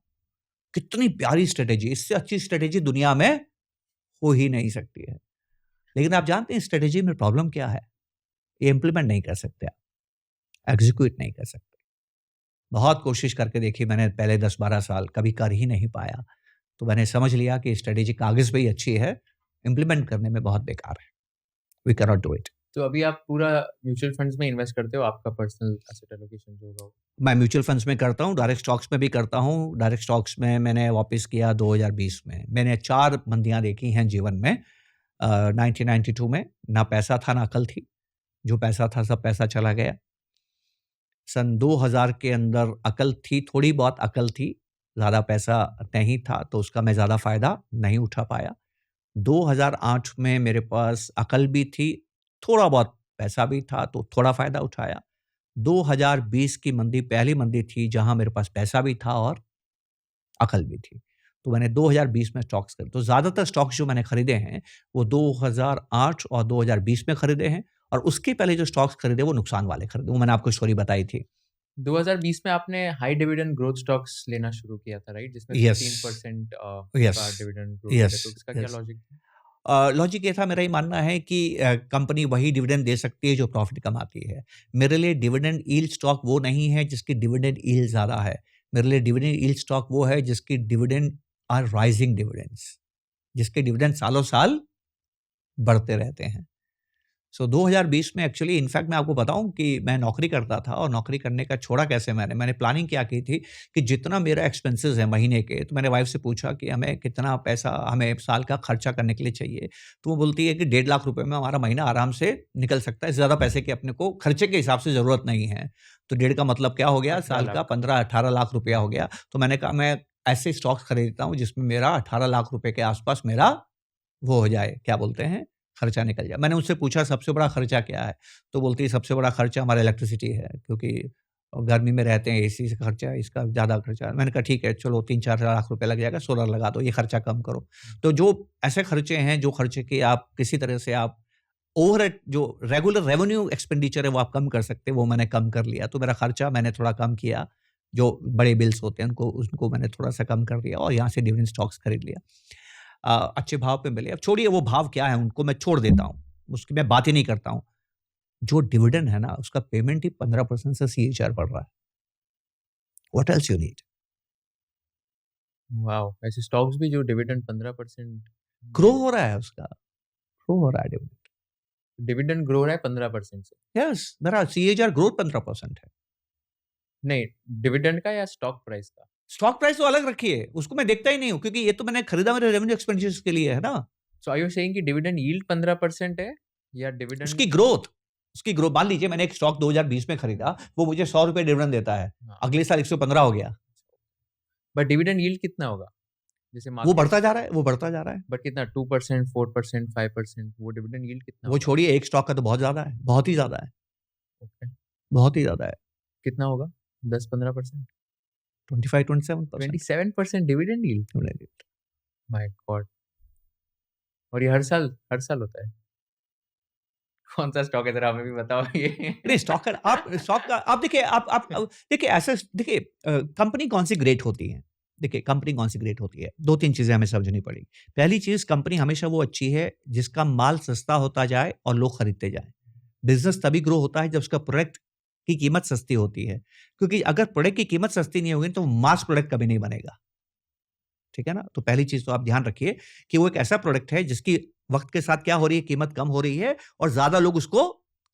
कितनी प्यारी स्ट्रैटेजी, इससे अच्छी स्ट्रैटेजी दुनिया में हो ही नहीं सकती है। लेकिन आप जानते हैं स्ट्रैटेजी में प्रॉब्लम क्या है? ये इम्प्लीमेंट नहीं कर सकते आप, एग्ज़ीक्यूट नहीं कर सकते। बहुत कोशिश करके देखी मैंने पहले 10-12 साल, कभी कर ही नहीं पाया। तो मैंने समझ लिया कि स्ट्रैटेजी कागज़ पे ही अच्छी है, इम्प्लीमेंट करने में बहुत बेकार है। We can not do it. तो अभी आप पूरा म्यूचुअल फंड्स में इन्वेस्ट करते हो, आपका पर्सनल एसेट एलोकेशन जो होगा वो? मैं म्यूचुअल फंड्स में करता हूँ, डायरेक्ट स्टॉक्स में भी करता हूँ। डायरेक्ट स्टॉक्स में मैंने वापस किया 2020 में। मैंने 4 मंदियाँ देखी हैं जीवन में। 1992 में ना पैसा था, ना अकल थी। जो पैसा था, सब पैसा चला गया। सन 2000 के अंदर अकल थी, थोड़ी बहुत अकल थी, ज़्यादा पैसा नहीं था, तो उसका मैं ज़्यादा फ़ायदा नहीं उठा पाया। 2008 में मेरे पास अकल भी थी, थोड़ा बहुत पैसा भी था, तो थोड़ा फ़ायदा उठाया। 2020 की मंदी पहली मंदी थी, जहाँ मेरे पास पैसा भी था और अकल भी थी। तो मैंने 2020 में स्टॉक्स खरीदे। तो ज़्यादातर स्टॉक्स जो मैंने खरीदे हैं, वो 2008 और 2020 में खरीदे हैं और उसके पहले जो स्टॉक्स खरीदे, वो नुकसान वाले खरीदे। वो मैंने आपको स्टोरी बताई थी। 2020 में आपने हाई डिविडेंड ग्रोथ स्टॉक्स लेना शुरू किया था, राइट? जिसमें यस, 15% यस, का डिविडेंड ग्रोथ यस, होता है, तो इसका क्या यस। लॉजिक था? लॉजिक ये था, मेरा ये मानना है कि कंपनी वही डिविडेंड दे सकती है जो प्रॉफ़िट कमाती है। मेरे लिए डिविडेंड यील्ड स्टॉक वो नहीं है जिसकी डिविडेंड यील्ड ज़्यादा है। मेरे लिए डिविडेंड यील्ड स्टॉक वो है जिसकी डिविडेंड आर राइज़िंग डिविडेंड्स, जिसके डिविडेंड सालों-साल बढ़ते रहते हैं। सो 2020 में एक्चुअली इनफैक्ट मैं आपको बताऊँ कि मैं नौकरी करता था और नौकरी करने का छोड़ा कैसे मैंने प्लानिंग क्या की थी कि जितना मेरा एक्सपेंसेस है महीने के, तो मैंने वाइफ़ से पूछा कि हमें कितना पैसा हमें साल का खर्चा करने के लिए चाहिए। तो वो बोलती है कि 1.5 लाख रुपए में हमारा महीना आराम से निकल सकता है, ज़्यादा पैसे की अपने को खर्चे के हिसाब से ज़रूरत नहीं है। तो डेढ़ का मतलब क्या हो गया, 18 साल का लाख। 15-18 लाख रुपया हो गया। तो मैंने कहा मैं ऐसे स्टॉक्स खरीदता हूँ जिसमें मेरा 18 लाख रुपए के आस-पास मेरा वो हो जाए, क्या बोलते हैं, खर्चा निकल जाए। मैंने उनसे पूछा सबसे बड़ा खर्चा क्या है? तो बोलती है सबसे बड़ा खर्चा हमारा इलेक्ट्रिसिटी है, क्योंकि गर्मी में रहते हैं, एसी से खर्चा है, इसका ज़्यादा खर्चा है। मैंने कहा ठीक है, चलो 3-4 लाख रुपए लग जाएगा, सोलर लगा दो, ये खर्चा कम करो। तो जो ऐसे खर्चे हैं, जो खर्चे कि आप किसी तरह से आप ओवरहेड जो रेगुलर रेवेन्यू एक्सपेंडिचर है वो आप कम कर सकते हैं, वो मैंने कम कर लिया। तो मेरा खर्चा मैंने थोड़ा कम किया, जो बड़े बिल्स होते हैं उनको मैंने थोड़ा-सा कम कर दिया और यहाँ से डिविडेंड स्टॉक्स खरीद लिया। अच्छे भाव पे मिले। अब छोड़िए वो भाव क्या है, उनको मैं छोड़ देता हूँ। उसकी मैं बात ही नहीं करता हूँ। जो डिविडेंड है ना, उसका पेमेंट ही 15% से सीएचआर बढ़ रहा है। What else you need? Wow! ऐसे स्टॉक्स भी जो डिविडेंड 15% ग्रो हो रहा है उसका, ग्रो हो रहा है डिविडेंड। डिविडेंड ग्रो हो रहा है 15% से। यस, मेरा सीएचआर ग्रोथ 15% है। नहीं, डिविडेंड का या स्टॉक प्राइस का? स्टॉक प्राइस तो अलग रखिए, उसको मैं देखता ही नहीं हूँ क्योंकि ये तो मैंने खरीदा मेरे रेवेन्यू एक्सपेंडिचर्स के लिए है ना। सो आर यू सेइंग कि डिविडेंड यील्ड 15% है या डिविडेंड उसकी ग्रोथ, मान लीजिए मैंने एक स्टॉक 2020 में खरीदा, वो मुझे ₹100 डिविडेंड देता है। हाँ, अगले साल 115 हो गया। बट डिविडेंड यील्ड कितना होगा? जैसे वो मार्केट बढ़ता जा रहा है, वो बढ़ता जा रहा है। बट कितना 2%, 4%, 5% वो डिविडेंड यील्ड कितना वो होगा? छोड़िए, एक स्टॉक का तो बहुत ज़्यादा है, बहुत ही ज़्यादा है, ओके, बहुत ही ज़्यादा है। कितना होगा? 10-15%? 25-27% 27% डिविडेंड यील्ड? My God! और ये हर साल होता है? कौन-सा स्टॉक है ज़रा हमें भी बताओ ये? नहीं, स्टॉक का आप देखिए, आप देखिए, ऐसा देखिए, कंपनी कौन सी ग्रेट होती है। देखिए, कंपनी कौन सी ग्रेट होती है, 2-3 चीज़ें हमें समझनी पड़ेगी। पहली चीज़, कंपनी हमेशा वो अच्छी है जिसका माल सस्ता होता जाए और लोग खरीदते जाएँ। बिज़नेस तभी ग्रो होता है जब उसका प्रोडक्ट की कीमत सस्ती होती है। क्योंकि अगर प्रोडक्ट की कीमत सस्ती नहीं होगी तो मास प्रोडक्ट कभी नहीं बनेगा। ठीक है ना? तो पहली चीज़ तो आप ध्यान रखिए कि वो एक ऐसा प्रोडक्ट है जिसकी वक़्त के साथ क्या हो रही है, कीमत कम हो रही है और ज़्यादा लोग उसको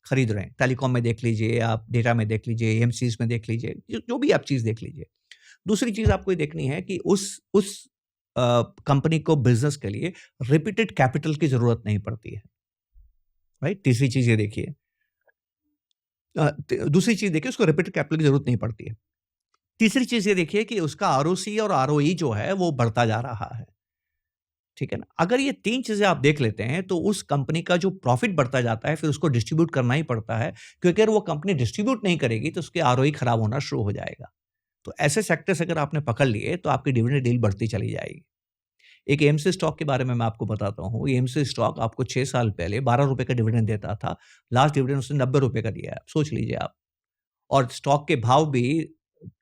खरीद रहे हैं। टेलीकॉम में देख लीजिए, आप डेटा में देख लीजिए, एएमसीज़ में देख लीजिए, जो भी आप चीज़ देख लीजिए। दूसरी चीज़ आपको ये देखनी है कि उस कंपनी को बिज़नेस के लिए रिपीटेड कैपिटल की ज़रूरत नहीं पड़ती है, राइट? तीसरी चीज़ ये देखिए, दूसरी चीज़ देखिए, उसको रिपीटेड कैपिटल की ज़रूरत नहीं पड़ती है। तीसरी चीज़ ये देखिए कि उसका आरओसी और आरओई जो है वो बढ़ता जा रहा है। ठीक है ना? अगर ये 3 चीज़ें आप देख लेते हैं, तो उस कंपनी का जो प्रॉफ़िट बढ़ता जाता है, फिर उसको डिस्ट्रीब्यूट करना ही पड़ता है, क्योंकि अगर वो कंपनी डिस्ट्रीब्यूट नहीं करेगी, तो उसके आरओई खराब होना शुरू हो जाएगा। तो ऐसे सेक्टर्स अगर आपने पकड़ लिए, तो आपकी डिविडेंड यील्ड बढ़ती चली जाएगी। एक एएमसी स्टॉक के बारे में मैं आपको बताता हूँ। एएमसी स्टॉक आपको 6 साल पहले ₹12 का डिविडेंड देता था। लास्ट डिविडेंड उसने ₹90 का दिया है। सोच लीजिए आप। और स्टॉक के भाव भी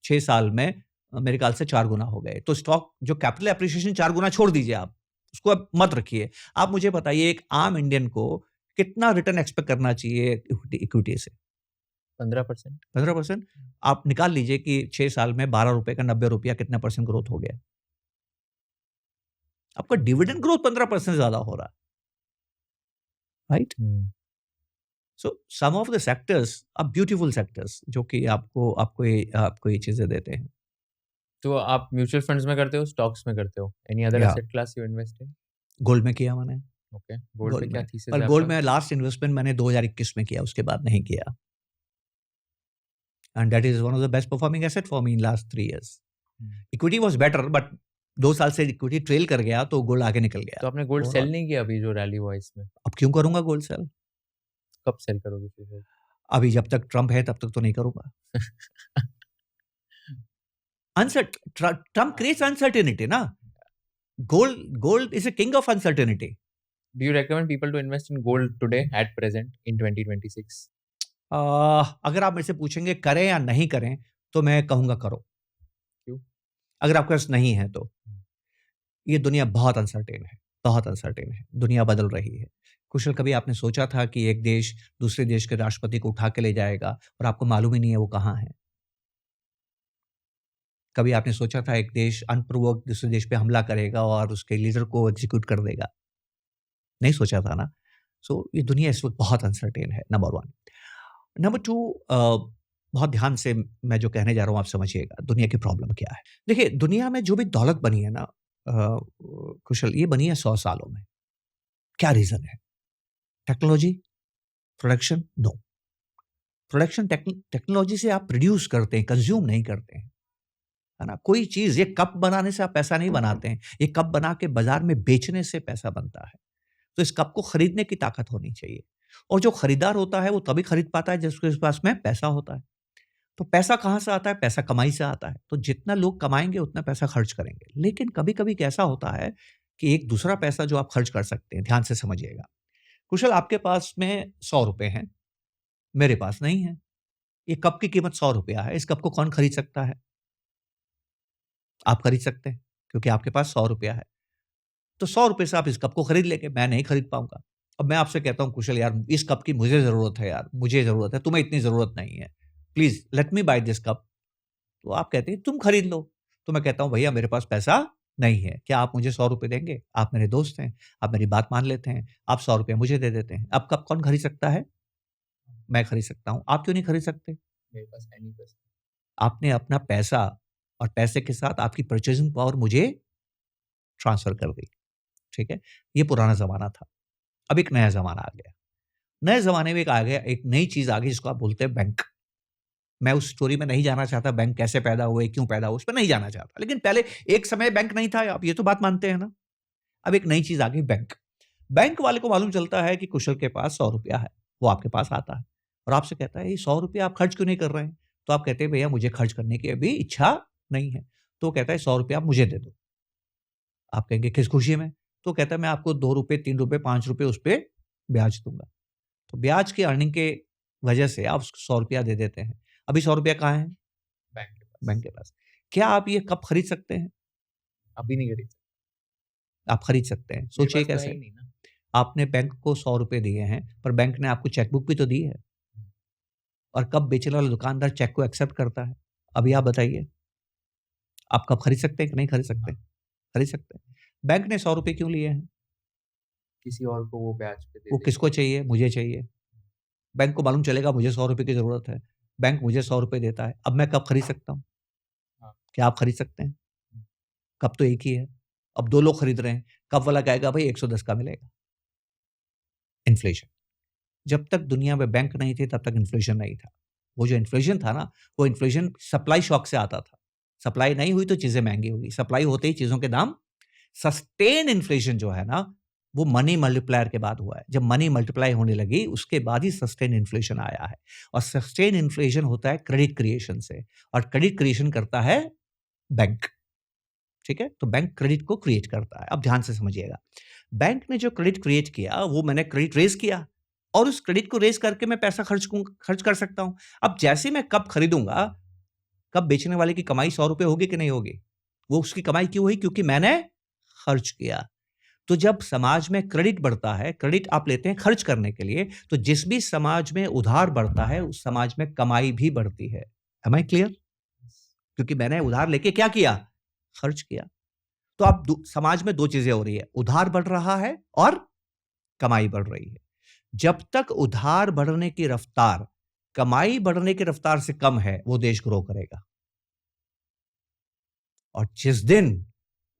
6 साल में मेरे ख्याल से 4 गुना हो गए। तो स्टॉक जो कैपिटल एप्रिसिएशन 4 गुना छोड़ दीजिए आप, उसको अब मत रखिए। आप मुझे बताइए, एक आम इंडियन को कितना रिटर्न एक्सपेक्ट करना चाहिए इक्विटी इक्विटी से? 15%? 15%? आप निकाल लीजिए कि 6 साल में ₹12 का ₹90 कितना परसेंट ग्रोथ हो गया? आपका डिविडेंड ग्रोथ 15% ज़्यादा हो रहा है, राइट? हुँ। So some of the sectors are beautiful sectors जो कि आपको ये चीज़ें देते हैं। तो आप म्यूचुअल फंड्स में करते हो, स्टॉक्स में करते हो? एनी अदर या asset class you invest in? Gold में किया मैंने। ओके, गोल्ड पे गोल्ड क्या में, थीसिस पर है गोल्ड आपका? में लास्ट इन्वेस्टमेंट मैंने 2021 में किया, उसके बाद नहीं किया। And that is one of the best performing asset for me in last 3 years. Hmm. Equity was better, but 2 साल से इक्विटी ट्रेल कर गया तो गोल्ड आगे निकल तो गया आपने गोल्ड सेल ओवरऑल। नहीं किया अभी जो रैली हुआ इसमें? अब क्यों करूँगा गोल्ड सेल? कब सेल करोगे फिर? अभी जब तक ट्रम्प है तब तक तो नहीं करूँगा। ट्रम्प क्रिएट्स अनसर्टेनिटी ना। Gold is a king of uncertainty. Do you recommend people to invest in gold today at present in 2026? अगर आप मेरे से पूछेंगे करें या नहीं करें, तो मैं कहूँगा करो। क्यों? अगर आपके पास नहीं है तो। ये दुनिया बहुत अनसर्टेन है, बहुत अनसर्टेन है। दुनिया बदल रही है। कुशल, कभी आपने सोचा था कि एक देश दूसरे देश के राष्ट्रपति को उठा के ले जाएगा और आपको मालूम ही नहीं है वो कहाँ है? कभी आपने सोचा था एक देश अनप्रोवोक्ड दूसरे देश पे हमला करेगा और उसके लीडर को एग्ज़ीक्यूट कर देगा? नहीं सोचा था ना? सो ये दुनिया इस वक़्त बहुत अनसर्टेन है, नंबर 1। नंबर 2, बहुत ध्यान से मैं जो कहने जा रहा हूँ आप समझिएगा, दुनिया की प्रॉब्लम क्या है। देखिए, दुनिया में जो भी दौलत बनी है ना, कुशल, ये बनी है 100 सालों में। क्या रीज़न है? Technology? Production? No. Production technology से आप प्रोड्यूस करते हैं, कंज़्यूम नहीं करते हैं, है ना? कोई चीज़, ये कप बनाने से आप पैसा नहीं बनाते हैं, ये कप बना के बाज़ार में बेचने से पैसा बनता है। तो इस कप को खरीदने की ताकत होनी चाहिए और जो खरीदार होता है वो तभी खरीद पाता है जिसके पास में पैसा होता है। तो पैसा कहाँ से आता है? पैसा कमाई से आता है। तो जितना लोग कमाएँगे उतना पैसा खर्च करेंगे। लेकिन कभी-कभी कैसा होता है कि एक दूसरा पैसा जो आप खर्च कर सकते हैं, ध्यान से समझिएगा। कुशल, आपके पास में ₹100 हैं, मेरे पास नहीं है। ये कप की कीमत ₹100 है। इस कप को कौन खरीद सकता है? आप खरीद सकते हैं, क्योंकि आपके पास ₹100 है। तो ₹100 से आप इस कप को खरीद लेंगे, मैं नहीं खरीद पाऊँगा। अब मैं आपसे कहता हूँ कुशल यार इस कप की मुझे ज़रूरत है यार, मुझे ज़रूरत है, तुम्हें इतनी ज़रूरत नहीं है। Please let me buy this cup. तो आप कहते हैं तुम खरीद लो। तो मैं कहता हूँ भैया मेरे पास पैसा नहीं है, क्या आप मुझे ₹100 देंगे? आप मेरे दोस्त हैं, आप मेरी बात मान लेते हैं, आप ₹100 मुझे दे देते हैं। अब कप कौन खरीद सकता है? मैं खरीद सकता हूँ, आप क्यों नहीं खरीद सकते? मेरे पास है नहीं पैसे। आपने अपना पैसा और पैसे के साथ आपकी परचेज़िंग पावर मुझे ट्रांसफ़र कर दी, ठीक है? ये पुराना ज़माना था, अब एक नया ज़माना आ गया। नए ज़माने में एक आ गया एक नई चीज़ आ गई जिसको आप बोलते हैं बैंक। मैं उस स्टोरी में नहीं जाना चाहता बैंक कैसे पैदा हुए, क्यों पैदा हुए, उस पे नहीं जाना चाहता। लेकिन पहले एक समय बैंक नहीं था, आप ये तो बात मानते हैं ना? अब एक नई चीज़ आ गई बैंक। बैंक वाले को मालूम चलता है कि कुशल के पास ₹100 है, वो आपके पास आता है और आपसे कहता है, "ये ₹100 आप खर्च क्यों नहीं कर रहे हैं?" तो आप कहते हैं, "भैया मुझे खर्च करने की अभी इच्छा नहीं है।" तो वो कहता है, "₹100 आप मुझे दे दो।" आप कहेंगे, "किस खुशी में?" तो कहता है, "मैं आपको ₹2, ₹3, ₹5 उस पे ब्याज दूँगा।" तो ब्याज की अर्निंग के वजह से आप उसको ₹100 दे देते हैं। अभी ₹100 कहाँ है? बैंक के पास। बैंक के पास। क्या आप ये कप खरीद सकते हैं? अभी नहीं खरीद सकते। आप खरीद सकते हैं। मेरे सोचिए पास तो है ही कैसे? नहीं ना। आपने बैंक को ₹100 दिए हैं, पर बैंक ने आपको चेकबुक भी तो दी है और कप बेचने वाला दुकानदार चेक को एक्सेप्ट करता है। अभी आप बताइए, आप कप खरीद सकते हैं कि नहीं खरीद सकते? हाँ, खरीद सकते हैं। बैंक ने ₹100 क्यों लिए हैं? किसी और को वो ब्याज पे दे वो देगा। किसको चाहिए? मुझे चाहिए। बैंक को मालूम चलेगा मुझे ₹100 की ज़रूरत है। बैंक मुझे ₹100 देता है। अब मैं कप खरीद सकता हूँ। हाँ। क्या आप खरीद सकते हैं? कप तो एक ही है। अब 2 लोग खरीद रहे हैं। कप वाला कहेगा भई 110 का मिलेगा। इन्फ्लेशन। जब तक दुनिया में बैंक नहीं थे तब तक इन्फ्लेशन नहीं था। वो जो इन्फ्लेशन था ना, वो इन्फ्लेशन सप्लाई शॉक से आता था। सप्लाई नहीं हुई तो चीज़ें महँगी होगी, सप्लाई होते ही चीज़ों के दाम सस्टेन इन्फ्लेशन जो है ना, वो मनी मल्टीप्लायर के बाद हुआ है। जब मनी मल्टीप्लाई होने लगी, उसके बाद ही सस्टेन इन्फ्लेशन आया है और सस्टेन इन्फ्लेशन होता है क्रेडिट क्रिएशन से और क्रेडिट क्रिएशन करता है बैंक, ठीक है? तो बैंक क्रेडिट को क्रिएट करता है। अब ध्यान से समझिएगा। बैंक ने जो क्रेडिट क्रिएट किया, वो मैंने क्रेडिट रेज़ किया और उस क्रेडिट को रेज़ करके मैं पैसा खर्च कर सकता हूँ। अब जैसे ही मैं कप खरीदूँगा, कप बेचने वाले की कमाई ₹100 होगी कि नहीं होगी? वो उसकी कमाई क्यों हुई? क्योंकि मैंने खर्च किया। तो जब समाज में क्रेडिट बढ़ता है, क्रेडिट आप लेते हैं खर्च करने के लिए, तो जिस भी समाज में उधार बढ़ता है, उस समाज में कमाई भी बढ़ती है। Am I clear? क्योंकि मैंने उधार लेके क्या किया? खर्च किया। तो अब दो समाज में 2 चीज़ें हो रही है, उधार बढ़ रहा है और कमाई बढ़ रही है। जब तक उधार बढ़ने की रफ्तार, कमाई बढ़ने की रफ्तार से कम है, वो देश ग्रो करेगा। और जिस दिन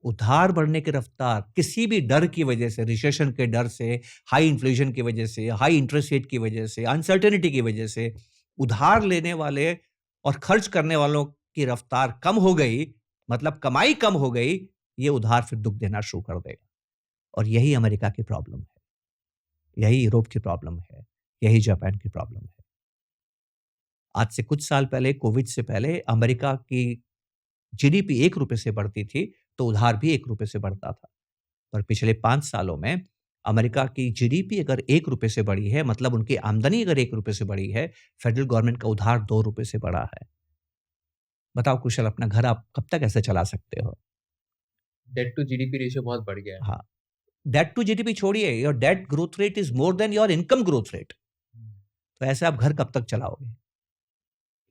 उधार बढ़ने की रफ्तार किसी भी डर की वजह से, रिसेशन के डर से, हाई इन्फ्लेशन की वजह से, हाई इंटरेस्ट रेट की वजह से, अनसर्टेनिटी की वजह से, उधार लेने वाले और खर्च करने वालों की रफ्तार कम हो गई, मतलब कमाई कम हो गई, ये उधार फिर दुःख देना शुरू कर देगा। और यही अमेरिका की प्रॉब्लम है, यही यूरोप की प्रॉब्लम है, यही जापान की प्रॉब्लम है। आज से कुछ साल पहले, कोविड से पहले अमेरिका की जीडीपी ₹1 से बढ़ती थी, तो उधार भी ₹1 से बढ़ता था। और पिछले 5 सालों में अमेरिका की जीडीपी अगर ₹1 से बढ़ी है, मतलब उनकी आमदनी अगर ₹1 से बढ़ी है, फेडरल गवर्नमेंट का उधार ₹2 से बढ़ा है। बताओ कुशल अपना घर आप कब तक ऐसे चला सकते हो? डेट टू जीडीपी रेशियो बहुत बढ़ गया है। हाँ, डेट टू जीडीपी छोड़िए, your debt growth rate is more than your income growth rate. हुँ। तो ऐसे आप घर कब तक चलाओगे?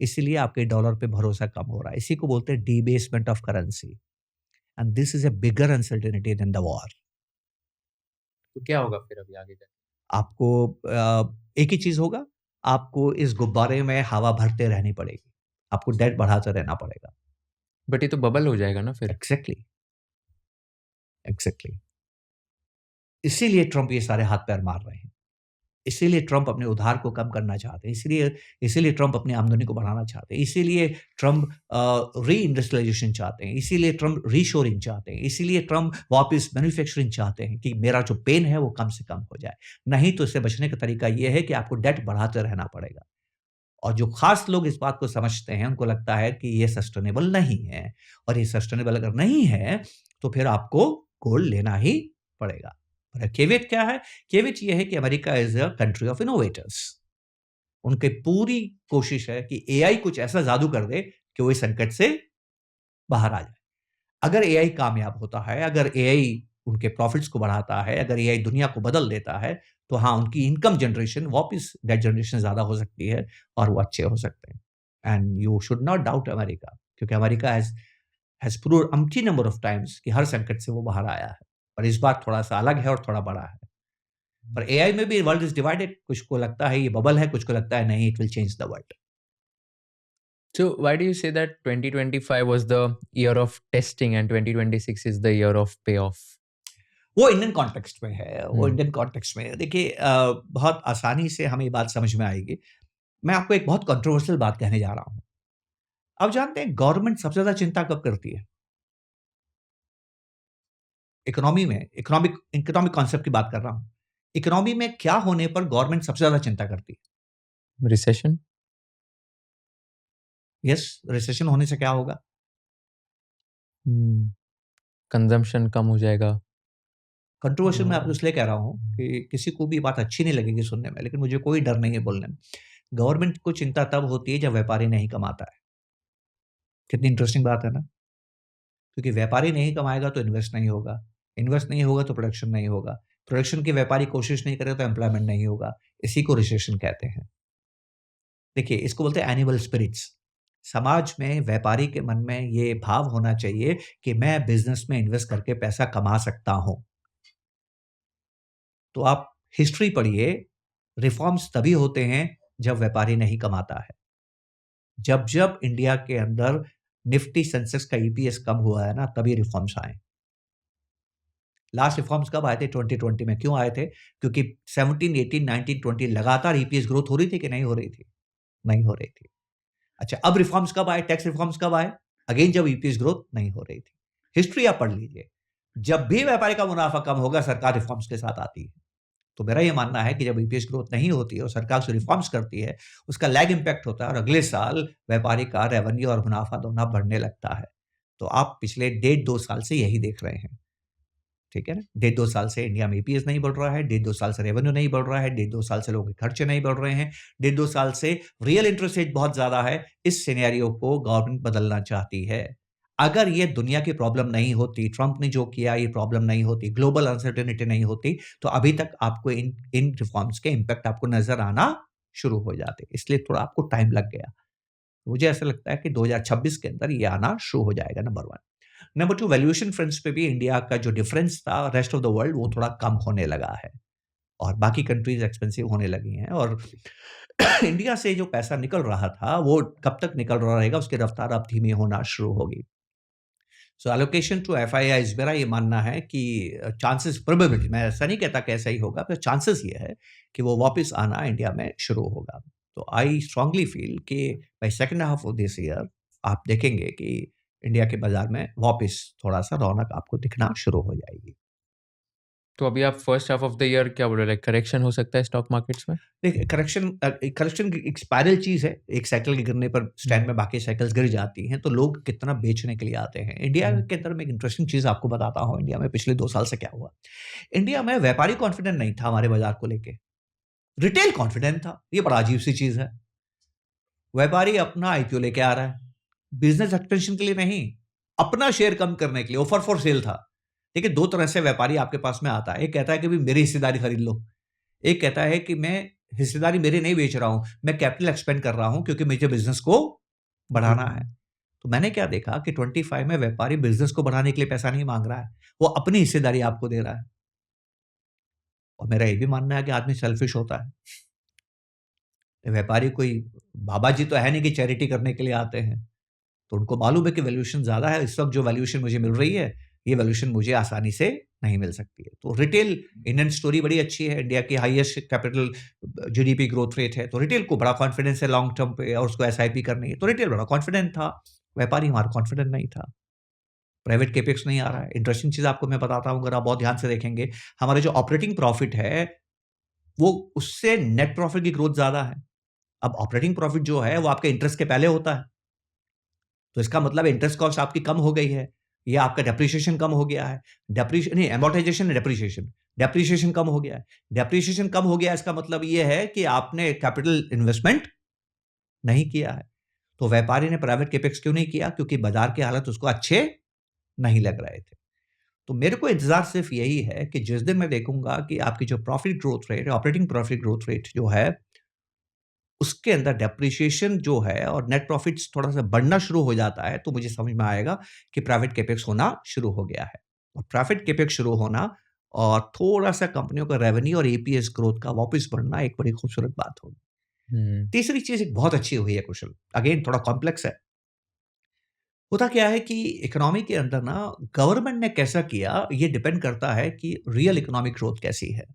इसीलिए आपके डॉलर पे भरोसा कम हो रहा है। इसी को बोलते हैं debasement of currency and this is a bigger uncertainty than the war. तो क्या होगा फिर अभी आगे जाके? आपको एक ही चीज़ होगा, आपको इस गुब्बारे में हवा भरते रहनी पड़ेगी। आपको डेट बढ़ाते रहना पड़ेगा। बट ये तो बबल हो जाएगा ना फिर। Exactly, exactly. इसीलिए ट्रम्प ये सारे हाथ-पैर मार रहे हैं। इसीलिए ट्रम्प अपने उधार को कम करना चाहते हैं। इसीलिए ट्रम्प अपनी आमदनी को बढ़ाना चाहते हैं। इसीलिए ट्रम्प री-इंडस्ट्रियलाइज़ेशन चाहते हैं। इसीलिए ट्रम्प रीशोरिंग चाहते हैं। इसीलिए ट्रम्प वापस मैन्युफैक्चरिंग चाहते हैं कि मेरा जो पेन है वो कम से कम हो जाए। नहीं तो इससे बचने का तरीका ये है कि आपको डेट बढ़ाते रहना पड़ेगा। और जो खास लोग इस बात को समझते हैं, उनको लगता है कि ये सस्टेनेबल नहीं है और ये सस्टेनेबल अगर नहीं है, तो फिर आपको गोल्ड लेना ही पड़ेगा। और केवियट क्या है? केवियट ये है कि America is a country of innovators. उनकी पूरी कोशिश है कि एआई कुछ ऐसा जादू कर दे कि वो इस संकट से बाहर आ जाए। अगर एआई कामयाब होता है, अगर एआई उनके प्रॉफिट्स को बढ़ाता है, अगर एआई दुनिया को बदल देता है, तो हाँ, उनकी इनकम जनरेशन वापस डेट जनरेशन ज़्यादा हो सकती है और वो अच्छे हो सकते हैं। And you should not doubt America, क्योंकि America has proved umpteen number of times कि हर संकट से वो बाहर आया है। पर इस बार थोड़ा-सा अलग है और थोड़ा बड़ा है। पर एआई में भी वर्ल्ड इज़ डिवाइडेड, कुछ को लगता है ये बबल है, कुछ को लगता है नहीं, it will change the world. So why do you say that 2025 was the year of testing and 2026 is the year of payoff? वो इंडियन कॉन्टेक्स्ट में है, वो Hmm. इंडियन कॉन्टेक्स्ट में है। देखिए बहुत आसानी से हमें ये बात समझ में आएगी। मैं आपको एक बहुत कंट्रोवर्शियल बात कहने जा रहा हूँ। आप जानते हैं गवर्नमेंट सबसे ज़्यादा चिंता कब करती है? इकोनॉमी में, इकोनॉमिक इकोनॉमिक कॉन्सेप्ट की बात कर रहा हूँ। इकोनॉमी में क्या होने पर गवर्नमेंट सबसे ज़्यादा चिंता करती है? Recession? यस, रिसेशन होने से क्या होगा? Hmm. Consumption कम हो जाएगा। कंट्रोवर्शियल मैं आपको इसलिए कह रहा हूँ कि किसी को भी बात अच्छी नहीं लगेगी सुनने में, लेकिन मुझे कोई डर नहीं है बोलने में। गवर्नमेंट को चिंता तब होती है जब व्यापारी नहीं कमाता है। कितनी इंटरेस्टिंग बात है ना? क्योंकि व्यापारी नहीं कमाएगा तो इन्वेस्ट नहीं होगा, इन्वेस्ट नहीं होगा तो प्रोडक्शन नहीं होगा, प्रोडक्शन की व्यापारी कोशिश नहीं करे तो एम्प्लॉयमेंट नहीं होगा। इसी को रिसेशन कहते हैं। देखिए, इसको बोलते हैं एनिमल स्पिरिट्स। समाज में व्यापारी के मन में ये भाव होना चाहिए कि मैं बिज़नेस में इन्वेस्ट करके पैसा कमा सकता हूँ। तो आप हिस्ट्री पढ़िए, रिफॉर्म्स तभी होते हैं जब व्यापारी नहीं कमाता है। जब-जब इंडिया के अंदर निफ्टी सेंसेक्स का ईपीएस कम हुआ है ना, तभी रिफॉर्म्स आए। लास्ट रिफॉर्म्स कब आए थे? 2020 में। क्यों आए थे? क्योंकि 17, 18, 19, 20 लगातार ईपीएस ग्रोथ हो रही थी कि नहीं हो रही थी? नहीं हो रही थी। अच्छा, अब रिफॉर्म्स कब आए? टैक्स रिफॉर्म्स कब आए? अगेन जब ईपीएस ग्रोथ नहीं हो रही थी। हिस्ट्री आप पढ़ लीजिए। जब भी व्यापारी का मुनाफा कम होगा, सरकार रिफॉर्म्स के साथ आती है। तो मेरा ये मानना है कि जब ईपीएस ग्रोथ नहीं होती है और सरकार जो रिफॉर्म्स करती है, उसका लैग इम्पैक्ट होता है और अगले साल व्यापारी का रेवेन्यू और मुनाफा दोनों बढ़ने लगता है। तो आप पिछले डेढ़ 2 साल से यही देख रहे हैं। ठीक है ना? डेढ़ 2 साल से इंडिया में ईपीएस नहीं बढ़ रहा है, डेढ़ 2 साल से रेवेन्यू नहीं बढ़ रहा है, डेढ़ 2 साल से लोगों के खर्चे नहीं बढ़ रहे हैं, डेढ़ 2 साल से रियल इंटरेस्ट रेट बहुत ज़्यादा है। इस सिनेरियो को गवर्नमेंट बदलना चाहती है। अगर ये दुनिया की प्रॉब्लम नहीं होती, ट्रंप ने जो किया ये प्रॉब्लम नहीं होती, ग्लोबल अनसर्टेनिटी नहीं होती, तो अभी तक आपको इन इन रिफॉर्म्स के इम्पैक्ट आपको नज़र आना शुरू हो जाते। इसलिए थोड़ा आपको टाइम लग गया। मुझे ऐसा लगता है कि 2026 के अंदर ये आना शुरू हो जाएगा, नंबर 1। नंबर 2, वैल्यूएशन फ्रंट्स पे भी इंडिया का जो डिफरेंस था रेस्ट ऑफ द वर्ल्ड वो थोड़ा कम होने लगा है और बाकी कंट्रीज एक्सपेंसिव होने लगी हैं और इंडिया से जो पैसा निकल रहा था वो कब तक निकल रहा रहेगा उसकी रफ्तार अब धीमी होना शुरू होगी। सो एलोकेशन टू एफआईआईज मेरा ये मानना है कि चांसेस प्रोबेबिलिटी, मैं ऐसा नहीं कहता कि ऐसा ही होगा, पर चांसेस ये है कि वो वापस आना इंडिया में शुरू होगा। तो आई स्ट्रांगली फील कि by second half of this year आप देखेंगे कि इंडिया के बाजार में वापस थोड़ा-सा रौनक आपको दिखना शुरू हो जाएगी। तो अभी आप first half of the year क्या बोल रहे हैं, लाइक करेक्शन हो सकता है स्टॉक मार्केट्स में? देखिए करेक्शन एक स्पाइरल चीज़ है, एक साइकिल के गिरने पर स्टैंड में बाकी साइकिल्स गिर जाती हैं, तो लोग कितना बेचने के लिए आते हैं। इंडिया के अंदर मैं एक इंटरेस्टिंग चीज़ आपको बताता हूँ, इंडिया में पिछले 2 साल से क्या हुआ। इंडिया में व्यापारी कॉन्फिडेंट नहीं था हमारे बाजार को लेके, रिटेल कॉन्फिडेंट था, ये बड़ा अजीब-सी चीज़ है। व्यापारी अपना आईपीओ लेके आ रहा है, बिज़नेस एक्सपेंशन के लिए नहीं, अपना शेयर कम करने के लिए, ऑफर फॉर सेल था। देखिए 2 तरह से व्यापारी आपके पास में आता है, एक कहता है कि भई मेरी हिस्सेदारी खरीद लो, एक कहता है कि मैं हिस्सेदारी मेरी नहीं बेच रहा हूँ, मैं कैपिटल एक्सपेंड कर रहा हूँ क्योंकि मुझे बिज़नेस को बढ़ाना है। तो मैंने क्या देखा कि 25 में व्यापारी बिज़नेस को बढ़ाने के लिए पैसा नहीं माँग रहा है, वो अपनी हिस्सेदारी आपको दे रहा है। और मेरा ये भी मानना है कि आदमी सेल्फिश होता है। व्यापारी कोई बाबा जी तो है नहीं कि चैरिटी करने के लिए आते हैं। तो उनको मालूम है कि वैल्यूएशन ज़्यादा है, इस वक़्त जो वैल्यूएशन मुझे मिल रही है, ये वैल्यूएशन मुझे आसानी से नहीं मिल सकती है। तो रिटेल इंडियन स्टोरी बड़ी अच्छी है, इंडिया की highest capital GDP growth rate है, तो रिटेल को बड़ा कॉन्फिडेंस है लॉन्ग टर्म पे और उसको एसआईपी करनी है, तो रिटेल बड़ा कॉन्फिडेंट था, व्यापारी हमारा कॉन्फिडेंट नहीं था। प्राइवेट कैपेक्स नहीं आ रहा है। इंटरेस्टिंग चीज़ आपको मैं बताता हूँ, अगर आप बहुत ध्यान से देखेंगे, हमारा जो ऑपरेटिंग प्रॉफिट है, वो उससे नेट प्रॉफिट की ग्रोथ ज़्यादा है। अब ऑपरेटिंग प्रॉफिट जो है, वो आपके इंटरेस्ट के पहले होता है। तो इसका मतलब इंटरेस्ट कॉस्ट आपकी कम हो गई है या आपका डेप्रिसिएशन कम हो गया है। डेप्रिश नहीं, अमोर्टाइज़ेशन डेप्रिसिएशन। डेप्रिसिएशन कम हो गया है। डेप्रिसिएशन कम हो गया है, इसका मतलब ये है कि आपने कैपिटल इन्वेस्टमेंट नहीं किया है। तो व्यापारी ने प्राइवेट कैपेक्स क्यों नहीं किया? क्योंकि बाज़ार के हालात उसको अच्छे नहीं लग रहे थे। तो मेरे को इंतज़ार सिर्फ़ यही है कि जिस दिन मैं देखूँगा कि आपकी जो profit growth rate, operating profit growth rate जो है, उसके अंदर डेप्रिसिएशन जो है और नेट प्रॉफ़िट्स थोड़ा-सा बढ़ना शुरू हो जाता है, तो मुझे समझ में आएगा कि प्राइवेट कैपेक्स होना शुरू हो गया है। और प्राइवेट कैपेक्स शुरू होना और थोड़ा-सा कंपनियों का रेवेन्यू और ईपीएस ग्रोथ का वापस बढ़ना एक बड़ी खूबसूरत बात होगी। हुँ, तीसरी चीज़ एक बहुत अच्छी हुई है कुशल, अगेन थोड़ा कॉम्प्लेक्स है। होता क्या है कि इकोनॉमी के अंदर ना गवर्नमेंट ने कैसा किया, ये डिपेंड करता है कि रियल इकोनॉमिक ग्रोथ कैसी है।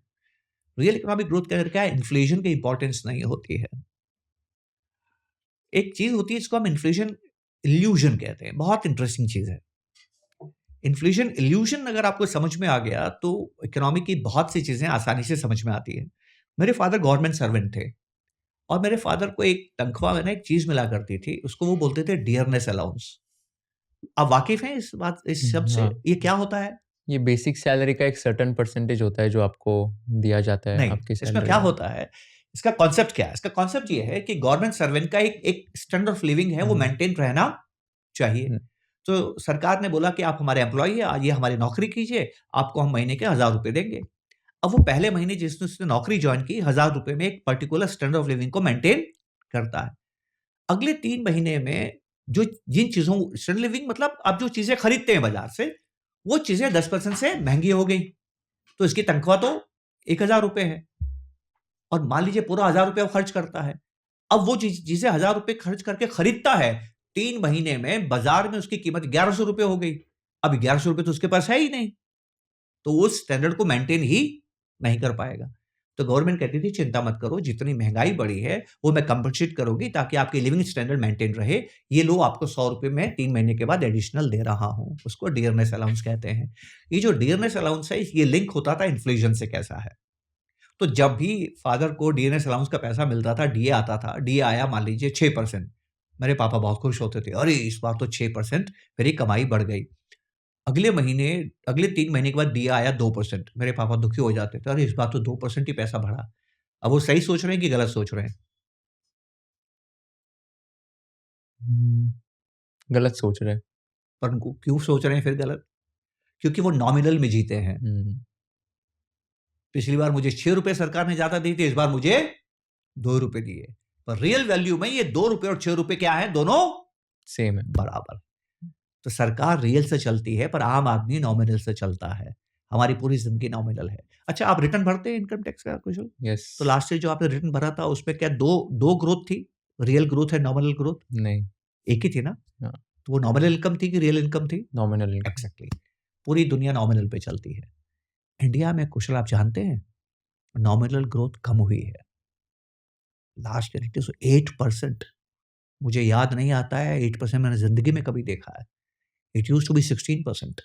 रियल इकोनॉमिक ग्रोथ के अंदर क्या है, इन्फ्लेशन की इंपॉर्टेंस नहीं होती है। एक चीज़ होती है जिसको हम इन्फ्लेशन इल्यूजन कहते हैं, बहुत इंटरेस्टिंग चीज़ है। इन्फ्लेशन इल्यूजन अगर आपको समझ में आ गया तो इकोनॉमी की बहुत सी चीज़ें आसानी से समझ में आती हैं। मेरे फादर गवर्नमेंट सर्वेंट थे और मेरे फादर को एक तनख्वाह में ना एक चीज़ मिला करती थी, उसको वो बोलते थे डियरनेस अलाउंस। आप वाकिफ़ हैं इस शब्द से? हाँ। ये क्या होता है? ये बेसिक सैलरी का एक सर्टेन परसेंटेज होता है जो आपको दिया जाता है नहीं, आपकी इसमें सैलरी क्या में। होता है, इसका कॉन्सेप्ट क्या है? इसका कॉन्सेप्ट ये है कि गवर्नमेंट सर्वेंट का एक एक स्टैंडर्ड ऑफ लिविंग है, वो हुँ, मेंटेन रहना चाहिए। हुँ, तो सरकार ने बोला कि आप हमारे एम्प्लॉयी हैं, आइए हमारी नौकरी कीजिए, आपको हम महीने के ₹1000 देंगे। अब वो पहले महीने जिसने उसने नौकरी जॉइन की, ₹1000 में एक पर्टिकुलर स्टैंडर्ड ऑफ लिविंग को मेंटेन करता है। अगले 3 महीने में जो जिन चीज़ों स्टैंडर्ड लिविंग मतलब आप जो चीज़ें खरीदते हैं बाज़ार से, वो चीज़ें 10% से महँगी हो गई। तो इसकी तनख्वाह तो ₹1000 है और मान लीजिए पूरा ₹1000 वो खर्च करता है। अब वो चीज़ें ₹1000 खर्च करके खरीदता है, 3 महीने में बाज़ार में उसकी कीमत ₹1100 हो गई। अब ₹1100 तो उसके पास है ही नहीं, तो वो उस स्टैंडर्ड को मेंटेन ही नहीं कर पाएगा। तो गवर्नमेंट कहती थी चिंता मत करो, जितनी महँगाई बढ़ी है, वो मैं कंपनसेट करूँगी ताकि आपकी लिविंग स्टैंडर्ड मेंटेन रहे। ये लो आपको ₹100 में 3 महीने के बाद एडिशनल दे रहा हूँ। उसको डियरनेस अलाउंस कहते हैं। ये जो डियरनेस अलाउंस है, ये लिंक होता था इन्फ्लेशन से कैसा है। तो जब भी फादर को डीएनएस अलाउंस का पैसा मिलता था, डीए आता था, डीए आया मान लीजिए 6%, मेरे पापा बहुत खुश होते थे, "अरे! इस बार तो 6% मेरी कमाई बढ़ गई।" अगले महीने अगले 3 महीने के बाद डीए आया 2%, मेरे पापा दुखी हो जाते थे, "अरे! इस बार तो 2% ही पैसा बढ़ा।" अब वो सही सोच रहे हैं कि गलत सोच रहे हैं? हुँ, गलत सोच रहे हैं। पर उनको क्यों सोच रहे हैं फिर गलत? क्योंकि वो नॉमिनल में जीते हैं। हुँ, पिछली बार मुझे ₹6 सरकार ने ज़्यादा दी थी, इस बार मुझे ₹2 दिए। पर रियल वैल्यू में ये ₹2 और ₹6 क्या है? दोनों सेम है। बराबर। तो सरकार रियल से चलती है, पर आम आदमी नॉमिनल से चलता है। हमारी पूरी ज़िंदगी नॉमिनल है। अच्छा, आप रिटर्न भरते हैं इनकम टैक्स का कुशल? यस, तो लास्ट ईयर जो आपने रिटर्न भरा था, उसमें क्या 2 ग्रोथ थी? रियल ग्रोथ है, नॉमिनल ग्रोथ? नहीं, एक ही थी ना? हाँ, तो वो नॉमिनल इनकम थी कि रियल इनकम थी? Nominal income. एक्ज़ैक्टली। पूरी दुनिया नॉमिनल पे चलती है। इंडिया में कुशल आप जानते हैं, नॉमिनल ग्रोथ कम हुई है। Last year it is 8%। मुझे याद नहीं आता है 8% मैंने ज़िंदगी में कभी देखा है। इट यूज्ड टू बी 16%,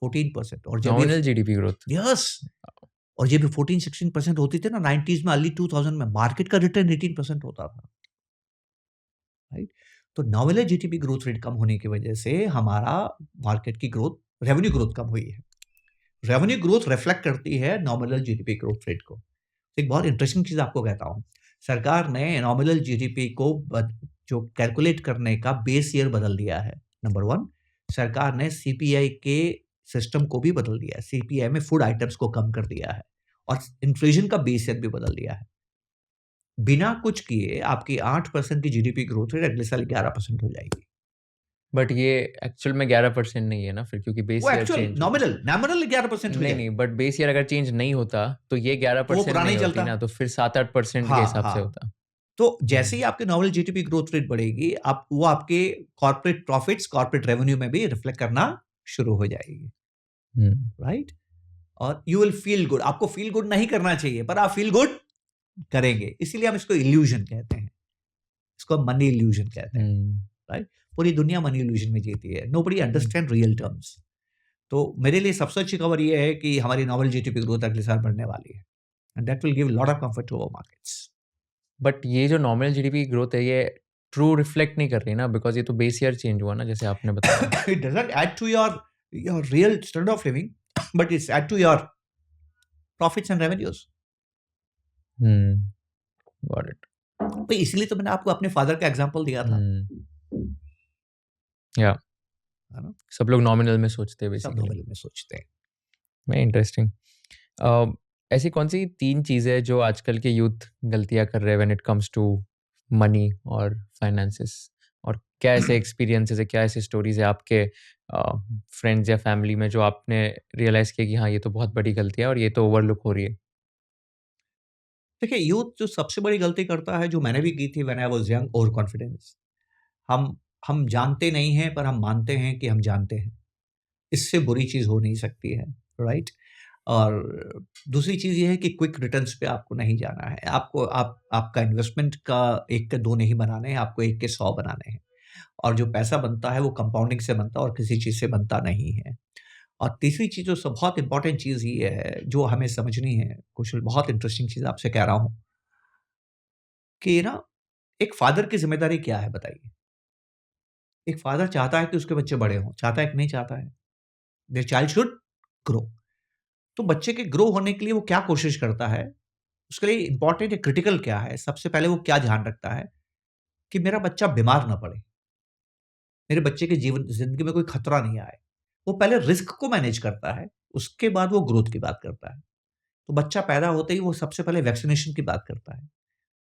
14% और जब ये नॉमिनल जीडीपी ग्रोथ। यस और ये भी 14-16% होती थी ना 90s में, अर्ली 2000 में मार्केट का रिटर्न 18% होता था, राइट? तो नॉमिनल जीडीपी ग्रोथ रेट कम होने की वजह से हमारा मार्केट की ग्रोथ, रेवेन्यू ग्रोथ कम हुई है। रेवेन्यू ग्रोथ रिफ्लेक्ट करती है नॉमिनल जीडीपी ग्रोथ रेट को। एक बहुत इंटरेस्टिंग चीज़ आपको कहता हूँ। सरकार ने नॉमिनल जीडीपी को जो कैलकुलेट करने का बेस ईयर बदल दिया है। नंबर 1 सरकार ने सीपीआई के सिस्टम को भी बदल दिया है। सीपीआई में फूड आइटम्स को कम कर दिया है और इन्फ्लेशन का बेस ईयर भी बदल दिया है। बिना कुछ किए आपकी 8% की जीडीपी ग्रोथ रेट अगले साल 11% हो जाएगी। बट ये एक्चुअल में 11% नहीं है ना फिर क्योंकि वो बेस ईयर एक्चुअल चेंज हुआ। नॉमिनल 11% हो नहीं, जाएगी। नहीं बट बेस ईयर अगर चेंज नहीं होता तो ये तो वो 11% पुराना नहीं ही होती चलता। ना, तो फिर 7-8% के हाँ, हिसाब से हाँ। होता। तो जैसे ही हुँ, आपकी नॉमिनल जीडीपी ग्रोथ रेट बढ़ेगी, आप वो आपके कॉर्पोरेट प्रॉफिट्स, कॉर्पोरेट रेवेन्यू में भी रिफ्लेक्ट करना शुरू हो जाएगी, हुँ, राइट? और यू विल फील गुड। आपको फील गुड नहीं करना चाहिए, पर आप फील गुड करेंगे। इसीलिए हम इसको इल्यूजन कहते हैं। इसको हम मनी इल्यूजन कहते हैं, हुँ, राइट? पूरी दुनिया मनी इल्यूजन में जीती है। Nobody hmm. Understand real terms. तो मेरे लिए सबसे अच्छी खबर ये है कि हमारी नॉमिनल जीडीपी ग्रोथ अगले साल बढ़ने वाली है and that will give lot of comfort to our markets. But ये जो नॉमिनल जीडीपी की ग्रोथ है ये ट्रू रिफ्लेक्ट नहीं कर रही ना बिकॉज़ ये तो बेस ईयर चेंज हुआ ना जैसे आपने बताया। It doesn't add to your real standard of living, but it's add to your profits and revenues. Hmm, got it. तो इसलिए तो मैंने आपको अपने फादर का एग्जांपल दिया था, हुँ, या है ना? सब लोग नॉमिनल में सोचते हैं सब बेसिकली। नॉमिनल में सोचते हैं। Very interesting. ऐसी कौन सी 3 चीज़ें जो आजकल के यूथ गलतियाँ कर रहे हैं when it comes to money और फाइनेंसेस? और क्या ऐसे एक्सपीरियंसेस है, क्या ऐसी स्टोरीज़ है आपके फ्रेंड्स या फैमिली में जो आपने रियलाइज़ किया कि हाँ, ये तो बहुत बड़ी गलती है और ये तो ओवरलुक हो रही है? देखिए, यूथ जो सबसे बड़ी गलती करता है, जो मैंने भी की थी when I was young, over confidence. हम हम जानते नहीं हैं, पर हम मानते हैं कि हम जानते हैं। इससे बुरी चीज़ हो नहीं सकती है, राइट? और दूसरी चीज़ ये है कि क्विक रिटर्न्स पे आपको नहीं जाना है। आपको आपका इन्वेस्टमेंट का 1 के 2 नहीं बनाने हैं, आपको 1 के 100 बनाने हैं। और जो पैसा बनता है, वो कंपाउंडिंग से बनता है और किसी चीज़ से बनता नहीं है। और तीसरी चीज़ जो बहुत इम्पोर्टेंट चीज़ ये है, जो हमें समझनी है, कुशल, बहुत इंटरेस्टिंग चीज़ आपसे कह रहा हूँ कि ना, एक फ़ादर की ज़िम्मेदारी क्या है बताइए? एक फ़ादर चाहता है कि उसके बच्चे बड़े हों, चाहता है कि नहीं चाहता है? Their child should grow. तो बच्चे के ग्रो होने के लिए वो क्या कोशिश करता है? उसके लिए इम्पोर्टेंट या क्रिटिकल क्या है? सबसे पहले वो क्या ध्यान रखता है कि मेरा बच्चा बीमार ना पड़े, मेरे बच्चे के जीवन ज़िंदगी में कोई खतरा नहीं आए। वो पहले रिस्क को मैनेज करता है, उसके बाद वो ग्रोथ की बात करता है। तो बच्चा पैदा होते ही वो सबसे पहले वैक्सीनेशन की बात करता है।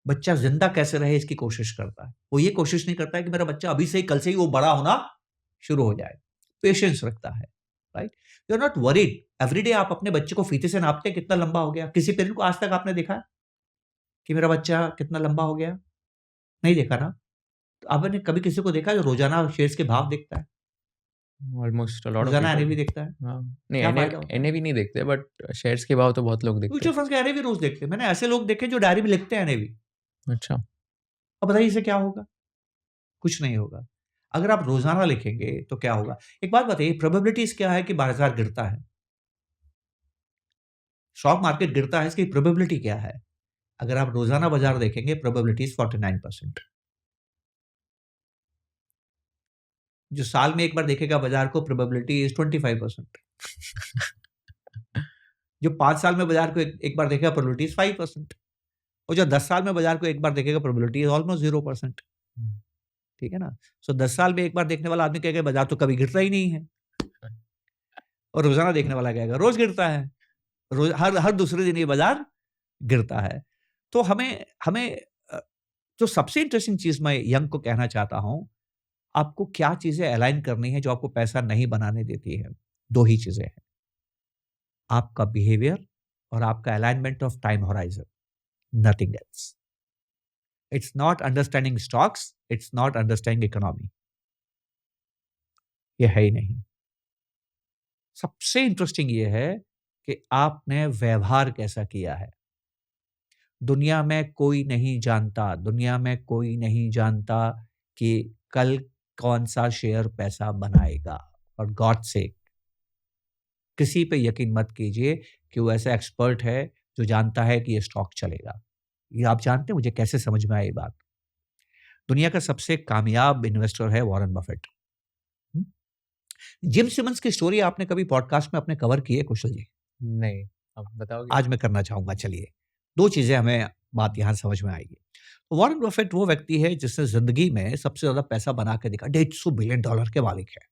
बच्चा ज़िंदा कैसे रहे इसकी कोशिश करता है। वो ये कोशिश नहीं करता है कि मेरा बच्चा अभी से ही, कल से ही वो बड़ा होना शुरू हो जाए। पेशेंस रखता है, right? You are not worried. Everyday आप अपने बच्चे को फीते से नापते हैं कितना लंबा हो गया? किसी पेरेंट को आज तक आपने देखा है कि मेरा बच्चा कितना लंबा हो गया? नहीं देखा ना? तो आपने कभी किसी को देखा है जो रोज़ाना शेयर्स के भाव देखता है? ऑलमोस्ट अ लॉट ऑफ रोज़ाना पीपल। एनएवी देखता है? हाँ, नहीं क्या फ़ायदा होता है? एनएवी नहीं देखते बट शेयर्स के भाव तो बहुत लोग देखते म्यूचुअल हैं। फंड्स के एनएवी रोज़ देखते हैं। मैंने ऐसे लोग देखे जो डायरी में लिखते हैं एनएवी। अच्छा। अब बताइए इससे क्या होगा? कुछ नहीं होगा। अगर आप रोज़ाना लिखेंगे तो क्या होगा? एक बात बताइए, प्रोबेबिलिटीज़ क्या है कि बाज़ार गिरता है? स्टॉक मार्केट गिरता है, इसकी प्रोबेबिलिटी क्या है? अगर आप रोज़ाना बाज़ार देखेंगे, प्रोबेबिलिटी इज़ 49%। जो साल में एक बार देखेगा बाज़ार को, प्रोबेबिलिटी इज़ 25%। जो 5 साल में बाज़ार को एक एक बार देखेगा, प्रोबेबिलिटी इज़ 5%। और जो 10 साल में बाज़ार को एक बार देखेगा, प्रोबेबिलिटी इज़ ऑलमोस्ट 0%। ठीक है ना? सो 10 साल में एक बार देखने वाला आदमी कहेगा बाज़ार तो कभी गिरता ही नहीं है, और रोज़ाना देखने वाला कहेगा रोज़ गिरता है। रोज़ हर हर दूसरे दिन ये बाज़ार गिरता है। तो हमें हमें अ, जो सबसे इंटरेस्टिंग चीज़ मैं यंग को कहना चाहता हूँ, आपको क्या चीज़ें अलाइन करनी है जो आपको पैसा नहीं बनाने देती है। 2 ही चीज़ें हैं, आपका बिहेवियर और आपका alignment of time horizon, nothing else. It's not understanding stocks, it's not understanding economy, ये है ही नहीं। सबसे इंटरेस्टिंग ये है कि आपने व्यवहार कैसा किया है। दुनिया में कोई नहीं जानता, दुनिया में कोई नहीं जानता कि कल कौन-सा शेयर पैसा बनाएगा, फॉर गॉड्स सेक। किसी पे यकीन मत कीजिए कि वो ऐसा एक्सपर्ट है जो जानता है कि ये स्टॉक चलेगा। ये आप जानते हैं मुझे कैसे समझ में आई ये बात? दुनिया का सबसे कामयाब इन्वेस्टर है वॉरेन बफेट। हुँ? जिम सिमंस की स्टोरी आपने कभी पॉडकास्ट में आपने कवर की है कुशल जी? नहीं, आप बताओगे? आज मैं करना चाहूँगा, चलिए। 2 चीज़ें हमें बात यहाँ समझ में आएगी। वॉरेन बफेट वो व्यक्ति है जिसने ज़िंदगी में सबसे ज़्यादा पैसा बना के दिखा, $150 बिलियन के मालिक है।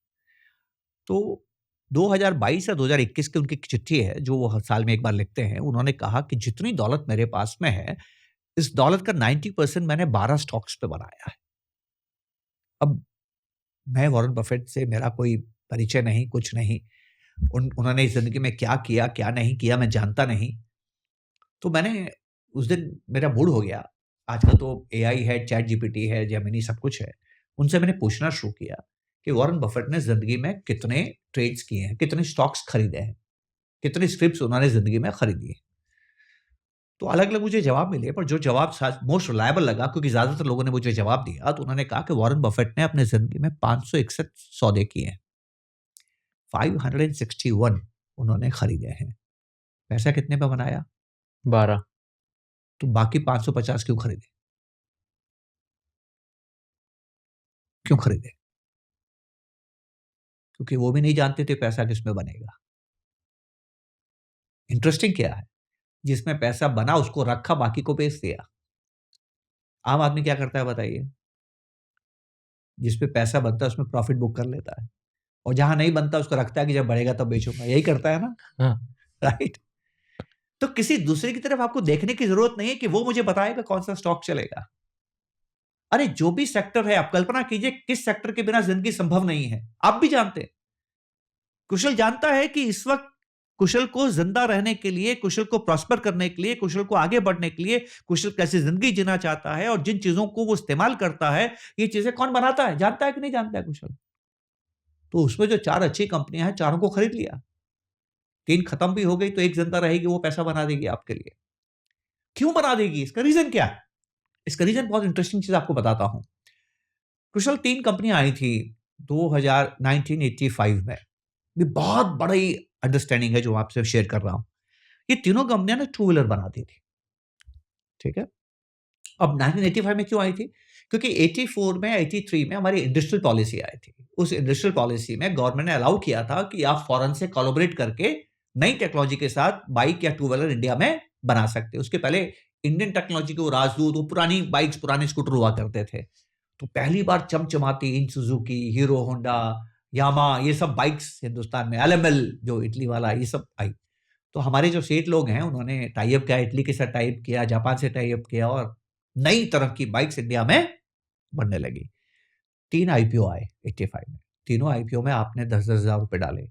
तो 2022 या 2021 की उनकी एक चिट्ठी है जो वो हर साल में एक बार लिखते हैं। उन्होंने कहा कि जितनी दौलत मेरे पास में है, इस दौलत का 90% मैंने 12 स्टॉक्स पे बनाया है। अब मैं वॉरेन बफेट से मेरा कोई परिचय नहीं, कुछ नहीं। उन्होंने इस ज़िंदगी में क्या किया, क्या नहीं किया मैं जानता नहीं। तो मैंने उस दिन मेरा मूड हो गया। आजकल तो एआई है, चैट जीपीटी है, जेमिनी सब कुछ है। उनसे मैंने पूछना शुरू किया कि वॉरेन बफेट ने ज़िंदगी में कितने ट्रेड्स किए हैं, कितने स्टॉक्स खरीदे हैं, कितनी स्ट्रिप्स उन्होंने ज़िंदगी में खरीदी हैं। तो अलग-अलग मुझे जवाब मिले, पर जो जवाब मोस्ट रिलायबल लगा, क्योंकि ज़्यादातर लोगों ने मुझे जवाब दिया, तो उन्होंने कहा कि वॉरेन बफेट ने अपनी ज़िंदगी में 561 सौदे किए हैं। 561 उन्होंने खरीदे हैं। पैसा कितने पे बनाया? 12। तो बाकी 550 क्यों खरीदे? क्यों खरीदे? क्योंकि वो भी नहीं जानते थे पैसा किसमें बनेगा। इंटरेस्टिंग क्या है? जिसमें पैसा बना उसको रखा, बाकी को बेच दिया। आम आदमी क्या करता है बताइए? जिस पे पैसा बनता है उसमें प्रॉफिट बुक कर लेता है, और जहाँ नहीं बनता उसको रखता है कि जब बढ़ेगा तब बेचूँगा। यही करता है ना? हाँ। राइट? तो किसी दूसरे की तरफ आपको देखने की जरूरत नहीं है कि वो मुझे बताएगा कौन सा स्टॉक चलेगा। अरे जो भी सेक्टर है, आप कल्पना कीजिए किस सेक्टर के बिना जिंदगी संभव नहीं है, आप भी जानते हैं। कुशल जानता है कि इस वक्त कुशल को जिंदा रहने के लिए, कुशल को प्रॉस्पर करने के लिए, कुशल को आगे बढ़ने के लिए, कुशल कैसे जिंदगी जीना चाहता है और जिन चीजों को वो इस्तेमाल करता है, ये चीजें कौन बनाता है, जानता है कि नहीं जानता है कुशल। तो उसमें जो 4 अच्छी कंपनियां हैं, चारों को खरीद लिया। 3 खत्म भी हो गई तो एक जिंदा रहेगी, वो पैसा बना देगी आपके लिए। क्यों बना देगी? इसका रीजन क्या है? इसका रीजन बहुत इंटरेस्टिंग चीज आपको बताता हूं। कुशल 3 कंपनियां आई थी 1985 में। ये बहुत बड़ी अंडरस्टैंडिंग है जो आपसे शेयर कर रहा हूं। ये तीनों कंपनियां ना टू व्हीलर बनाती थी, ठीक है? अब 1985 में क्यों आई थी? क्योंकि 84 में, 83 में हमारी इंडस्ट्रियल पॉलिसी आई थी। उस इंडस्ट्रियल पॉलिसी में गवर्नमेंट ने अलाउ किया था कि आप फॉरेन से कोलैबोरेट करके नई टेक्नोलॉजी के साथ बाइक या टू व्हीलर इंडिया में बना सकते हैं। उसके पहले इंडियन टेक्नोलॉजी के वो राजदूत, वो पुरानी बाइक्स, पुराने स्कूटर हुआ करते थे। तो पहली बार चमचमाती इन सुजुकी, हीरो होंडा, यामा, ये सब बाइक्स हिंदुस्तान में, एलएमएल जो इटली वाला, ये सब आई। तो हमारे जो सेठ लोग हैं उन्होंने टाई अप किया, इटली के साथ टाई अप किया, जापान से टाई अप किया और नई तरह की बाइक्स इंडिया में बनने लगी। 3 आईपीओ आए 85 में। तीनों आईपीओ में आपने 10-10 हज़ार रुपए डाले।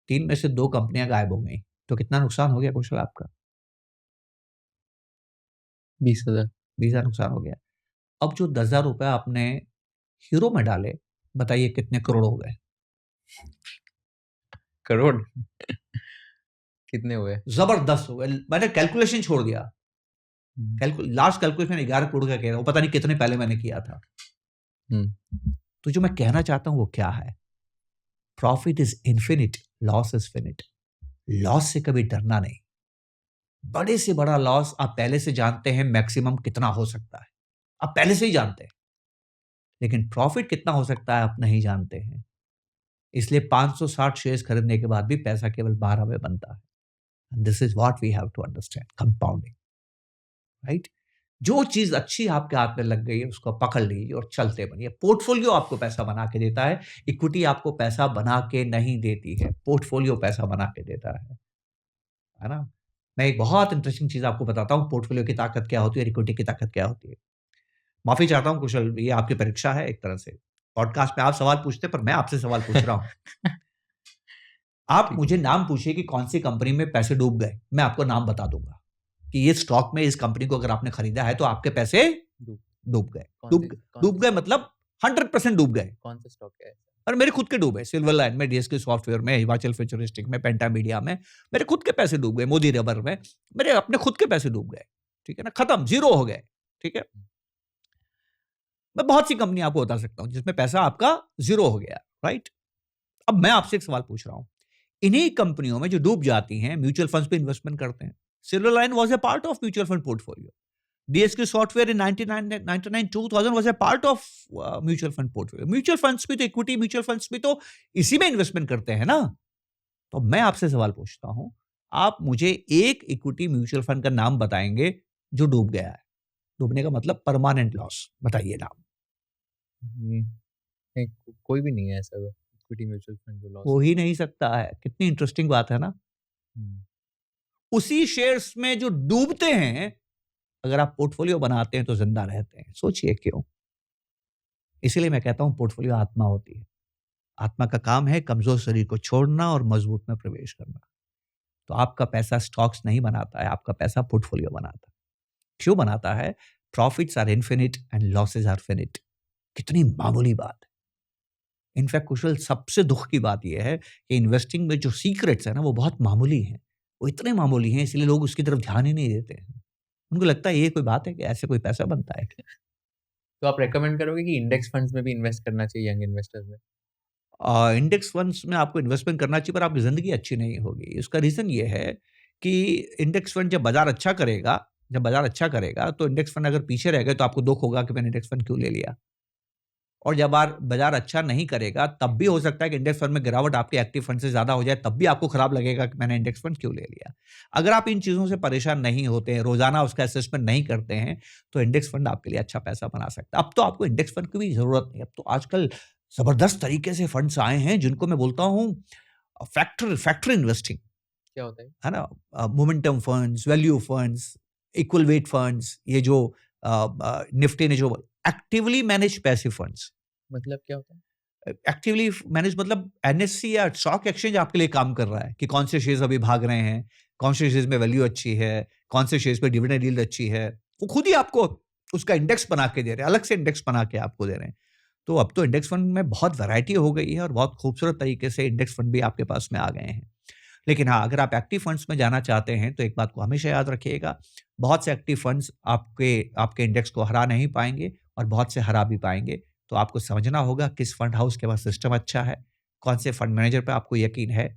3 में से 2 कंपनियां गायब हो गई। तो कितना नुकसान हो गया कुशल आपका? 20,000। 20,000 नुकसान हो गया। अब जो 10,000 रुपए आपने हीरो में डाले, बताइए कितने करोड़ हो गए? करोड़? कितने हुए? जबरदस्त हो गए। मैंने कैलकुलेशन छोड़ दिया। लास्ट कैलकुलेशन 11 करोड़ का कह रहा हूं, पता नहीं कितने पहले मैंने किया था। तो जो मैं कहना चाहता हूं वो क्या है? Profit is infinite, loss is finite. Loss से कभी डरना नहीं। बड़े से बड़ा लॉस आप पहले से जानते हैं मैक्सिमम कितना हो सकता है, आप पहले से ही जानते हैं। लेकिन प्रॉफिट कितना हो सकता है आप नहीं जानते हैं। इसलिए 560 शेयर्स खरीदने के बाद भी पैसा केवल 12 में बनता है। This is what we have to understand, compounding, right? जो चीज अच्छी आपके हाथ में लग गई है उसको पकड़ लीजिए और चलते बनिए। पोर्टफोलियो आपको पैसा बना के देता है, इक्विटी आपको पैसा बना के नहीं देती है, पोर्टफोलियो पैसा बना के देता है ना? मैं एक बहुत इंटरेस्टिंग चीज आपको बताता हूँ, पोर्टफोलियो की ताकत क्या होती है, इक्विटी की ताकत क्या होती है। माफी चाहता हूँ कुशल, ये आपकी परीक्षा है एक तरह से। पॉडकास्ट में आप सवाल पूछते पर मैं आपसे सवाल पूछ रहा हूँ। आप ठीक मुझे नाम पूछिए कि कौन सी कंपनी में पैसे डूब गए, मैं आपको नाम बता दूंगा कि ये स्टॉक में इस कंपनी को अगर आपने खरीदा है तो आपके पैसे डूब डूब गए। कौन से डूब गए मतलब 100% डूब गए। कौन सा स्टॉक है? और मेरे खुद के डूबे, सिल्वर लाइन में, डीएसके सॉफ्टवेयर में, हिमाचल फ्यूचरिस्टिक में, पेंटा मीडिया में, मेरे खुद के पैसे डूब गए, मोदी रबर में, मेरे अपने खुद के पैसे डूब गए। ठीक है ना? खत्म, जीरो हो गए। ठीक है? मैं बहुत सी कंपनी आपको बता सकता हूं जिसमें पैसा आपका जीरो हो गया, राइट? अब मैं आपसे एक सवाल पूछ रहा हूं, इन्हीं कंपनियों में जो डूब जाती हैं, म्यूचुअल फंड्स पे इन्वेस्टमेंट करते हैं। Silver line was a part of mutual fund portfolio. DSK software in 99 2000 was a part of mutual fund portfolio. Mutual funds भी तो, इक्विटी म्यूचुअल फंड्स भी तो इसी में इन्वेस्टमेंट करते हैं ना। तो मैं आपसे सवाल पूछता हूं, आप मुझे एक इक्विटी म्यूचुअल फंड का नाम बताएंगे जो डूब गया है? डूबने का मतलब परमानेंट लॉस, बताइए नाम। नहीं, कोई भी नहीं है ऐसा तो इक्विटी म्यूचुअल फंड जो लॉस। हो ही नहीं सकता है। कितनी इंटरेस्टिंग बात है ना? उसी शेयर्स में जो डूबते हैं, अगर आप पोर्टफोलियो बनाते हैं तो जिंदा रहते हैं। सोचिए क्यों? इसीलिए मैं कहता हूं पोर्टफोलियो आत्मा होती है। आत्मा का काम है कमजोर शरीर को छोड़ना और मजबूत में प्रवेश करना। तो आपका पैसा स्टॉक्स नहीं बनाता है, आपका पैसा पोर्टफोलियो बनाता है। क्यों बनाता है? Profits are infinite and losses are finite. कितनी मामूली बात है। इनफैक्ट कुशल, सबसे दुख की बात यह है कि इन्वेस्टिंग में जो सीक्रेट्स है ना, वो बहुत मामूली हैं। वो इतने मामूली हैं इसलिए लोग उसकी तरफ ध्यान ही नहीं देते हैं। उनको लगता है ये कोई बात है कि ऐसे कोई पैसा बनता है क्या? तो आप रेकमेंड करोगे कि इंडेक्स फंड्स में भी इन्वेस्ट करना चाहिए यंग इन्वेस्टर्स में? इंडेक्स फंड्स में आपको इन्वेस्टमेंट करना चाहिए पर आपकी ज़िंदगी अच्छी नहीं होगी। उसका रीज़न ये है कि इंडेक्स फंड जब बाज़ार अच्छा करेगा तो इंडेक्स फंड अगर पीछे रह गए तो आपको दुःख होगा कि मैंने इंडेक्स फंड क्यों ले लिया। और जब बाज़ार अच्छा नहीं करेगा तब भी हो सकता है कि इंडेक्स फंड में गिरावट आपके एक्टिव फंड से ज़्यादा हो जाए, तब भी आपको खराब लगेगा कि मैंने इंडेक्स फंड क्यों ले लिया। अगर आप इन चीज़ों से परेशान नहीं होते हैं, रोज़ाना उसका असेसमेंट नहीं करते हैं, तो इंडेक्स फंड आपके लिए अच्छा पैसा बना सकता है। अब तो आपको इंडेक्स फंड की भी ज़रूरत नहीं है। अब तो आजकल ज़बरदस्त तरीके से फंड्स आए हैं जिनको मैं बोलता हूँ फैक्टर इन्वेस्टिंग। क्या होता है? है ना? Momentum funds, value funds, equal weight funds, ये जो निफ्टी ने जो एक्टिवली मैनेज पैसिव फंड्स, मतलब क्या होता है? एक्टिवली मैनेज मतलब एनएससी या स्टॉक एक्सचेंज आपके लिए काम कर रहा है कि कौन से शेयर्स अभी भाग रहे हैं, कौन से शेयर्स में वैल्यू अच्छी है, कौन से शेयर्स पे डिविडेंड यील्ड अच्छी है। वो खुद ही आपको उसका इंडेक्स बना के दे रहे हैं, अलग से इंडेक्स बना के आपको दे रहे हैं। तो अब तो इंडेक्स फंड में बहुत वैरायटी हो गई है और बहुत खूबसूरत तरीके से इंडेक्स फंड भी आपके पास में आ गए हैं। लेकिन हाँ, अगर आप एक्टिव फंड्स में जाना चाहते हैं, तो एक बात को हमेशा याद रखिएगा, बहुत से एक्टिव फंड्स आपके आपके इंडेक्स को हरा नहीं पाएँगे और बहुत से हरा भी पाएँगे। तो आपको समझना होगा किस फंड हाउस के पास सिस्टम अच्छा है, कौन से फंड मैनेजर पे आपको यकीन है।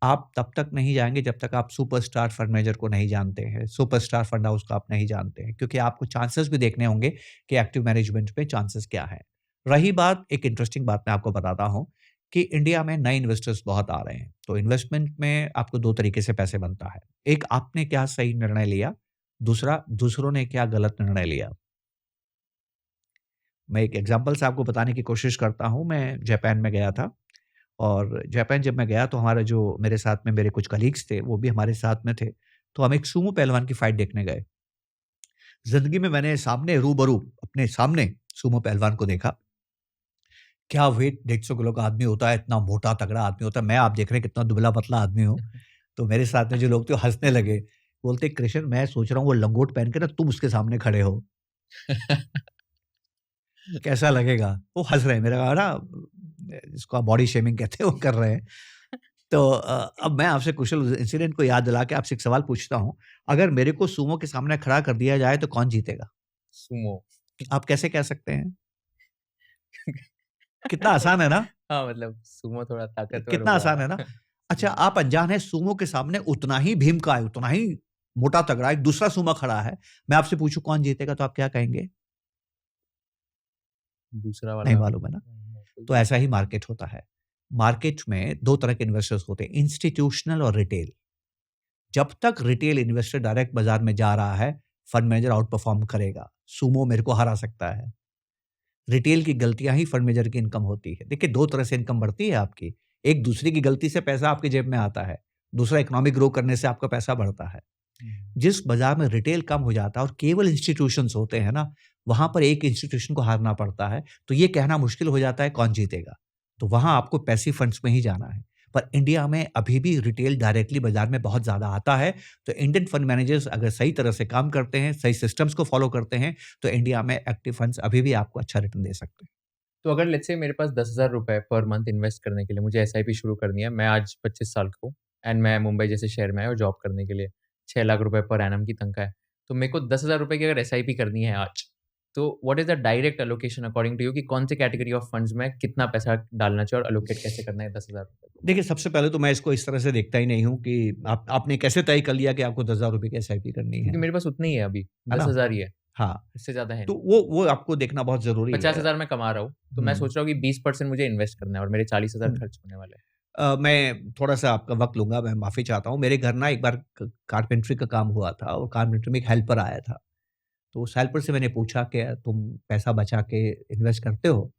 आप तब तक नहीं जाएँगे जब तक आप सुपरस्टार फंड मैनेजर को नहीं जानते हैं, सुपरस्टार फंड हाउस को आप नहीं जानते हैं, क्योंकि आपको चांसेस भी देखने होंगे कि एक्टिव मैनेजमेंट में चांसेस क्या हैं। रही बात, एक इंटरेस्टिंग बात मैं आपको बताता हूँ कि इंडिया में नए इन्वेस्टर्स बहुत आ रहे हैं। तो इन्वेस्टमेंट में आपको 2 तरीके से पैसे बनता है। एक, आपने क्या सही निर्णय लिया, दूसरा दूसरों ने क्या गलत निर्णय लिया। मैं एक एग्ज़ाम्पल से आपको बताने की कोशिश करता हूँ। मैं जापान में गया था और जापान जब मैं गया तो हमारा जो मेरे साथ में मेरे कुछ कलीग्स थे, वो भी हमारे साथ में थे। तो हम एक सूमो पहलवान की फाइट देखने गए। ज़िंदगी में मैंने सामने रूबरू अपने सामने सूमो पहलवान को देखा। क्या वेट 150 किलो का आदमी होता है, इतना मोटा तगड़ा आदमी होता है। मैं, आप देख रहे हैं कितना दुबला-पतला आदमी हूँ। तो मेरे साथ में जो लोग थे वो हँसने लगे। बोलते, "कृष्ण, मैं सोच रहा हूँ वो लंगोट पहन के ना तुम उसके सामने खड़े हो। कैसा लगेगा?" वो हँस रहे हैं। मेरा कहा ना, जिसको आप बॉडी शेमिंग कहते हैं वो कर रहे हैं। तो अब मैं आपसे कुशल उस इंसिडेंट को याद दिला के आपसे एक सवाल पूछता हूँ। अगर मेरे को सूमो के सामने खड़ा कर दिया जाए तो कौन जीतेगा? सुमो। आप कैसे कह सकते हैं? कितना आसान है ना? हाँ, मतलब सुमो थोड़ा ताकतवर कितना होगा। आसान है ना? अच्छा, सुमो। आप अनजान हैं, सूमो के सामने उतना ही भीमकाय, उतना ही मोटा तगड़ा एक दूसरा सूमा खड़ा है। मैं आपसे पूछूँ कौन जीतेगा तो आप क्या कहेंगे? दूसरा नहीं वाला। मालूम है ना? तो बिल्कुल। ऐसा ही मार्केट होता है। मार्केट में 2 तरह के इन्वेस्टर्स होते हैं, इंस्टीट्यूशनल और रिटेल। जब तक रिटेल इन्वेस्टर डायरेक्ट बाज़ार में जा रहा है, फंड मैनेजर आउट परफ़ॉर्म करेगा। सूमो मेरे को हरा सकता है। रिटेल की गलतियाँ ही फंड मैनेजर की इनकम होती है। देखिए, 2 तरह से इनकम बढ़ती है आपकी। एक, दूसरे की गलती से पैसा आपकी जेब में आता है। दूसरा, इकोनॉमी ग्रो करने से आपका पैसा बढ़ता है। हुँ। जिस बाज़ार में रिटेल कम हो जाता है और केवल इंस्टीट्यूशंस होते हैं ना, वहाँ पर एक इंस्टीट्यूशन को हारना पड़ता है, तो ये कहना मुश्किल हो जाता है कौन जीतेगा। तो वहाँ आपको पैसिव फंड्स में ही जाना है। पर इंडिया में अभी भी रिटेल डायरेक्टली बाज़ार में बहुत ज़्यादा आता है, तो इंडियन फंड मैनेजर्स अगर सही तरह से काम करते हैं, सही सिस्टम्स को फ़ॉलो करते हैं, तो इंडिया में एक्टिव फंड्स अभी भी आपको अच्छा रिटर्न दे सकते हैं। तो अगर लेट्स से मेरे पास ₹10,000 पर मंथ इन्वेस्ट करने के लिए मुझे एसआईपी शुरू करनी है। मैं आज 25 साल का हूँ एंड मैं मुंबई जैसे शहर में आया हूँ जॉब करने के लिए। ₹6 लाख पर एनम की तनख्वाह है। तो मेरे को ₹10,000 की अगर एसआईपी करनी है आज, तो what is the direct allocation according to you कि कौन से कैटेगरी ऑफ फंड्स में कितना पैसा डालना चाहिए और एलोकेट कैसे करना है ₹10,000 को? देखिए, सबसे पहले तो मैं इसको इस तरह से देखता ही नहीं हूँ कि आपने कैसे तय कर लिया कि आपको ₹10,000 की एसआईपी करनी क्योंकि मेरे पास उतना ही है अभी, है ना? 10,000 ही है, हाँ, इससे ज़्यादा है तो नहीं। वो आपको देखना बहुत ज़रूरी है। 50,000 मैं कमा रहा हूँ, तो मैं हुँ, सोच रहा हूँ कि 20% मुझे इन्वेस्ट करना है और मेरे 40,000 हुँ। खर्च होने वाले हैं। मैं थोड़ा-सा आपका वक़्त लूँगा, मैं माफ़ी चाहता हूँ। मेरे घर ना एक बार क कारपेंटरी का काम हुआ था और कारपेंटरी में एक हेल्पर आया था। तो उस हेल्पर से मैंने पूछा कि तुम पैसा बचा के इन्वेस्ट करते हो?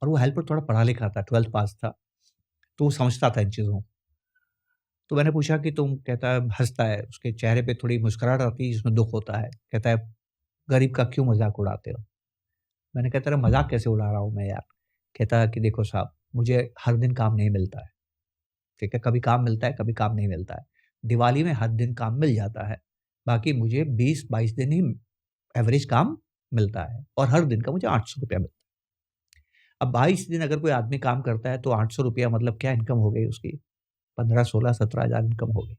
और वो हेल्पर थोड़ा पढ़ा-लिखा था, 12th पास था, तो वो समझता था इन चीज़ों को। तो मैंने पूछा कि तुम, कहता है, हँसता है, उसके चेहरे पे थोड़ी मुस्कुराहट आती है जिसमें दुःख होता है। कहता है, "गरीब का क्यों मज़ाक उड़ाते हो?" मैंने कहा, "तेरा मज़ाक कैसे उड़ा रहा हूँ मैं यार?" कहता है कि देखो साहब, मुझे हर दिन काम नहीं मिलता है, ठीक है? कभी काम मिलता है, कभी काम नहीं मिलता है। दिवाली में हर दिन काम मिल जाता है, बाकी मुझे 20-22 दिन ही एवरेज काम मिलता है और हर दिन का मुझे ₹800 मिलता है। अब 22 दिन अगर कोई आदमी काम करता है तो ₹800 मतलब क्या इनकम हो गई उसकी? 15, 16, 17 हज़ार इनकम हो गई।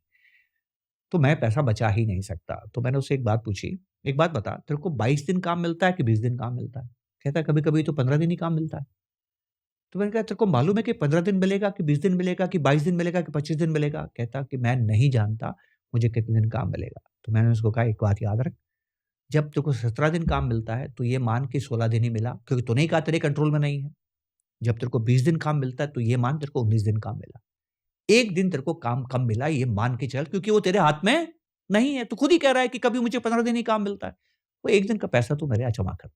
तो मैं पैसा बचा ही नहीं सकता। तो मैंने उससे एक बात पूछी, "एक बात बता, तेरे को 22 दिन काम मिलता है कि 20 दिन काम मिलता है?" कहता है, "कभी-कभी तो 15 दिन ही काम मिलता है।" तो मैंने कहा, "तेरे को मालूम है कि 15 दिन मिलेगा कि 20 दिन मिलेगा कि 22 दिन मिलेगा कि 25 दिन मिलेगा?" कहता कि, "मैं नहीं जानता मुझे कितने दिन काम मिलेगा।" तो मैंने उसको कहा, "एक बात याद रख, जब तेरे को 17 दिन काम मिलता है तो ये मान के 16 दिन ही मिला, क्योंकि तूने ही कहा तेरे कंट्रोल में नहीं है। जब तेरे को 20 दिन काम मिलता है तो ये मान तेरे को 19 दिन काम मिला। 1 दिन तेरे को काम कम मिला, ये मान के चल, क्योंकि वो तेरे हाथ में नहीं है। तू खुद ही कह रहा है कि कभी मुझे 15 दिन ही काम मिलता है। वो 1 दिन का पैसा तू मेरे यहाँ जमा कर दे।"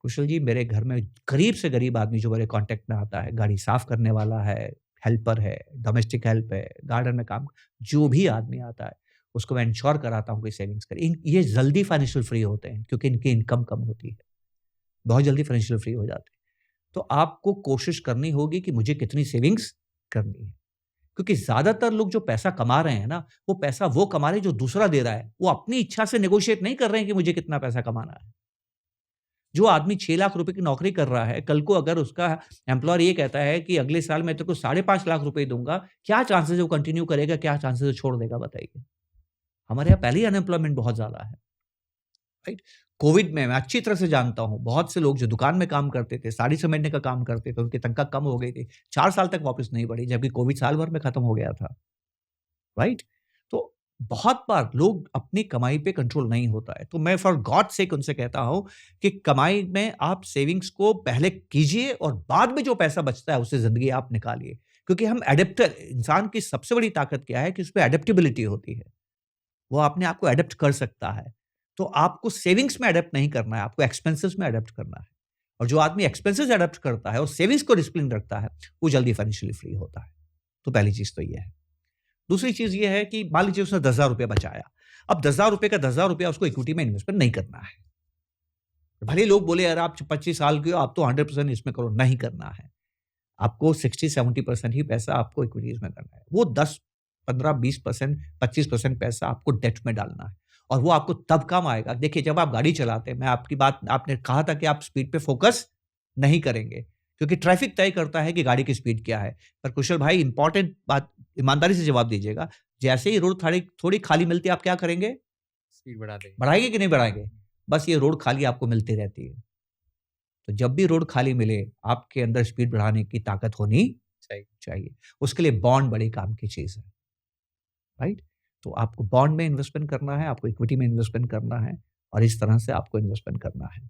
कुशल जी, मेरे घर में गरीब से गरीब आदमी जो मेरे कॉन्टैक्ट में आता है, गाड़ी साफ करने वाला है, हेल्पर है, डोमेस्टिक हेल्प है, गार्डन में काम, जो भी आदमी आता है, उसको मैं इंश्योर कराता हूँ कि सेविंग्स करें। ये जल्दी फाइनेंशियल फ्री होते हैं क्योंकि इनकी इनकम कम होती है। बहुत जल्दी फाइनेंशियल फ्री हो जाते हैं। तो आपको कोशिश करनी होगी कि मुझे कितनी सेविंग्स करनी है। क्योंकि ज़्यादातर लोग जो पैसा कमा रहे हैं ना, वो पैसा वो कमा रहे हैं जो दूसरा दे रहा है। वो अपनी इच्छा से नेगोशिएट नहीं कर रहे हैं कि मुझे कितना पैसा कमाना है। जो आदमी 6 लाख रुपए की नौकरी कर रहा है, कल को अगर उसका एम्प्लॉयर ये कहता है कि अगले साल मैं तेरे को 5.5 लाख रुपए दूँगा, क्या चांसेस है वो कंटिन्यू करेगा, क्या चांसेस है छोड़ देगा बताइए? हमारे यहाँ पहले ही अनएम्प्लॉयमेंट बहुत ज़्यादा है, राइट? कोविड में मैं अच्छी तरह से जानता हूँ, बहुत से लोग जो दुकान में काम करते थे, साड़ी समेटने का काम करते थे, उनकी तनख्वाह कम हो गई थी। 4 साल तक वापस नहीं बढ़ी, जबकि कोविड साल भर में खत्म हो गया था, राइट? तो बहुत बार लोग अपनी कमाई पे कंट्रोल नहीं होता है। तो मैं फॉर गॉड सेक उनसे कहता हूँ कि कमाई में आप सेविंग्स को पहले कीजिए और बाद में जो पैसा बचता है उससे ज़िंदगी आप निकालिए। क्योंकि हम एडेप्टर इंसान की सबसे बड़ी ताकत क्या है कि उसमें एडेप्टेबिलिटी होती है। वो अपने आप को एडॉप्ट कर सकता है। तो आपको सेविंग्स में एडॉप्ट नहीं करना है, आपको एक्सपेंसेस में एडॉप्ट करना है। और जो आदमी एक्सपेंसेस एडॉप्ट करता है और सेविंग्स को डिसिप्लिन रखता है, वो जल्दी फाइनेंशियली फ्री होता है। तो पहली चीज़ तो ये है। दूसरी चीज़ ये है कि मान लीजिए उसने ₹10,000 बचाया। अब ₹10,000 का ₹10,000 उसको इक्विटी में इन्वेस्टमेंट नहीं करना है। भले ही लोग बोले यार आप 25 साल के हो, आप तो 100% इसमें करो, नहीं करना है। आपको 60-70% ही पैसा आपको इक्विटीज़ में करना है। वो 10, 15, 20%, 25% पैसा आपको डेट में डालना है और वो आपको तब काम आएगा। देखिए, जब आप गाड़ी चलाते हैं, मैं आपकी बात आपने कहा था कि आप स्पीड पे फ़ोकस नहीं करेंगे, क्योंकि ट्रैफ़िक तय करता है कि गाड़ी की स्पीड क्या है। पर कुशल भाई इम्पोर्टेंट बात ईमानदारी से जवाब दीजिएगा, जैसे ही रोड थोड़ी थोड़ी खाली मिलती है, आप क्या करेंगे? स्पीड बढ़ा देंगे। बढ़ाएँगे कि नहीं बढ़ाएँगे? बस ये रोड खाली आपको मिलती रहती है। तो जब भी रोड खाली मिले, आपके अंदर स्पीड बढ़ाने की ताकत होनी सही। चाहिए। उसके लिए बॉन्ड बड़े काम की चीज़ है, राइट? तो आपको बॉन्ड में इन्वेस्टमेंट करना है, आपको इक्विटी में इन्वेस्टमेंट करना है और इस तरह से आपको इन्वेस्टमेंट करना है।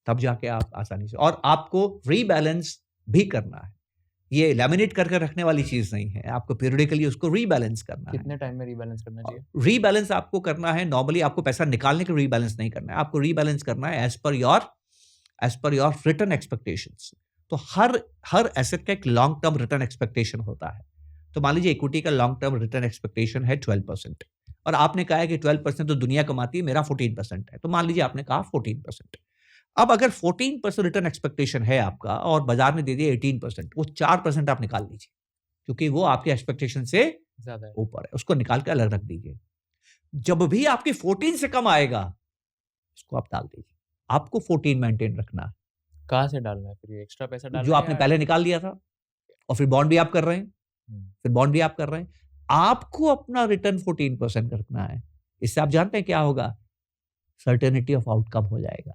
तब जाके आप आसानी से और आपको रीबैलेंस भी करना है। ये लैमिनेट करके रखने वाली चीज़ नहीं है, आपको पीरियडिकली उसको रीबैलेंस करना है। कितने टाइम में रीबैलेंस करना चाहिए? रीबैलेंस आपको करना है नॉर्मली आपको पैसा निकालने के रीबैलेंस नहीं करना है, आपको रीबैलेंस करना है as per your return expectations. तो हर एसेट का एक लॉन्ग टर्म रिटर्न एक्सपेक्टेशन होता है। तो मान लीजिए इक्विटी का लॉन्ग टर्म रिटर्न एक्सपेक्टेशन है 12% और आपने कहा है कि 12% तो दुनिया कमाती है, मेरा 14% है। तो मान लीजिए आपने कहा 14%। अब अगर 14% रिटर्न एक्सपेक्टेशन है आपका और बाजार ने दे दिया 18%, वो 4% आप निकाल लीजिए, क्योंकि वो आपके एक्सपेक्टेशन से ज़्यादा है। ऊपर है, उसको निकाल के अलग रख दीजिए। जब भी आपकी 14 से कम आएगा, उसको आप डाल दीजिए। आपको 14 मेंटेन रखना है, कहाँ से डालना है फिर ये एक्स्ट्रा पैसा जो डालना है आपने या पहले निकाल लिया था और फिर बॉन्ड भी आप कर रहे हैं, हुँ, फिर बॉन्ड भी आप कर रहे हैं। आपको अपना रिटर्न 14% रखना है। इससे आप जानते हैं क्या होगा? सर्टेनिटी ऑफ आउटकम हो जाएगा।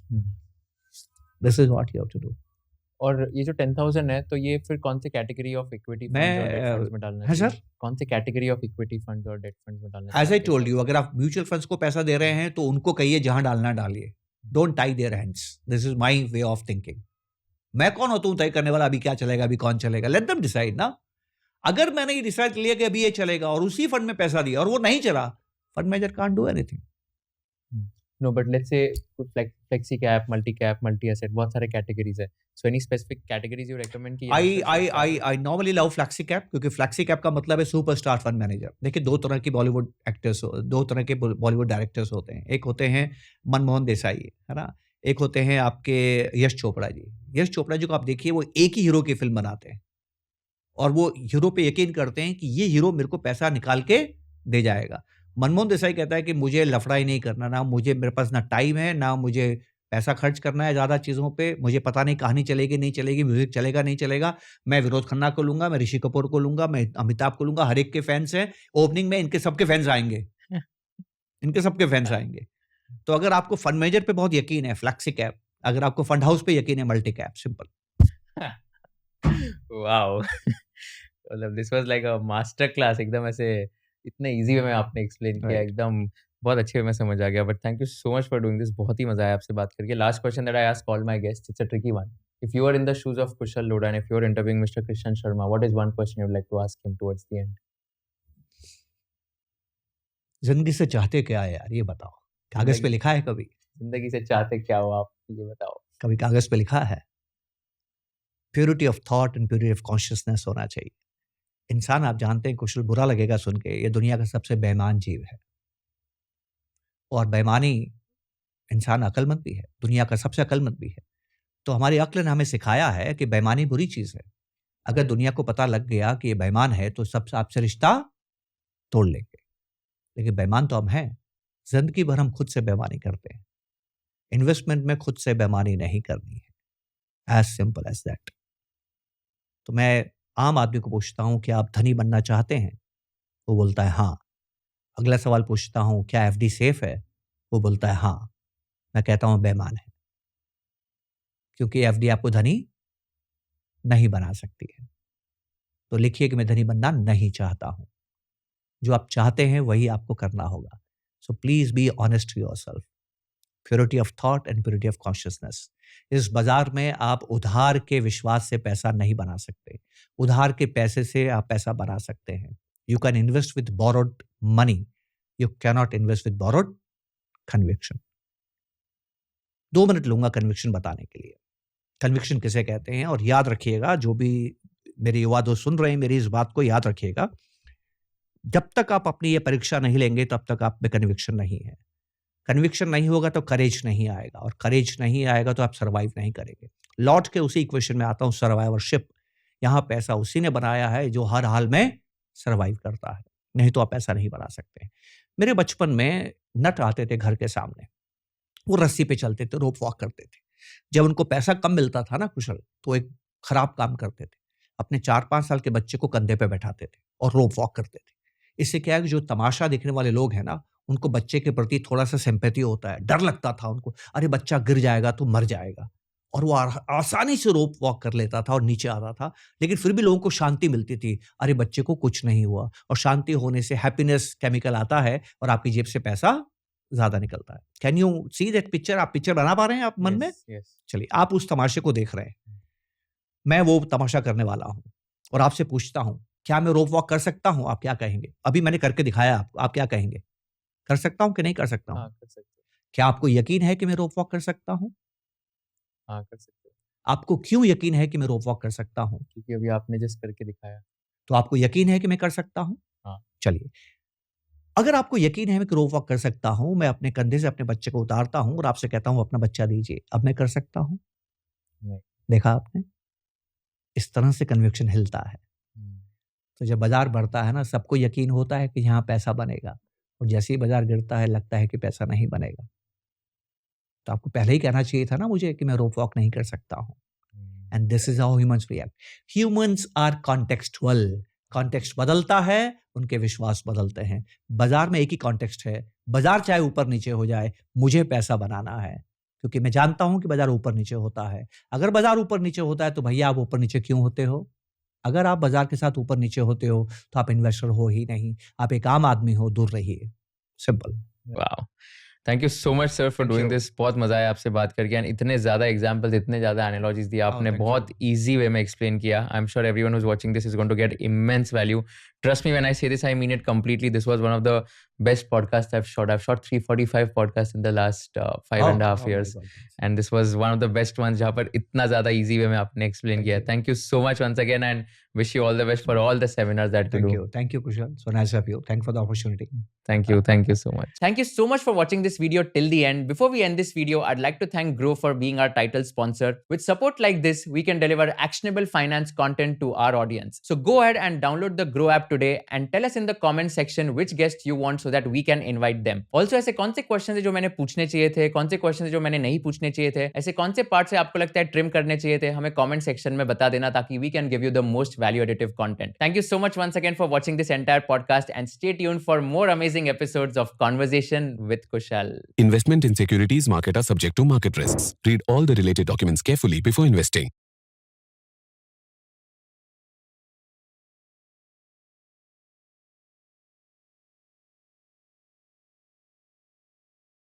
Hmm. This is what you have to do. और ये जो 10,000 है, तो ये फिर कौन सी कैटेगरी ऑफ इक्विटी फंड्स और डेट मैं फंड्स में डालना हाँ चाहिए? सर? कौन सी कैटेगरी ऑफ इक्विटी फंड्स और डेट फंड्स में डालना चाहिए एज़ आई आपके टोल्ड हिसाब यू, से? अगर आप म्यूचुअल फंड्स को पैसा दे रहे हैं, तो उनको कहिए जहाँ डालना डालिए। Don't tie their hands. This is my way of thinking. मैं कौन होता हूँ तय करने वाला अभी क्या चलेगा, अभी कौन चलेगा? लेट देम डिसाइड ना। अगर मैंने ये डिसाइड कर लिया कि अभी ये चलेगा और उसी फंड में पैसा दिया और वो नहीं चला, fund manager can't do anything. No but let's say flexi cap, multi cap, multi asset बहुत सारे कैटेगरीज़ है। So any specific categories you recommend कि I investors I should start I with? I normally love flexi cap, क्योंकि flexi cap का मतलब है superstar fund manager. देखिए 2 तरह की बॉलीवुड एक्टर्स 2 तरह के बॉलीवुड डायरेक्टर्स होते हैं। एक होते हैं मनमोहन देसाई, है ना? एक होते हैं आपके यश चोपड़ा जी। यश चोपड़ा जी को आप देखिए, वो एक ही हीरो की फ़िल्म बनाते हैं और वो हीरो पे यकीन करते हैं कि ये हीरो मेरे को पैसा निकाल के दे जाएगा। मनमोहन देसाई कहता है कि मुझे लफड़ा ही नहीं करना, ना मुझे मेरे पास ना टाइम है, ना मुझे पैसा खर्च करना है ज़्यादा चीज़ों पे। मुझे पता नहीं कहानी चलेगी, नहीं चलेगी, म्यूज़िक चलेगा, नहीं चलेगा। मैं विनोद खन्ना को लूँगा, मैं ऋषि कपूर को लूँगा, मैं अमिताभ को लूँगा, हर एक के फैन्स हैं। ओपनिंग में इनके सबके फैन्स आएँगे, इनके सबके फैन्स आएँगे। तो अगर आपको फंड मैनेजर पे बहुत यकीन है, फ्लेक्सी कैप। अगर आपको फंड हाउस पे यकीन है, मल्टी कैप, सिंपल। वाओ! मतलब this was like a master class एकदम ऐसे इतने ईज़ी वे में आपने एक्सप्लेन किया राइट। एकदम बहुत अच्छे वे में समझ आ गया but thank you so much for doing this बहुत ही मज़ा आया आपसे बात करके। Last question that I ask all my guests it's a tricky one. If you are in the shoes of Kushal Lodha and if you are interviewing mister Krishna Sharma, what is one question you would like to ask him towards the end? ज़िंदगी से चाहते क्या है यार, ये बताओ? कागज़ पे ज़िंदगी लिखा है कभी? ज़िंदगी से चाहते क्या हो आप? ये बताओ। कभी कागज़ पे लिखा है? Purity of thought and purity of consciousness होना चाहिए। इंसान, आप जानते हैं कुशल, बुरा लगेगा सुन के, ये दुनिया का सबसे बेईमान जीव है। और बेईमानी, इंसान अक्लमंद भी है, दुनिया का सबसे अक्लमंद भी है। तो हमारी अक्ल ने हमें सिखाया है कि बेईमानी बुरी चीज़ है। अगर दुनिया को पता लग गया कि ये बेईमान है तो सब आपसे रिश्ता तोड़ लेंगे। लेकिन बेईमान तो हम हैं। ज़िंदगी भर हम खुद से बेईमानी करते हैं। इन्वेस्टमेंट में खुद से बेईमानी नहीं करनी है। As simple as that. तो मैं आम आदमी को पूछता हूँ, क्या आप धनी बनना चाहते हैं? वो बोलता है हाँ। अगला सवाल पूछता हूँ, क्या एफडी सेफ है? वो बोलता है हाँ। मैं कहता हूँ बेईमान है। क्योंकि एफडी आपको धनी नहीं बना सकती है। तो लिखिए कि मैं धनी बनना नहीं चाहता हूँ। जो आप चाहते हैं वही आपको करना होगा। So please be honest to yourself. Purity of thought and purity of consciousness. इस बाजार में आप उधार के विश्वास से पैसा नहीं बना सकते। उधार के पैसे से आप पैसा बना सकते हैं। You can invest with borrowed money, you cannot invest with borrowed conviction. 2 minute लूंगा कन्विक्शन बताने के लिए। कन्विक्शन किसे कहते हैं? और याद रखिएगा, जो भी मेरे युवा दोस्त सुन रहे हैं, मेरी इस बात को याद रखिएगा, जब तक आप अपनी ये परीक्षा नहीं लेंगे तब तक आप में कन्विक्शन नहीं है। कन्विक्शन नहीं होगा तो करेज नहीं आएगा, और करेज नहीं आएगा तो आप सर्वाइव नहीं करेंगे। लौट के उसी इक्वेशन में आता हूँ, सर्वाइवरशिप। यहाँ पैसा उसी ने बनाया है जो हर हाल में सर्वाइव करता है, नहीं तो आप पैसा नहीं बना सकते। मेरे बचपन में नट आते थे घर के सामने, वो रस्सी पे चलते थे, रोप वॉक करते थे। जब उनको पैसा कम मिलता था ना कुशल, तो एक खराब काम करते थे, अपने 4-5 साल के बच्चे को कंधे पे बैठाते थे और रोप वॉक करते थे। इससे क्या है कि जो तमाशा देखने वाले लोग हैं ना, उनको बच्चे के प्रति थोड़ा-सा सिम्पैथी होता है, डर लगता था उनको, अरे बच्चा गिर जाएगा तो मर जाएगा। और वो आसानी से रोप वॉक कर लेता था और नीचे आता था, लेकिन फिर भी लोगों को शांति मिलती थी, अरे बच्चे को कुछ नहीं हुआ। और शांति होने से हैप्पीनेस केमिकल आता है और आपकी जेब से पैसा ज़्यादा निकलता है। Can you see that picture? आप पिक्चर बना पा रहे हैं आप मन में? चलिए, आप उस तमाशे को देख रहे हैं। मैं वो तमाशा करने वाला हूँ और आपसे पूछता हूँ, क्या मैं रोप वॉक कर सकता हूँ? आप क्या कहेंगे? अभी मैंने करके दिखाया आपको, आप क्या कहेंगे? कर सकता हूँ कि नहीं कर सकता हूँ? हाँ, कर सकते हो। क्या आपको यकीन है कि मैं रोप वॉक कर सकता हूँ? हाँ, कर सकते हो। आपको क्यों यकीन है कि मैं रोप वॉक कर सकता हूँ? क्योंकि अभी आपने जस्ट करके दिखाया। तो आपको यकीन है कि मैं कर सकता हूँ? हाँ। चलिए, अगर आपको यकीन है मैं कि रोप वॉक कर सकता हूँ, मैं अपने कंधे से अपने बच्चे को उतारता हूँ और आपसे कहता हूँ अपना बच्चा दीजिए। अब मैं कर सकता हूँ? नहीं। देखा आपने? इस तरह से कन्विक्शन हिलता है। तो जब बाज़ार बढ़ता है ना, सबको यकीन होता है कि यहाँ पैसा बनेगा, और जैसे ही बाज़ार गिरता है लगता है कि पैसा नहीं बनेगा। तो आपको पहले ही कहना चाहिए था ना मुझे कि मैं रोप वॉक नहीं कर सकता हूँ। And this is how humans react. Humans are contextual. Context बदलता है, उनके विश्वास बदलते हैं। बाज़ार में एक ही कॉन्टेक्स्ट है, बाज़ार चाहे ऊपर-नीचे हो जाए, मुझे पैसा बनाना है, क्योंकि मैं जानता हूँ कि बाज़ार ऊपर-नीचे होता है। अगर बाज़ार ऊपर-नीचे होता है तो भैया आप ऊपर-नीचे क्यों होते हो? अगर आप बाज़ार के साथ ऊपर-नीचे होते हो तो आप इन्वेस्टर हो ही नहीं, आप एक आम आदमी हो, दूर रहिए। Simple. Wow! Thank you so much sir for thank doing you. This. बहुत मज़ा आया आपसे बात करके, एंड इतने ज़्यादा एग्जांपल्स, इतने ज़्यादा एनालॉजीज़ दिए आपने, थैंक बहुत यू। ईज़ी वे में एक्सप्लेन किया। I am sure everyone who is watching this is going to get immense value. Trust me when I say this, I mean it completely. This was one of the best podcast I have shot. I have shot 345 podcast in the last 5.5 my years, god. And this was one of the best ones जहाँ पर इतना ज़्यादा easy way में आपने explain thank किया। You. Thank you so much once again, and wish you all the best for all the seminars that you do. Thank you, Kushal. So nice of you. Thanks for the opportunity. Thank you so much. Thank you so much for watching this video till the end. Before we end this video, I'd like to thank Grow for being our title sponsor. With support like this, we can deliver actionable finance content to our audience. So go ahead and download the Grow app today and tell us in the comment section which guest you want so that we can invite them. Also, ऐसे कौन से questions है जो मैंने पूछने चाहिए थे, कौन से questions है जो मैंने नहीं पूछने चाहिए थे, ऐसे कौन से parts है आपको लगता है trim करने चाहिए थे, हमें comment section में बता देना ताकि we can give you the most value additive content. Thank you so much once again for watching this entire podcast, and stay tuned for more amazing episodes of Conversation with Kushal. Investment in securities market are subject to market risks. Read all the related documents carefully before investing.